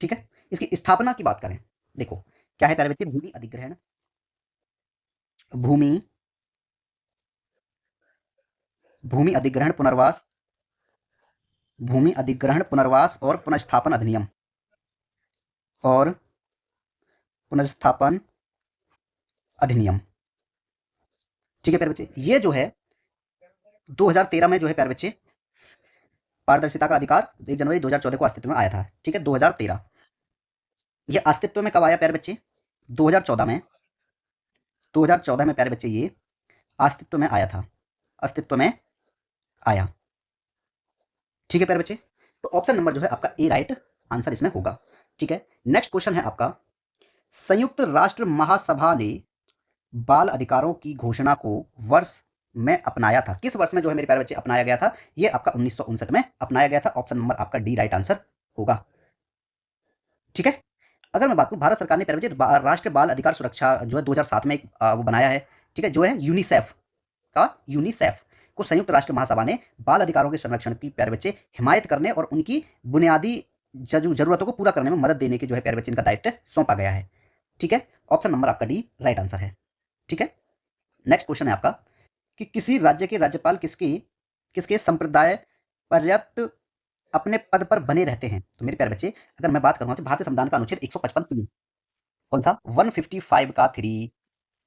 ठीक है। इसकी स्थापना की बात करें, देखो क्या है प्यारे बच्चे? भूमि अधिग्रहण, भूमि भूमि अधिग्रहण पुनर्वास, भूमि अधिग्रहण पुनर्वास और पुनर्स्थापन अधिनियम, और पुनर्स्थापन अधिनियम। ठीक है प्यारे बच्चे। ये जो है 2013 में जो है प्यारे बच्चे पारदर्शिता का अधिकार 1 जनवरी 2014 को अस्तित्व में आया था। ठीक है। 2013 ये अस्तित्व में कब आया प्यारे बच्चे? 2014 में। 2014 में प्यारे बच्चे ये अस्तित्व में आया था, अस्तित्व में आया। ठीक है प्यारे बच्चे। तो ऑप्शन नंबर जो है आपका ए राइट आंसर इसमें होगा। ठीक है। नेक्स्ट क्वेश्चन है आपका, संयुक्त राष्ट्र महासभा ने बाल अधिकारों की घोषणा को वर्ष में अपनाया था? किस वर्ष में जो है मेरे प्यारे बच्चे अपनाया गया था? ये आपका 1959 में अपनाया गया था। ऑप्शन नंबर आपका डी राइट आंसर होगा। ठीक है। अगर मैं बात करूं भारत सरकार ने प्यारे बच्चे राष्ट्रीय बाल अधिकार सुरक्षा जो है 2007 में एक वो बनाया है, ठीक है, जो है यूनिसेफ को संयुक्त राष्ट्र महासभा ने बाल अधिकारों के संरक्षण की प्यारे बच्चे हिमायत करने और उनकी बुनियादी जरूरतों को पूरा करने में मदद देने के जो है प्यारे बच्चे इनका दायित्व सौंपा गया है। ठीक है। ऑप्शन नंबर आपका डी राइट आंसर है। ठीक है। नेक्स्ट क्वेश्चन है आपका कि किसी राज्य के राज्यपाल किसके संप्रदाय पर्याप्त अपने पद पर बने रहते हैं? तो मेरे प्यारे बच्चे अगर मैं बात करूंगा तो भारतीय संविधान का अनुच्छेद 155 कौन सा 155 का 3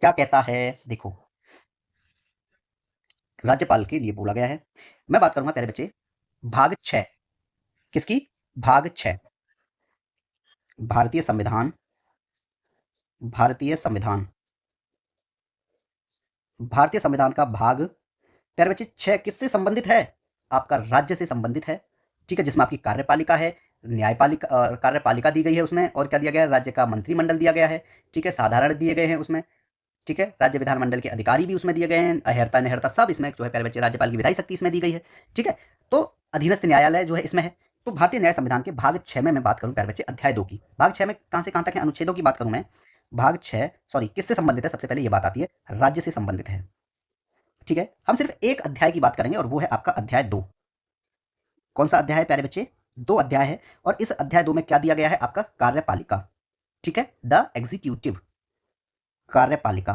क्या कहता है? देखो, राज्यपाल के लिए बोला गया है। मैं बात करूंगा प्यारे बच्चे भाग 6 किसकी? भाग 6 भारतीय संविधान भारतीय संविधान भारतीय संविधान का भाग प्यारे बच्चे 6 किससे संबंधित है? आपका राज्य से संबंधित है। ठीक है। जिसमें आपकी कार्यपालिका है, न्यायपालिका कार्यपालिका दी गई है उसमें, और क्या दिया गया है? राज्य का मंत्रिमंडल दिया गया है। ठीक है। साधारण दिए गए हैं उसमें। ठीक है। राज्य विधानमंडल के अधिकारी भी उसमें दिए गए हैं, अहर्ता नहर्ता सब इसमें जो है प्यारे बच्चे राज्यपाल की विधायी शक्ति इसमें दी गई है। ठीक है। तो अधीनस्थ न्यायालय जो है इसमें है। तो भारतीय न्याय संविधान के भाग 6 में मैं बात करूं प्यारे बच्चे अध्याय 2 की, भाग 6 में कहां से कहां तक है? अनुच्छेदों की बात करूं मैं। भाग 6 सॉरी किससे संबंधित है? सबसे पहले ये बात आती है, राज्य से संबंधित है। ठीक है। हम सिर्फ एक अध्याय की बात करेंगे और वो है आपका अध्याय 2। कौन सा अध्याय है प्यारे बच्चे? 2 अध्याय है। और इस अध्याय 2 में क्या दिया गया है? आपका कार्यपालिका। ठीक है। द एग्जीक्यूटिव कार्यपालिका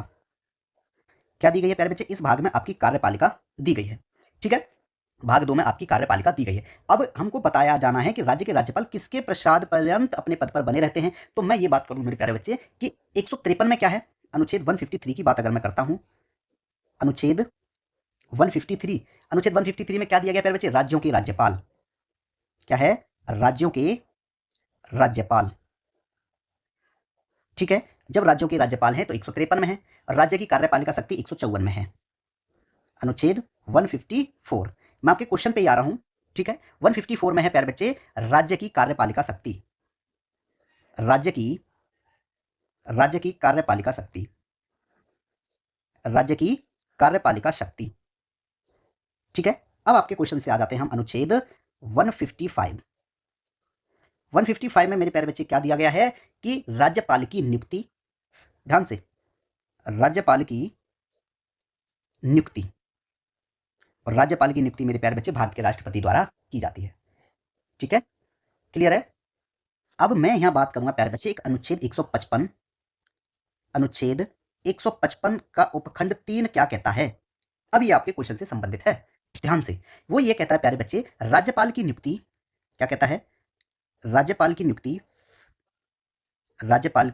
क्या दी गई है प्यारे बच्चे? इस भाग में आपकी कार्यपालिका दी गई है। ठीक है। भाग 2 में आपकी कार्यपालिका दी गई है। अब हमको बताया जाना है कि राज्य के राज्यपाल किसके प्रसाद पर्यंत अपने पद पर बने रहते हैं। तो मैं ये बात करूं मेरे प्यारे बच्चे कि 153 में क्या है? अनुच्छेद 153 की बात अगर मैं करता हूं, अनुच्छेद 153 अनुच्छेद 153 में क्या दिया गया प्यारे बच्चे? राज्यों के राज्यपाल। क्या है? राज्यों के राज्यपाल। ठीक है। जब राज्यों के राज्यपाल हैं तो 153 में है, और राज्य की कार्यपालिका शक्ति 154 में है। अनुच्छेद 154। मैं आपके क्वेश्चन पे ही आ रहा हूं। ठीक है। 154 में है प्यारे बच्चे राज्य की कार्यपालिका शक्ति, राज्य की कार्यपालिका शक्ति, राज्य की कार्यपालिका शक्ति। ठीक है। अब आपके क्वेश्चन से आ जाते हैं हम अनुच्छेद 155। 155 में मेरे प्यारे बच्चे क्या दिया गया है कि राज्यपाल की नियुक्ति, ध्यान से, राज्यपाल की नियुक्ति, और राज्यपाल की नियुक्ति मेरे प्यारे बच्चे भारत के राष्ट्रपति द्वारा की जाती है। ठीक है। क्लियर है? अब मैं यहां बात करूंगा प्यारे बच्चे एक अनुच्छेद 155, अनुच्छेद 155 का उपखंड 3 क्या कहता है? अब ये आपके क्वेश्चन से संबंधित है, ध्यान से। वो ये कहता है प्यारे बच्चे राज्यपाल की नियुक्ति, क्या कहता है? राज्यपाल की नियुक्ति, राज्यपाल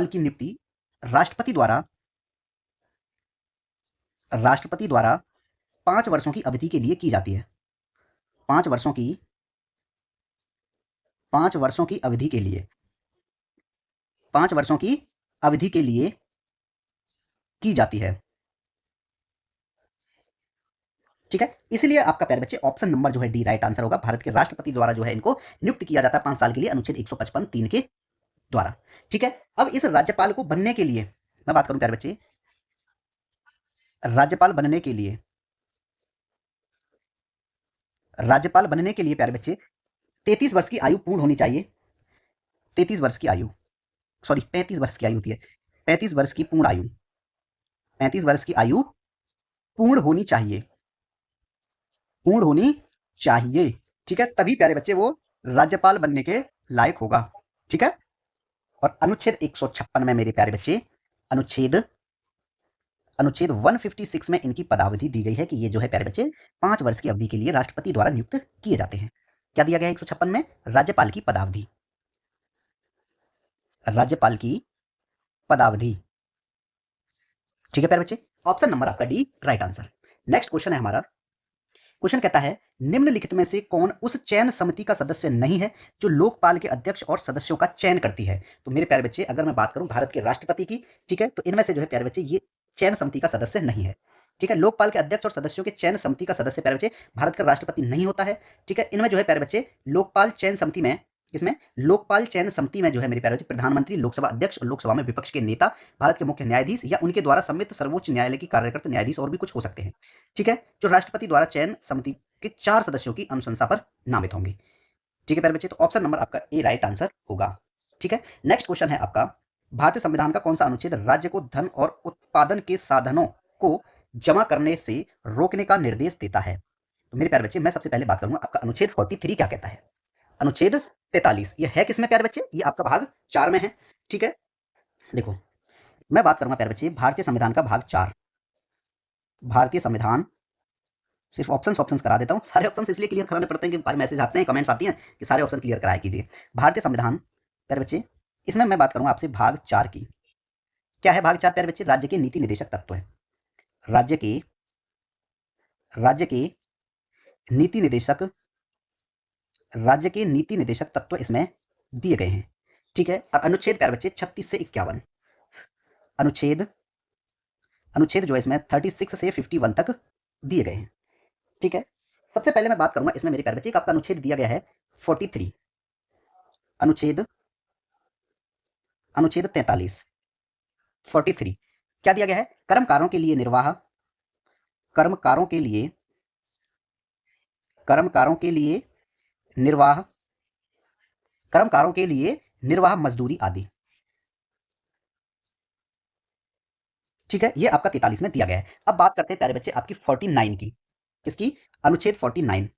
की नियुक्ति राष्ट्रपति द्वारा 5 वर्षों की अवधि के लिए की जाती है। 5 वर्षों की 5 वर्षों की अवधि के लिए 5 वर्षों की अवधि के लिए की जाती है। ठीक है। इसलिए आपका प्यारे बच्चे ऑप्शन नंबर जो है डी राइट आंसर होगा। भारत के राष्ट्रपति द्वारा जो है इनको नियुक्त किया जाता है 5 साल के लिए, अनुच्छेद 155 3 के द्वारा। ठीक है। अब इस राज्यपाल को बनने के लिए मैं बात करूं प्यारे बच्चे, राज्यपाल बनने के लिए प्यारे बच्चे 33 वर्ष की आयु पूर्ण होनी चाहिए। 33 वर्ष की आयु, सॉरी 35 वर्ष की आयु होती है, 35 वर्ष की पूर्ण आयु, 35 वर्ष की आयु पूर्ण होनी चाहिए, पूर्ण होनी चाहिए। ठीक है। तभी प्यारे बच्चे वो राज्यपाल बनने के लायक होगा। ठीक है। और अनुच्छेद 156 में मेरे प्यारे बच्चे अनुच्छेद 156 में इनकी पदावधि दी गई है कि ये जो है प्यारे बच्चे 5 वर्ष की अवधि के लिए राष्ट्रपति द्वारा नियुक्त किए जाते हैं। क्या दिया गया है 156 में? राज्यपाल की पदावधि, राज्यपाल की पदावधि। ठीक है प्यारे बच्चे। ऑप्शन नंबर आपका D right answer. Next question है हमारा। क्वेश्चन कहता है निम्नलिखित में से कौन उस चयन समिति का सदस्य नहीं है जो लोकपाल के अध्यक्ष और सदस्यों का चयन करती है? तो मेरे प्यारे बच्चे अगर मैं बात करूं भारत के राष्ट्रपति की, ठीक है, तो इनमें से जो है प्यारे बच्चे ये चयन समिति का सदस्य नहीं है। ठीक है। लोकपाल के अध्यक्ष और सदस्यों के चयन समिति का सदस्य प्यारे बच्चे भारत का राष्ट्रपति नहीं होता है। ठीक है। इनमें जो है प्यारे बच्चे लोकपाल चयन समिति में, इसमें लोकपाल चयन समिति में जो है मेरे प्यारे बच्चे प्रधानमंत्री, लोकसभा अध्यक्ष और लोकसभा में विपक्ष के नेता, भारत के मुख्य न्यायाधीश या उनके द्वारा सम्मिलित सर्वोच्च न्यायालय की कार्यकर्ता न्यायाधीश और भी कुछ हो सकते हैं। ठीक है। जो राष्ट्रपति द्वारा चयन समिति के 4 सदस्यों की अनुशंसा पर नामित होंगे। ठीक है प्यारे बच्चे, तो ऑप्शन नंबर आपका ए राइट आंसर होगा। ठीक है। नेक्स्ट क्वेश्चन है आपका, भारतीय संविधान का कौन सा अनुच्छेद राज्य को धन और उत्पादन के साधनों को जमा करने से रोकने का निर्देश देता है? तो मेरे प्यारे बच्चे, मैं सबसे पहले बात करूंगा आपका अनुच्छेद 43 क्या कहता है। अनुच्छेद 43 ये है किसमें प्यारे बच्चे? ये आपका भाग 4 में है। ठीक है। देखो, मैं बात करूंगा प्यारे बच्चे भारतीय संविधान का भाग 4। भारतीय संविधान, सिर्फ ऑप्शंस करा देता हूं। सारे ऑप्शंस इसलिए क्लियर कराने पड़ते हैं कि भाई मैसेज आते हैं, कमेंट्स आती हैं कि सारे ऑप्शन क्लियर कराया कीजिए। भारतीय संविधान प्यारे बच्चे, इसमें मैं बात करूंगा आपसे भाग 4 की। क्या है भाग 4 प्यारे बच्चे? राज्य के नीति निदेशक तत्व है। राज्य के नीति निदेशक, राज्य के नीति निदेशक तत्व इसमें दिए गए हैं। ठीक है। और अनुच्छेद प्यारे बच्चे 36 से 51, अनुच्छेद जो है इसमें 36 से 51 तक दिए गए हैं। ठीक है। सबसे पहले मैं बात करूंगा इसमें मेरे प्यारे बच्चे, एक आपका अनुच्छेद दिया गया है 43, अनुच्छेद 43, 43 क्या दिया गया है? कर्मकारों के लिए निर्वाह, कर्मकारों के लिए निर्वाह, कर्मकारों के लिए निर्वाह मजदूरी आदि। ठीक है। ये आपका 43 में दिया गया है। अब बात करते हैं प्यारे बच्चे आपकी 49 की। किसकी? अनुच्छेद 49।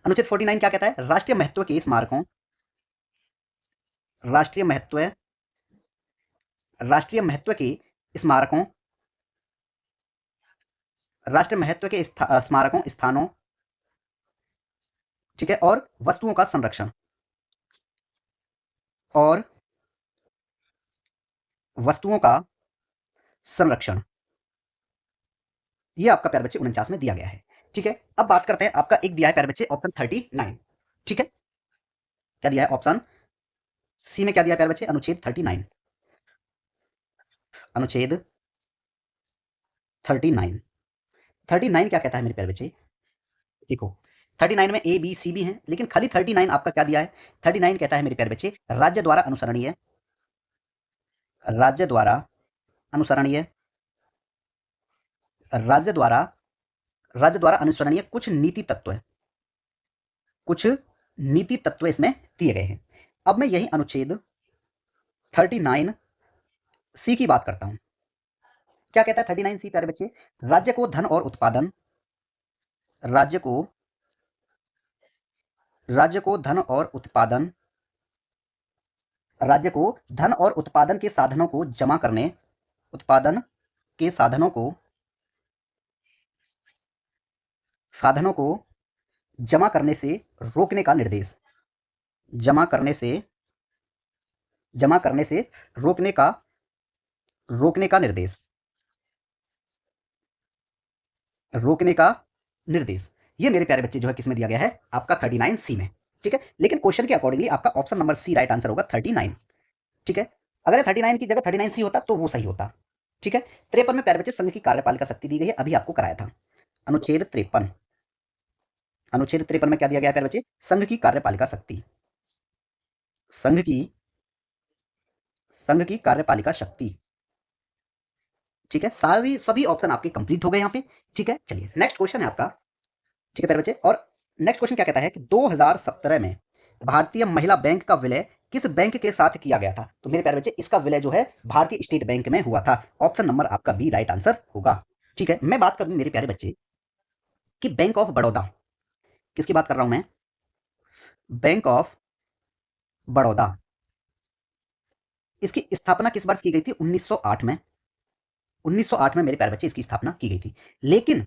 अनुच्छेद 49 क्या कहता है? राष्ट्रीय महत्व के स्मारकों, राष्ट्रीय महत्व के स्मारकों, राष्ट्रीय महत्व के स्मारकों, स्थानों, ठीक है, और वस्तुओं का संरक्षण, और वस्तुओं का संरक्षण, ये आपका प्यारे बच्चे 49 में दिया गया है। ठीक है। अब बात करते हैं आपका एक दिया है प्यारे बच्चे ऑप्शन 39। ठीक है। क्या दिया है? ऑप्शन सी में क्या दिया है प्यारे बच्चे? अनुच्छेद 39, अनुच्छेद 39। 39 क्या कहता है मेरे प्यारे बच्चे? देखो, 39 में ए बी सी भी हैं, लेकिन खाली 39 आपका क्या दिया है? 39 कहता है मेरे प्यारे बच्चे राज्य द्वारा अनुसरणीय, राज्य द्वारा अनुसरणीय, राज्य द्वारा अनुसरणीय कुछ नीति तत्व है, कुछ नीति तत्व इसमें दिए गए हैं। अब मैं यही अनुच्छेद 39 सी की बात करता हूं। क्या कहता है 39 सी प्यारे बच्चे? राज्य को धन और उत्पादन, राज्य को धन और उत्पादन, राज्य को धन और उत्पादन के साधनों को जमा करने, उत्पादन के साधनों को जमा करने से रोकने का निर्देश, जमा करने से रोकने का निर्देश, रोकने का निर्देश। ये मेरे प्यारे बच्चे जो है किसमें दिया गया है? आपका 39 सी में। ठीक है। लेकिन क्वेश्चन के अकॉर्डिंगली आपका option number C right answer होगा 39। ठीक है। अगर 39 की जगह 39 सी होता तो वो सही होता। ठीक है। 53 में प्यारे बच्चे संघ की कार्यपालिका शक्ति दी गई है, अभी आपको कराया था। अनुच्छेद 53, अनुच्छेद 53 में क्या दिया गया प्यारे बच्चे? संघ की कार्यपालिका शक्ति, संघ की कार्यपालिका शक्ति। ठीक है। सभी ऑप्शन आपके कंप्लीट हो गए यहाँ पे। ठीक है। चलिए नेक्स्ट क्वेश्चन है आपका। ठीक है प्यारे बच्चे, और नेक्स्ट क्वेश्चन क्या कहता है कि 2017 में भारतीय महिला बैंक का विलय किस बैंक के साथ किया गया था? तो मेरे प्यारे बच्चे इसका विलय जो है भारतीय स्टेट बैंक में हुआ था। ऑप्शन नंबर आपका बी राइट आंसर होगा। ठीक है। मैं बात करूं मेरे प्यारे बच्चे कि बैंक ऑफ बड़ौदा, किसकी बात कर रहा हूं मैं? बैंक ऑफ बड़ौदा, इसकी स्थापना किस वर्ष की गई थी? 1908 में। 1908 में मेरे प्यारे बच्चे इसकी स्थापना की गई थी। लेकिन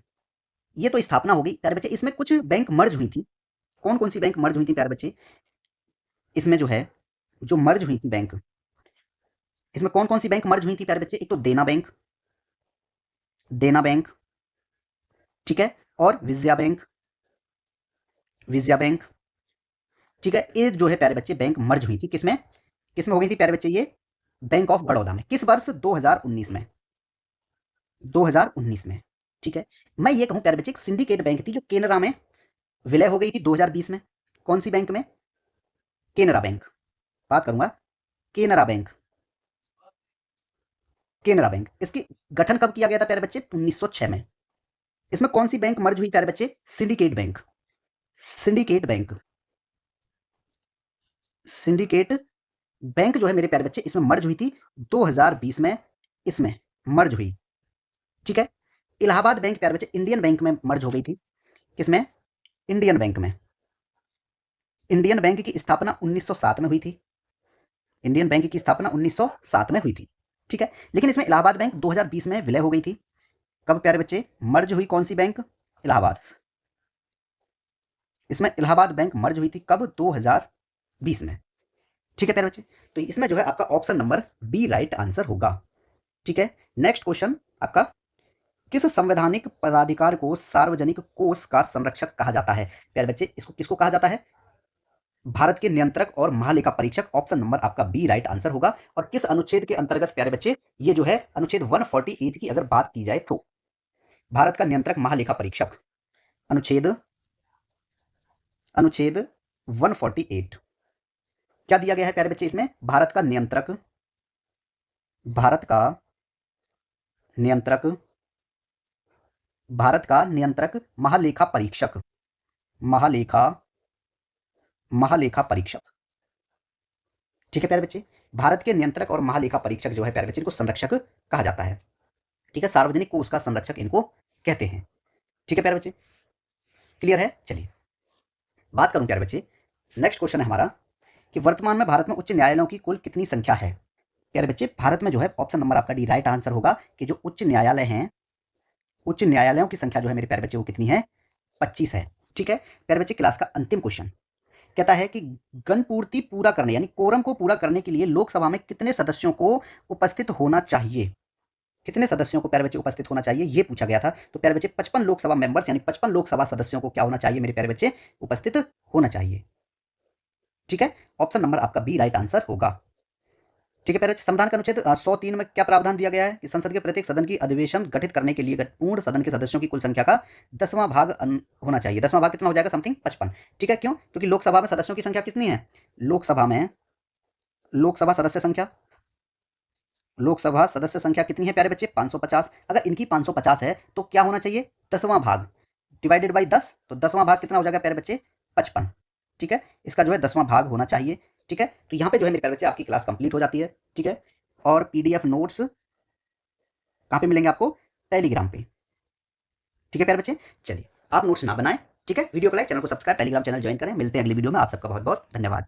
ये तो स्थापना हो गई प्यारे बच्चे, इसमें कुछ बैंक मर्ज हुई थी। कौन कौन सी बैंक मर्ज हुई थी प्यारे बच्चे? इसमें जो है, जो मर्ज हुई थी बैंक, इसमें कौन कौन सी बैंक मर्ज हुई थी प्यारे बच्चे? एक तो देना बैंक, ठीक है, और विजया बैंक, ठीक है। ये जो है प्यारे बच्चे बैंक मर्ज हुई थी किसमें हो गई थी प्यारे बच्चे? ये बैंक ऑफ बड़ौदा में। किस वर्ष? 2019 में। 2019 में। ठीक है, मैं ये कहूं प्यारे बच्चे, एक सिंडिकेट बैंक थी जो केनरा में विलय हो गई थी 2020 में। कौन सी बैंक में? केनरा बैंक। बात करूंगा केनरा बैंक। केनरा बैंक, इसकी गठन कब किया गया था प्यारे बच्चे? 1906 में। इसमें कौन सी बैंक मर्ज हुई प्यारे बच्चे? Syndicate bank. Syndicate bank, syndicate bank जो है मेरे प्यारे बच्चे, इसमें मर्ज हुई थी 2020 में, इसमें मर्ज हुई। ठीक है, इलाहाबाद बैंक प्यारे बच्चे इंडियन बैंक में मर्ज हो गई थी। किसमें? इंडियन बैंक में। इंडियन बैंक की स्थापना 1907 में हुई थी। इंडियन बैंक की स्थापना 1907 में हुई थी। ठीक है, लेकिन इसमें इलाहाबाद बैंक 2020 में विलय हो गई थी। कब प्यारे बच्चे मर्ज हुई? कौन सी बैंक? इलाहाबाद। इसमें इलाहाबाद बैंक मर्ज हुई थी कब? 2020 में। ठीक है प्यारे बच्चे, तो इसमें जो है आपका option number B right answer होगा। ठीक है, नेक्स्ट क्वेश्चन आपका, किस संवैधानिक पदाधिकार को सार्वजनिक कोष का संरक्षक कहा जाता है? प्यारे बच्चे, इसको किसको कहा जाता है? भारत के नियंत्रक और महालेखा परीक्षक। ऑप्शन नंबर आपका बी राइट आंसर होगा। और किस अनुच्छेद के अंतर्गत प्यारे बच्चे ये जो है अनुच्छेद 148 की अगर बात की जाए तो? भारत का नियंत्रक महालेखा परीक्षक, अनुच्छेद अनुच्छेद 148। क्या दिया गया है प्यारे बच्चे इसमें? भारत का नियंत्रक, भारत का नियंत्रक, भारत का नियंत्रक महालेखा परीक्षक, महालेखा महालेखा परीक्षक। ठीक है प्यारे बच्चे, भारत के नियंत्रक और महालेखा परीक्षक जो है प्यारे बच्चे, इनको संरक्षक कहा जाता है। ठीक है, सार्वजनिक कोष का संरक्षक इनको कहते हैं। ठीक है प्यारे बच्चे, क्लियर है? चलिए बात करूं प्यारे बच्चे, नेक्स्ट क्वेश्चन है हमारा कि वर्तमान में भारत में उच्च न्यायालयों की कुल कितनी संख्या है? प्यारे बच्चे, भारत में जो है ऑप्शन नंबर आपका डी राइट आंसर होगा कि जो उच्च न्यायालय हैं, उच्च न्यायालयों की संख्या जो है मेरे प्यारे बच्चे वो कितनी है? 25 है। ठीक है प्यारे बच्चे, क्लास का अंतिम क्वेश्चन कहता है कि गणपूर्ति पूरा करने यानी कोरम को पूरा करने के लिए लोकसभा में कितने सदस्यों को उपस्थित होना चाहिए? कितने सदस्यों को प्यारे बच्चे उपस्थित होना चाहिए, ये पूछा गया था। तो प्यारे बच्चे 55 लोकसभा मेंबर्स यानी 55 लोकसभा सदस्यों को क्या होना चाहिए मेरे प्यारे बच्चे? उपस्थित होना चाहिए। ठीक है, ऑप्शन नंबर आपका बी राइट आंसर होगा। ठीक है प्यारे बच्चे, संविधान का अनुच्छेद 103 में क्या प्रावधान दिया गया है कि संसद के प्रत्येक सदन की अधिवेशन गठित करने के लिए पूर्ण सदन के सदस्यों की कुल संख्या का 10वां भाग होना चाहिए। 10वां भाग कितना हो जाएगा? समथिंग 55। ठीक है, क्यों? क्योंकि लोकसभा में सदस्यों की संख्या कितनी है? लोकसभा में लोकसभा सदस्य संख्या, लोकसभा सदस्य संख्या कितनी है प्यारे बच्चे? 550। अगर इनकी 550 है तो क्या होना चाहिए? 10वां भाग डिवाइडेड बाई 10, तो 10वां भाग कितना हो जाएगा प्यारे बच्चे? 55। ठीक है, इसका जो है 10वां भाग होना चाहिए। ठीक है, तो यहाँ पे जो है मेरे प्यारे बच्चे आपकी क्लास कंप्लीट हो जाती है। ठीक है, और पीडीएफ नोट्स कहाँ पे मिलेंगे आपको? टेलीग्राम पे। ठीक है प्यारे बच्चे, चलिए आप नोट्स ना बनाएं। ठीक है, वीडियो को लाइक, चैनल को सब्सक्राइब, टेलीग्राम चैनल ज्वाइन करें। मिलते हैं अगली वीडियो में। आप सबका बहुत बहुत धन्यवाद।